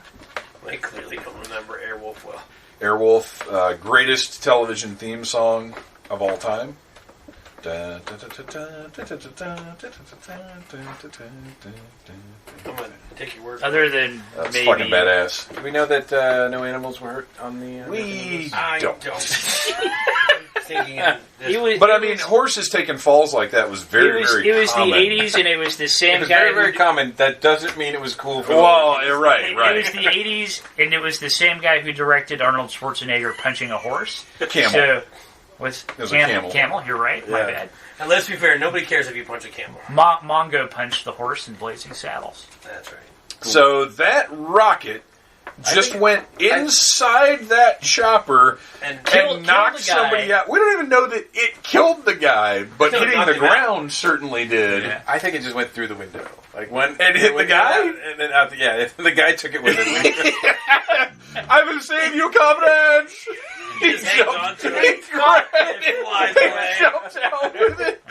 I clearly don't remember Airwolf well. Airwolf, greatest television theme song of all time. I'm going to take your word for it. Other than That's maybe fucking badass. Do we know that no animals were hurt on the... We I don't. Thinking of this. It was, But I it mean, was- horses taking falls like that was very, very it was common. the 80s, and it was the same It was guy. very, very who- common. That doesn't mean it was cool for Well, the... yeah, right, It right. was the 80s, and it was the same guy who directed Arnold Schwarzenegger punching a horse. Camel. So, It was a camel. Camel, you're right. My Yeah. bad. And let's be fair, nobody cares if you punch a camel. Mongo punched the horse in Blazing Saddles. That's right. So that rocket just went inside that chopper And Killed knocked the guy. somebody out. We don't even know that it killed the guy, but No, hitting knocked the him out. ground certainly did. Yeah. I think it just went through the window. Like when And hit the when- guy? And then out the, yeah, the guy took it with him. I will save you, comrades! He just hangs on to he it. grabbed It flies away. He jumped out with it.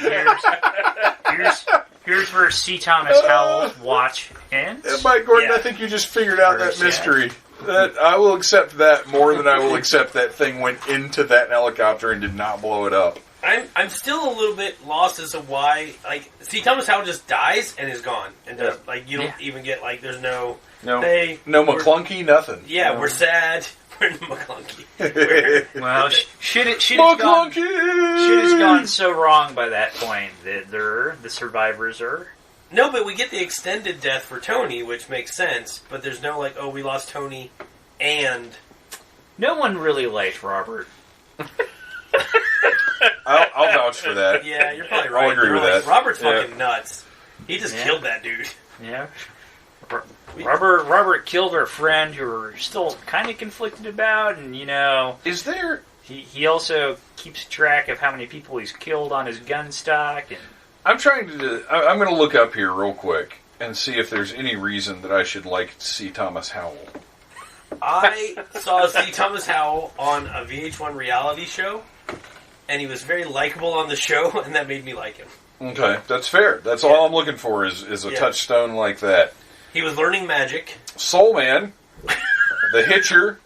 Here's where C. Thomas Howell's watch ends. Mike Gordon, Yeah. I think you just figured out Very that sad. mystery. That I will accept that more than I will accept that thing went into that helicopter and did not blow it up. I'm still a little bit lost as to why, like, see, Thomas Howell just dies and is gone. And does, like, you don't even get, like, there's no, No. hey, No we're- McClunky, nothing. Yeah, No. we're sad. We're in McClunky. Well, shit has gone McClunky! so wrong by that point that the survivors are. No, but we get the extended death for Tony, which makes sense. But there's no, like, oh, we lost Tony and... No one really liked Robert. I'll vouch for that. Yeah, you're probably right. I'll agree with that. Robert's fucking nuts. He just killed that dude. Yeah. Robert killed our friend who we're still kind of conflicted about, and Is there? he also keeps track of how many people he's killed on his gun stock. And I'm trying to. I'm going to look up here real quick and see if there's any reason that I should like to see Thomas Howell. I saw C. Thomas Howell on a VH1 reality show, and he was very likable on the show, and that made me like him. Okay, that's fair. That's all I'm looking for is a touchstone like that. He was learning magic. Soul Man, The Hitcher,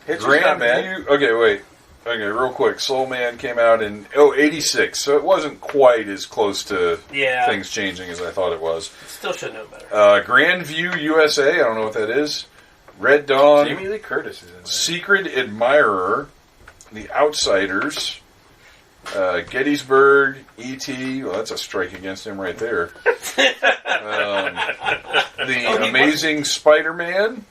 Hitcher's not bad. Grandview. Okay, wait. Okay, real quick. Soul Man came out in 86, so it wasn't quite as close to things changing as I thought it was. Still should know better. Grandview USA, I don't know what that is. Red Dawn, Jamie Lee Curtis is in there. Secret Admirer, The Outsiders, Gettysburg, E.T. Well, that's a strike against him right there. The Amazing Spider-Man,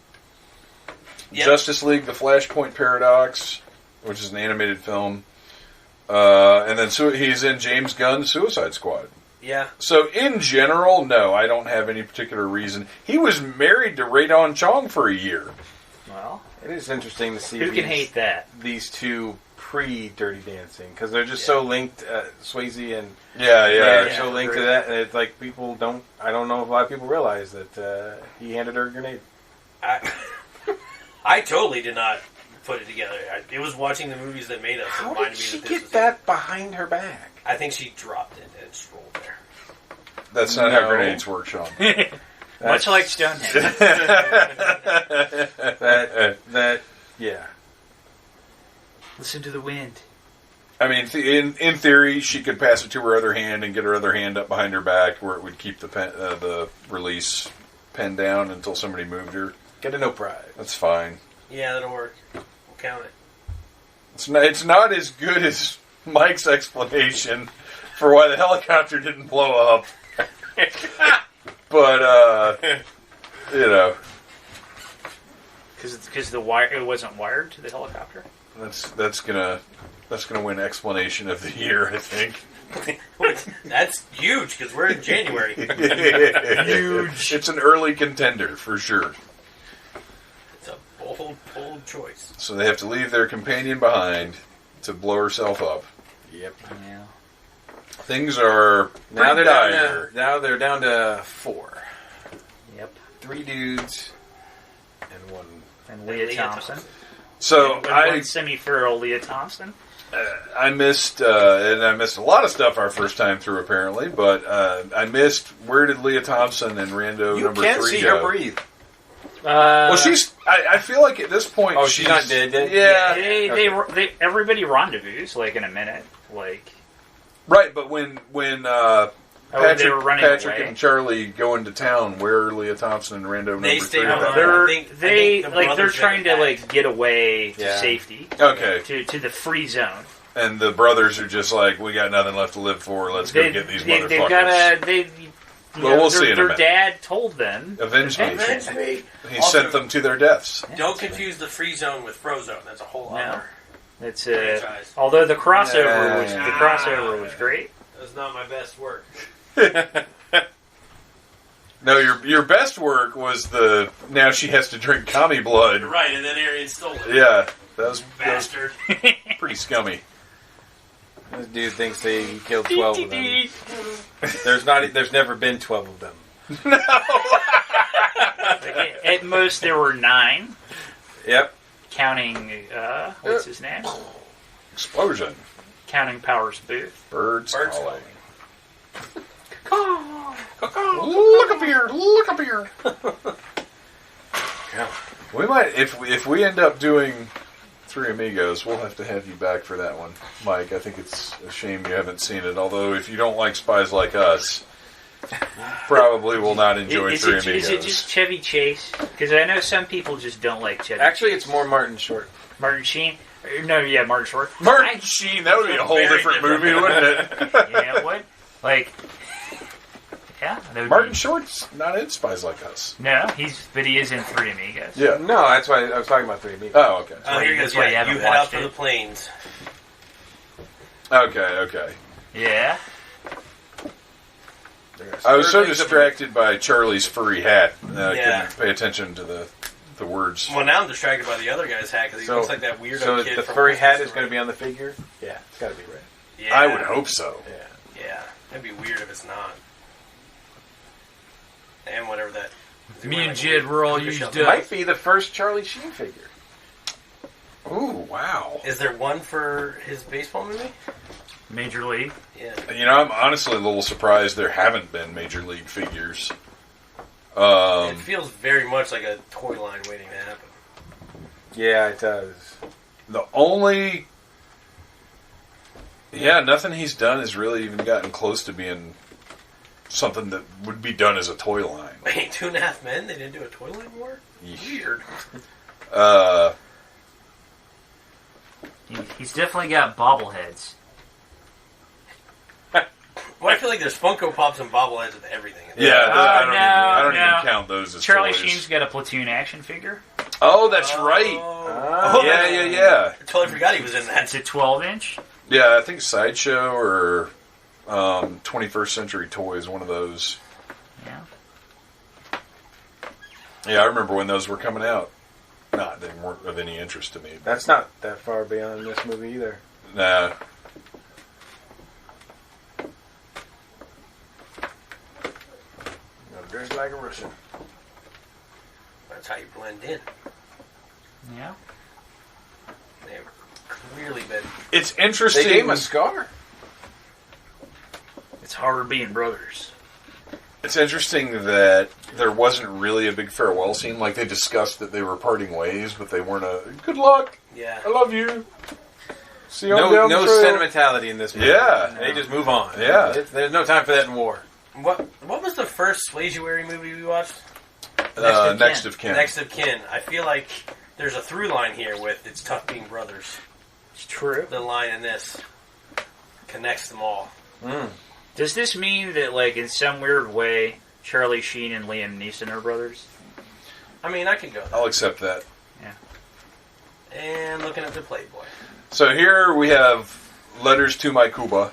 Justice League, The Flashpoint Paradox, which is an animated film, and then he's in James Gunn's Suicide Squad. Yeah. So in general, no, I don't have any particular reason. He was married to Radon Chong for a year. well, It is interesting to see who can hate that? these two pre-Dirty Dancing, because they're just so linked, Swayze and Yeah. so linked to that, and it's like I don't know if a lot of people realize that he handed her a grenade. I totally did not put it together. It was watching the movies that made us. How reminded did me she this get was that behind her back? I think she dropped it and it just rolled there. That's not how No. grenades work, Sean. Much like Stonehenge. Yeah. Listen to the wind. I mean, in theory, she could pass it to her other hand and get her other hand up behind her back, where it would keep the release pen down until somebody moved her. Get a no prize. That's fine. Yeah, that'll work. We'll count it. It's not as good as Mike's explanation for why the helicopter didn't blow up. But Because the wire, it wasn't wired to the helicopter. that's gonna win explanation of the year, I think. That's huge because we're in January. Huge. It's an early contender for sure. It's a bold choice. So they have to leave their companion behind to blow herself up. Yep. Yeah. Things are Now they're dire. down to 4. Yep. 3 dudes and one. And Lea Thompson. So One semi-feral Lea Thompson. I missed, and I missed a lot of stuff our first time through apparently, but I missed where did Lea Thompson and Rando You number can't 3 see go? her breathe. Well, she's. I feel like at this point, Oh, she's not dead yet? Yeah, They everybody rendezvous like in a minute. Like right. But when they were running Patrick away. and Charlie go into town, where are Lea Thompson and Rando They number stay 3? at that behind. point? They're trying to like get away to Yeah. safety. Okay. To the free zone. And the brothers are just like, we got nothing left to live for. Let's go get these motherfuckers. They've got We'll see in a their minute. dad told them. Avenge me. Avenge me. He Also- sent them to their deaths. Don't confuse the free zone with Frozone. That's a whole other. It's franchise. although the crossover was great. That's not my best work. No, your best work was now she has to drink commie blood. You're right, and then Arian stole it. Yeah, that was Bastard. pretty scummy. This dude thinks he killed 12 of them. There's never been 12 of them. At most there were 9, Yep. counting what's his name? Explosion. Counting Powers Boothe. Birds Birds calling. Look up here! Look up here. We might, if we end up doing Three Amigos, we'll have to have you back for that one, Mike. I think it's a shame you haven't seen it. Although, if you don't like Spies Like Us, probably will not enjoy Three Amigos. Is it just Chevy Chase? Because I know some people just don't like Chevy. Actually, Chase. it's more Martin Short. Martin Sheen. No, yeah, Martin Short. Martin Sheen, that would be a whole Very different different. movie, wouldn't it? Yeah, what? Like, yeah, that would Martin be- Short's not in Spies Like Us. No, but he is in Three Amigos. Yeah. No, that's why I was talking about 3 Amigos. Oh, okay. Oh, here you go. That's why you Yeah, haven't you head out watched for it. the plains. Okay. Yeah. I was so distracted by Charlie's furry hat that Yeah. I couldn't pay attention to the words. Well, now I'm distracted by the other guy's hat because he looks like that weirdo So kid. the from furry West hat Side is going to Story. be on the figure? Yeah, it's got to be red. Yeah. I would hope so. Yeah. Yeah, that'd be weird if it's not. And whatever that. Me and Jed were all used It up. might be the first Charlie Sheen figure. Ooh, wow. Is there one for his baseball movie? Major League. Yeah. You know, I'm honestly a little surprised there haven't been Major League figures. It feels very much like a toy line waiting to happen. Yeah, it does. The only... Yeah, nothing he's done has really even gotten close to being something that would be done as a toy line. Wait, 2.5 Men? They didn't do a toy line more? Weird. He's definitely got bobbleheads. Well, I feel like there's Funko Pops and bobbleheads with everything. Yeah, I don't no. even count those as Charlie toys. Sheen's got a Platoon action figure. Oh, that's right. Oh, Yeah. I totally forgot he was in that. It's a 12-inch. Yeah, I think Sideshow or 21st Century Toys, one of those. Yeah. Yeah, I remember when those were coming out. They weren't of any interest to me. That's not that far beyond this movie either. Nah. No, dressed like a Russian. That's how you blend in. Yeah. They've clearly been. It's interesting. They gave him a scar. It's harder being brothers. It's interesting that there wasn't really a big farewell scene. Like, they discussed that they were parting ways, but they weren't a good luck. Yeah. I love you. See you on No down the trail. sentimentality in this movie. Yeah. They just move on. Yeah. There's no time for that in war. What was the first Swayze movie we watched? Next of Kin. Next of Kin. I feel like there's a through line here with it's tough being brothers. It's true. The line in this connects them all. Does this mean that, like, in some weird way, Charlie Sheen and Liam Neeson are brothers? I mean, I could go. I'll accept that. And looking at the Playboy. So here we have Letters to My Cuba,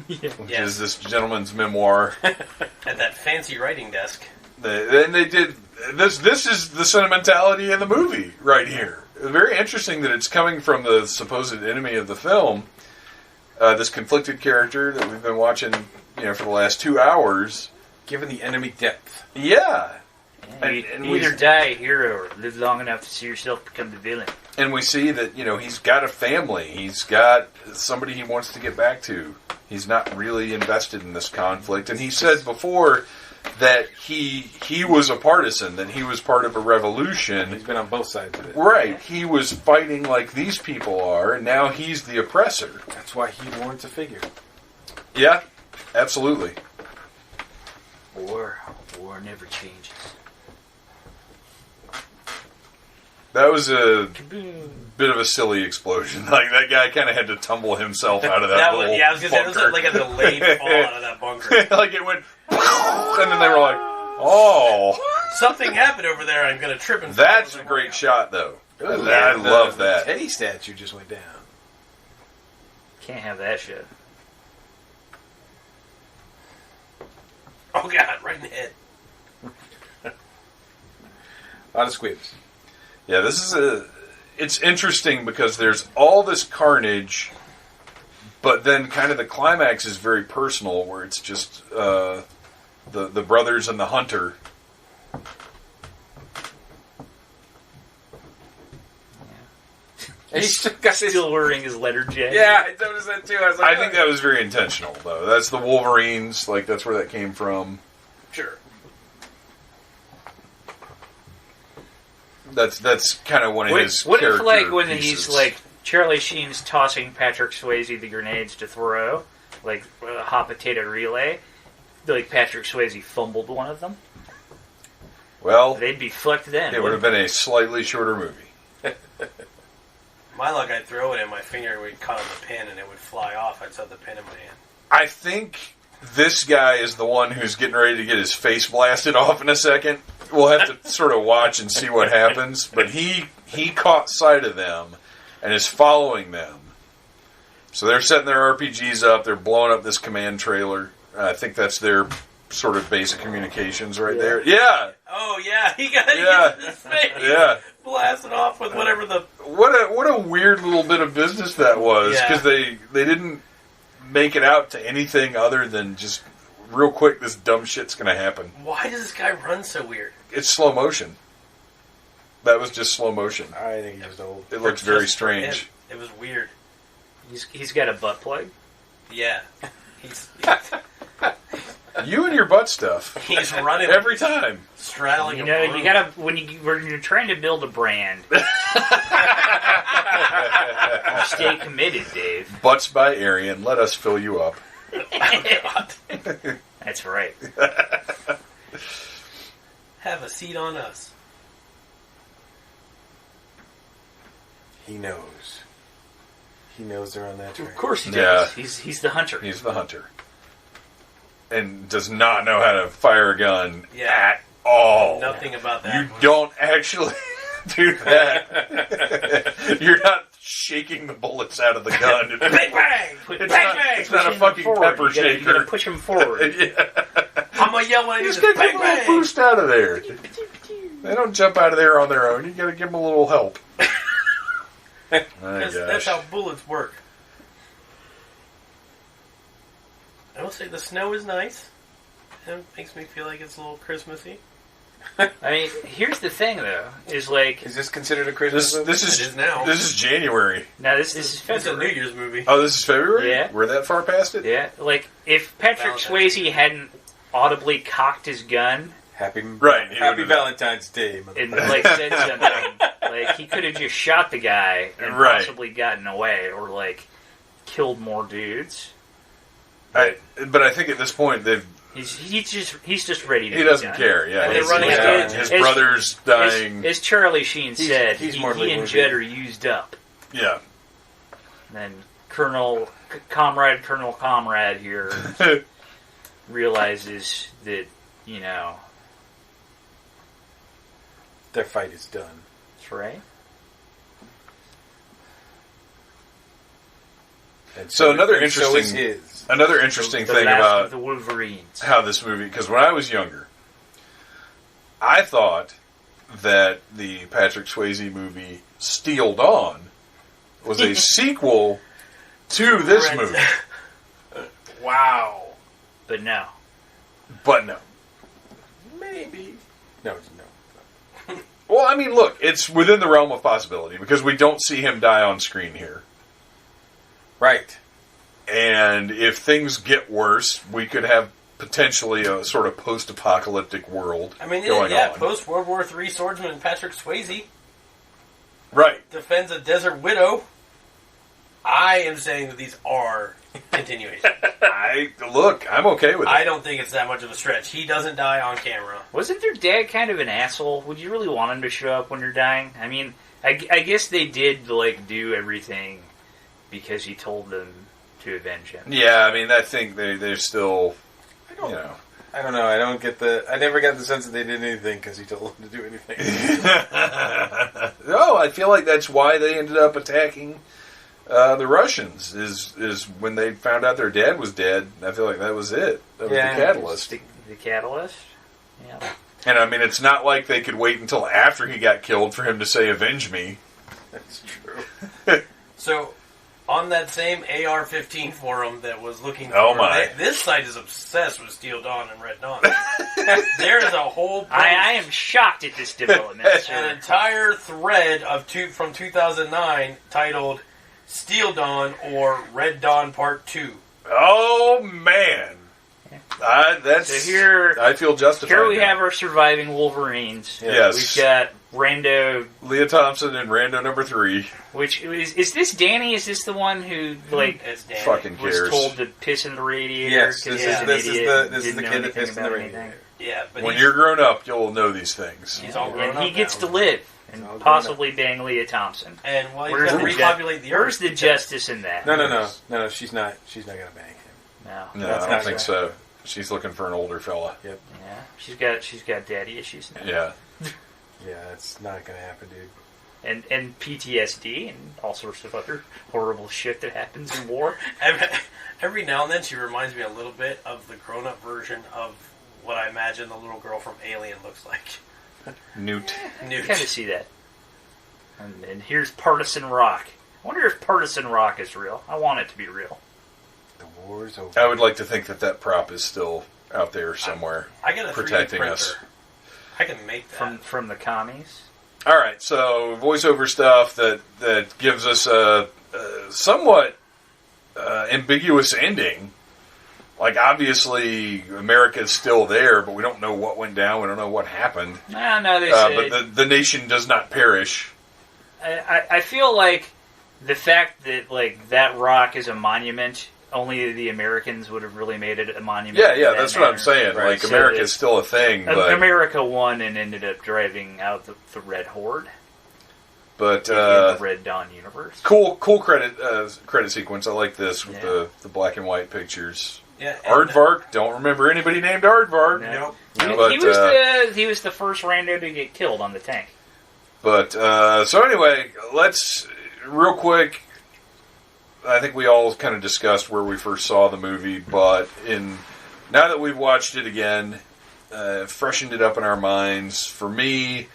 which Yeah. is this gentleman's memoir. At that fancy writing desk. They did this. This is the sentimentality in the movie right here. Very interesting that it's coming from the supposed enemy of the film. This conflicted character that we've been watching, for the last 2 hours. Given the enemy depth. Yeah. You either die a hero or live long enough to see yourself become the villain. And we see that, he's got a family. He's got somebody he wants to get back to. He's not really invested in this conflict. And he said before that he was a partisan, that he was part of a revolution. He's been on both sides of it. Right. He was fighting like these people are, and now he's the oppressor. That's why he warrants a figure. Yeah, absolutely. War never changes. That was a bit of a silly explosion. Like, that guy kind of had to tumble himself out of that little I was going to say, it was bunker. like a delayed fall out of that bunker. Like, it went, and then they were like, oh. Something happened over there, I'm going to trip and fall. That's a great shot, though. I love that. The Teddy statue just went down. Can't have that shit. Oh, God, right in the head. A lot of squibs. Yeah, it's interesting because there's all this carnage, but then kind of the climax is very personal, where it's just the brothers and the hunter. And he's Still wearing his letter J. Yeah, I noticed that too. I was like, I think that was very intentional, though. That's the Wolverines, like, that's where that came from. Sure. That's kind of one of his What if, character like, when pieces. he's, like, Charlie Sheen's tossing Patrick Swayze the grenades to throw, like a hot potato relay, like Patrick Swayze fumbled one of them? Well, They'd be flicked then. it would have been a slightly shorter movie. My luck, I'd throw it and my finger would cut on the pin and it would fly off. I'd set the pin in my hand. I think this guy is the one who's getting ready to get his face blasted off in a second. We'll have to sort of watch and see what happens. But he caught sight of them and is following them. So they're setting their RPGs up. They're blowing up this command trailer. I think that's their sort of basic communications right there. Yeah. Oh yeah, he got his face. Yeah. Blasted off with whatever the. What a weird little bit of business that was, because they didn't make it out to anything other than just real quick. This dumb shit's going to happen. Why does this guy run so weird? It's slow motion. That was just slow motion. I think he was old. It looks very strange. It was weird. He's got a butt plug. Yeah, he's You and your butt stuff. he's running Every time. straddling. You a know, broom. you gotta when you're trying to build a brand, you stay committed, Dave. Butts by Arian. Let us fill you up. That's right. Have a seat on us. He knows. He knows they're on that train. Of course he Yeah. does. He's the hunter. He's the hunter. And does not know how to fire a gun at all. Nothing about that. You don't actually do that. You're not shaking the bullets out of the gun. Bang bang! It's not a fucking pepper You gotta shaker. push him forward. Yeah. I'm gonna yell when I Just need gotta to give bang them a little bang. boost out of there. They don't jump out of there on their own. You gotta give them a little help. That's how bullets work. I will say the snow is nice. It makes me feel like it's a little Christmassy. I mean, here's the thing, though, is like Is this considered a Christmas movie? This It is now. This is January. now this is It's a New February. Year's movie. Oh, this is February? Yeah. We're that far past it? Yeah, like if Patrick Valentine's Swayze hadn't audibly cocked his gun Happy He Happy would've- Valentine's Day. and like said something, like he could have just shot the guy and Right. possibly gotten away, or like killed more dudes. But I think at this point He's just ready to. he be doesn't done. care. Yeah, They're he's running done. out. His As- brother's dying. As Charlie Sheen said, he's he mortally and wounded. Jed are used up. Yeah. And then Comrade here realizes that, you know, Their fight is done. that's right. And So another and so is interesting- his. Another interesting The thing last about of the Wolverines. how this movie, because when I was younger, I thought that the Patrick Swayze movie Steel Dawn was a sequel to this Right. movie. Wow. But no. But no. Maybe. No. Well, I mean, look, it's within the realm of possibility because we don't see him die on screen here. Right. And if things get worse, we could have potentially a sort of post-apocalyptic world I mean, going yeah, on. post World War III swordsman Patrick Swayze Right. defends a desert widow. I am saying that these are continuation. I'm okay with it. I don't think it's that much of a stretch. He doesn't die on camera. Wasn't their dad kind of an asshole? Would you really want him to show up when you're dying? I mean, I guess they did, like, do everything because he told them to avenge him. Yeah, I mean, I think they're still, you know. I don't know. I don't get I never got the sense that they did anything because he told them to do anything. No, I feel like that's why they ended up attacking the Russians. Is when they found out their dad was dead. I feel like that was it. That was the catalyst. The catalyst? Yeah. And I mean, it's not like they could wait until after he got killed for him to say "avenge me." That's true. So, on that same AR-15 forum that was looking for... Oh, my. This site is obsessed with Steel Dawn and Red Dawn. There is a whole post, I am shocked at this development, an sir. entire thread of from 2009 titled Steel Dawn or Red Dawn Part 2. Oh man, that's So here- I feel justified. Here we now. have our surviving Wolverines. Yes. We've got Rando, Lea Thompson and Rando number 3. which is this Danny? Is this the one who, like, It's Danny. Fucking was cares. told to piss in the radiator? Yes, 'cause this he's is an this is idiot the and this is didn't the know kid that anything pissed in the about radiator. anything. Yeah, but When he's- you're grown up, you'll know these things. He's all grown And he up gets now. to live and all grown possibly bang Lea Thompson. And well, he's Where's got to the ju- repopulate the Where's earth. the justice in that? No. She's not gonna bang him. No. No, That's I not don't think right. so. She's looking for an older fella. Yep. Yeah. She's got daddy issues now. Yeah. Yeah, that's not gonna happen, dude. and PTSD and all sorts of other horrible shit that happens in war. Every now and then she reminds me a little bit of the grown-up version of what I imagine the little girl from Alien looks like. Newt. I kind of see that. And here's Partisan Rock. I wonder if Partisan Rock is real. I want it to be real. The war's over. I would like to think that prop is still out there somewhere, I got a 3D protecting printer. us. I can make that. From the commies. All right, so voiceover stuff that gives us a somewhat ambiguous ending. Like, obviously, America's still there, but we don't know what went down. We don't know what happened. No, they say... But the nation does not perish. I feel like the fact that, like, that rock is a monument, only the Americans would have really made it a monument. Yeah, that's what I'm saying. Right. Like, So America's still a thing, but... America won and ended up driving out the Red Horde But in the Red Dawn universe. cool credit sequence. I like this with the black and white pictures. Yeah, Aardvark. Don't remember anybody named Aardvark. Nope. He was the first rando to get killed on the tank. But so anyway, let's real quick. I think we all kind of discussed where we first saw the movie, but now that we've watched it again, freshened it up in our minds. For me,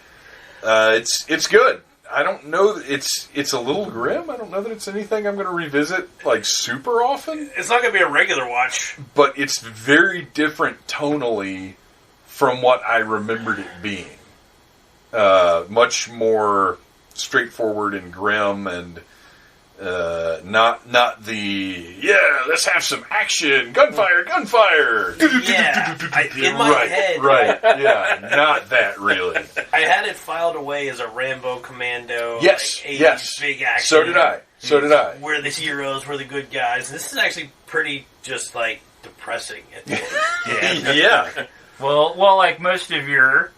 it's good. I don't know. It's a little grim. I don't know that it's anything I'm going to revisit like super often. It's not going to be a regular watch. But it's very different tonally from what I remembered it being. Much more straightforward and grim, and not the let's have some action, gunfire. Yeah, in my head, right? Yeah, not that really. I had it filed away as a Rambo Commando. Yes, like 80s yes. big action. So did I. Where the heroes were the good guys. This is actually pretty just like depressing at the end. Yeah. Well, like most of your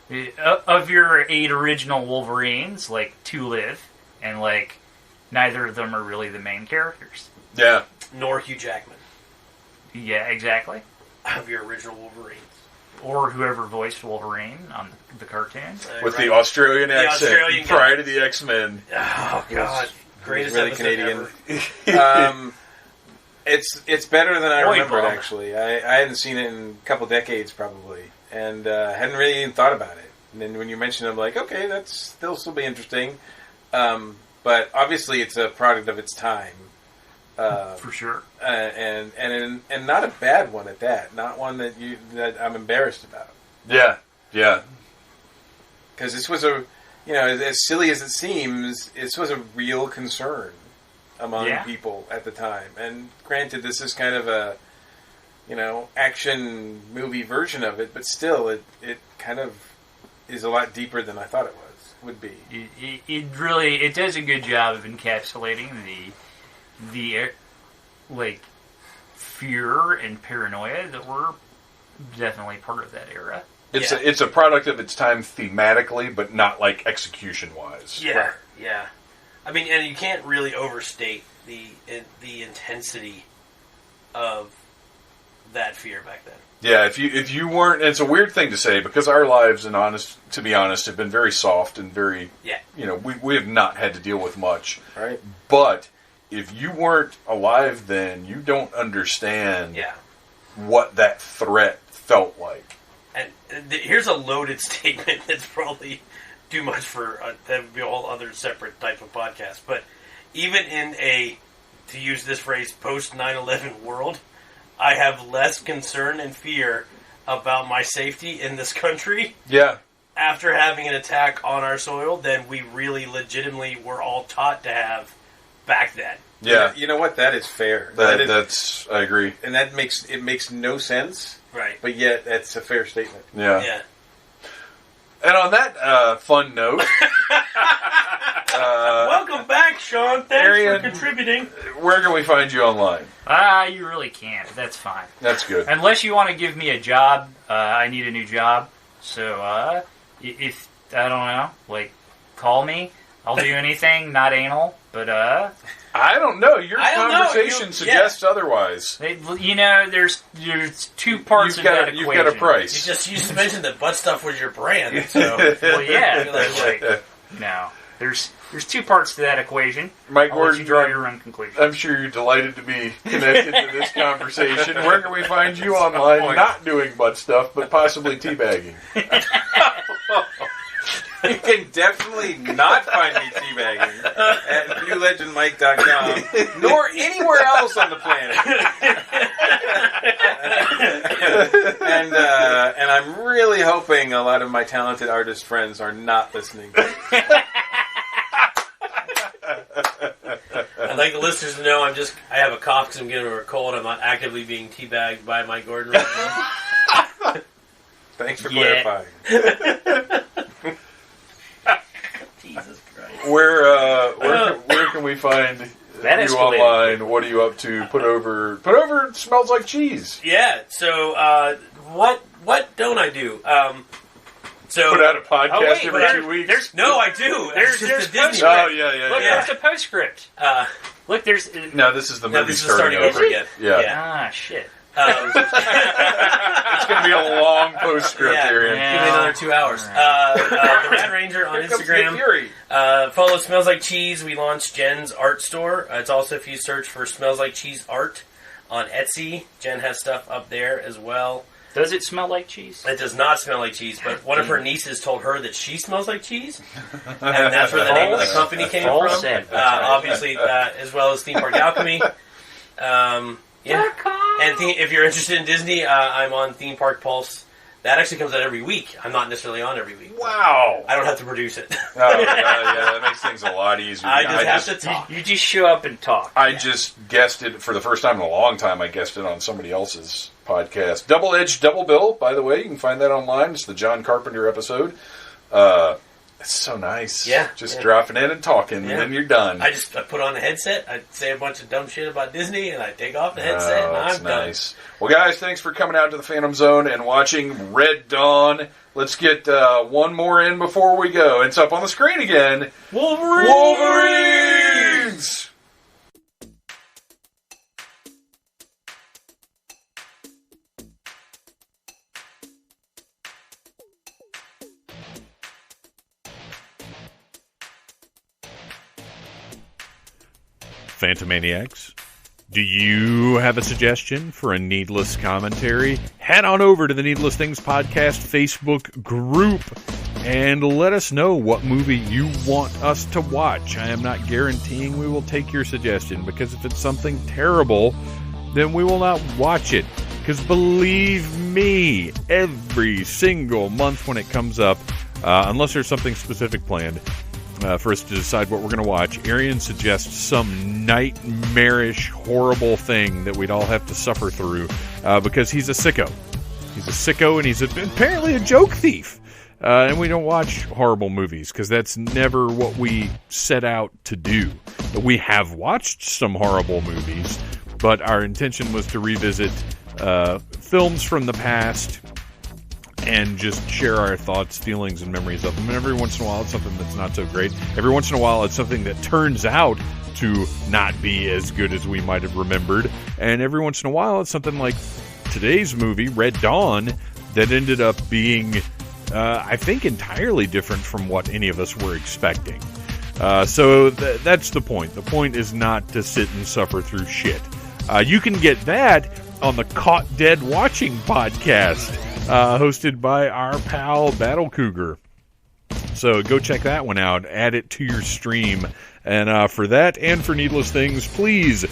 8 original Wolverines, like 2 live, and like neither of them are really the main characters. Yeah. Nor Hugh Jackman Yeah, exactly. of your original Wolverines. Or whoever voiced Wolverine on the cartoon. With the Australian accent Australian prior to the X-Men. Oh God, greatest really episode Canadian. ever. It's better than I Boy, remembered, Bob. actually. I hadn't seen it in a couple decades, probably, and hadn't really even thought about it. And then when you mentioned it, I'm like, okay, they'll still be interesting. But obviously, it's a product of its time. For sure. And not a bad one at that. Not one that I'm embarrassed about. Yeah. Because this was as silly as it seems, this was a real concern among people at the time. And granted, this is kind of a, action movie version of it, but still, it kind of is a lot deeper than I thought it would be. It does a good job of encapsulating the like fear and paranoia that were definitely part of that era. It's a product of its time thematically, but not like execution wise. Yeah, yeah. I mean, and you can't really overstate the intensity of that fear back then. Yeah, if you weren't, and it's a weird thing to say because our lives, to be honest, have been very soft and very, we have not had to deal with much. Right. But if you weren't alive then, you don't understand what that threat felt like. And here's a loaded statement that's probably too much for that would be a whole other separate type of podcast. But even in to use this phrase, post 9/11 world, I have less concern and fear about my safety in this country. Yeah. After having an attack on our soil than we really legitimately were all taught to have back then. Yeah. You know what? That is fair. That's I agree. And that makes no sense. Right. But yet, that's a fair statement. Yeah. Yeah. And on that fun note, welcome back, Sean. Thanks Arian, for contributing. Where can we find you online? You really can't. That's fine. That's good. Unless you want to give me a job, I need a new job. So, if, I don't know, like, call me. I'll do anything, not anal, but, I don't know. Your I don't know. conversation suggests otherwise. there's 2 parts of that equation. You've got a price. You just mentioned that butt stuff was your brand, so... Well, yeah, but, like, no. There's two parts to that equation. Mike I'll let Gordon, you draw your own conclusion. I'm sure you're delighted to be connected to this conversation. Where can we find you online? Not doing butt stuff, but possibly teabagging. You can definitely not find me teabagging at newlegendmike.com, nor anywhere else on the planet. And I'm really hoping a lot of my talented artist friends are not listening. I'd like the listeners to know I have a cough because I'm getting over a cold. I'm not actively being teabagged by Mike Gordon right now. Thanks for clarifying. Jesus Christ. Where can we find That you escalated. online? What are you up to? Put over Smells Like Cheese. Yeah. So what don't I do? So Put out a podcast Oh, wait, every 2 weeks. no, I do. There's It's just the post- Disney. Oh yeah. Look, Yeah. there's a postscript. Look, there's... No, this is the movie this is starting over again. Yeah. Ah, shit. It's going to be a long postscript Yeah. here. Ian. Give me another 2 hours. The Red Ranger on Here comes Nick Instagram. Fury. Follow Smells Like Cheese. We launched Jen's art store. It's also, if you search for Smells Like Cheese art on Etsy, Jen has stuff up there as well. Does it smell like cheese? It does not smell like cheese, but one of her nieces told her that she smells like cheese, and that's where the name of the company came False from. said. Obviously, as well as Theme Park Alchemy. Yeah. And if you're interested in Disney, I'm on Theme Park Pulse. That actually comes out every week. I'm not necessarily on every week. Wow. I don't have to produce it. Oh, yeah, that makes things a lot easier. I just have to talk. You just show up and talk. I just guessed it for the first time in a long time. I guessed it on somebody else's podcast. Double Edged Double Bill, by the way. You can find that online. It's the John Carpenter episode. It's so nice. Yeah. Just dropping in and talking, and then you're done. I put on the headset, I say a bunch of dumb shit about Disney, and I take off the headset, and that's I'm done. nice. Well, guys, thanks for coming out to the Phantom Zone and watching Red Dawn. Let's get one more in before we go. It's up on the screen again. Wolverines! Phantomaniacs, do you have a suggestion for a needless commentary? Head on over to the Needless Things Podcast Facebook group and let us know what movie you want us to watch. I am not guaranteeing we will take your suggestion, because if it's something terrible, then we will not watch it. Because believe me, every single month when it comes up, unless there's something specific planned, for us to decide what we're going to watch, Arian suggests some nightmarish, horrible thing that we'd all have to suffer through because he's a sicko. He's a sicko, and he's apparently a joke thief. And we don't watch horrible movies because that's never what we set out to do. We have watched some horrible movies, but our intention was to revisit films from the past and just share our thoughts, feelings, and memories of them. And every once in a while, it's something that's not so great. Every once in a while, it's something that turns out to not be as good as we might have remembered. And every once in a while, it's something like today's movie, Red Dawn, that ended up being, I think, entirely different from what any of us were expecting. So that's the point. The point is not to sit and suffer through shit. You can get that on the Caught Dead Watching podcast, hosted by our pal Battle Cougar. So go check that one out. Add it to your stream. And for that and for Needless Things, please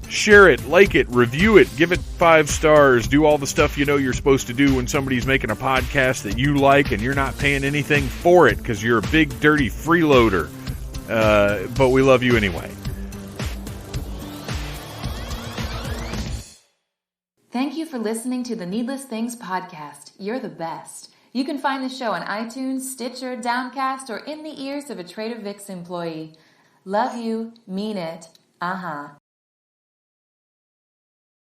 share it, like it, review it, give it 5 stars, do all the stuff you know you're supposed to do when somebody's making a podcast that you like and you're not paying anything for it because you're a big, dirty freeloader. But we love you anyway. Thank you for listening to the Needless Things podcast. You're the best. You can find the show on iTunes, Stitcher, Downcast, or in the ears of a Trader Vic's employee. Love you. Mean it. Uh-huh.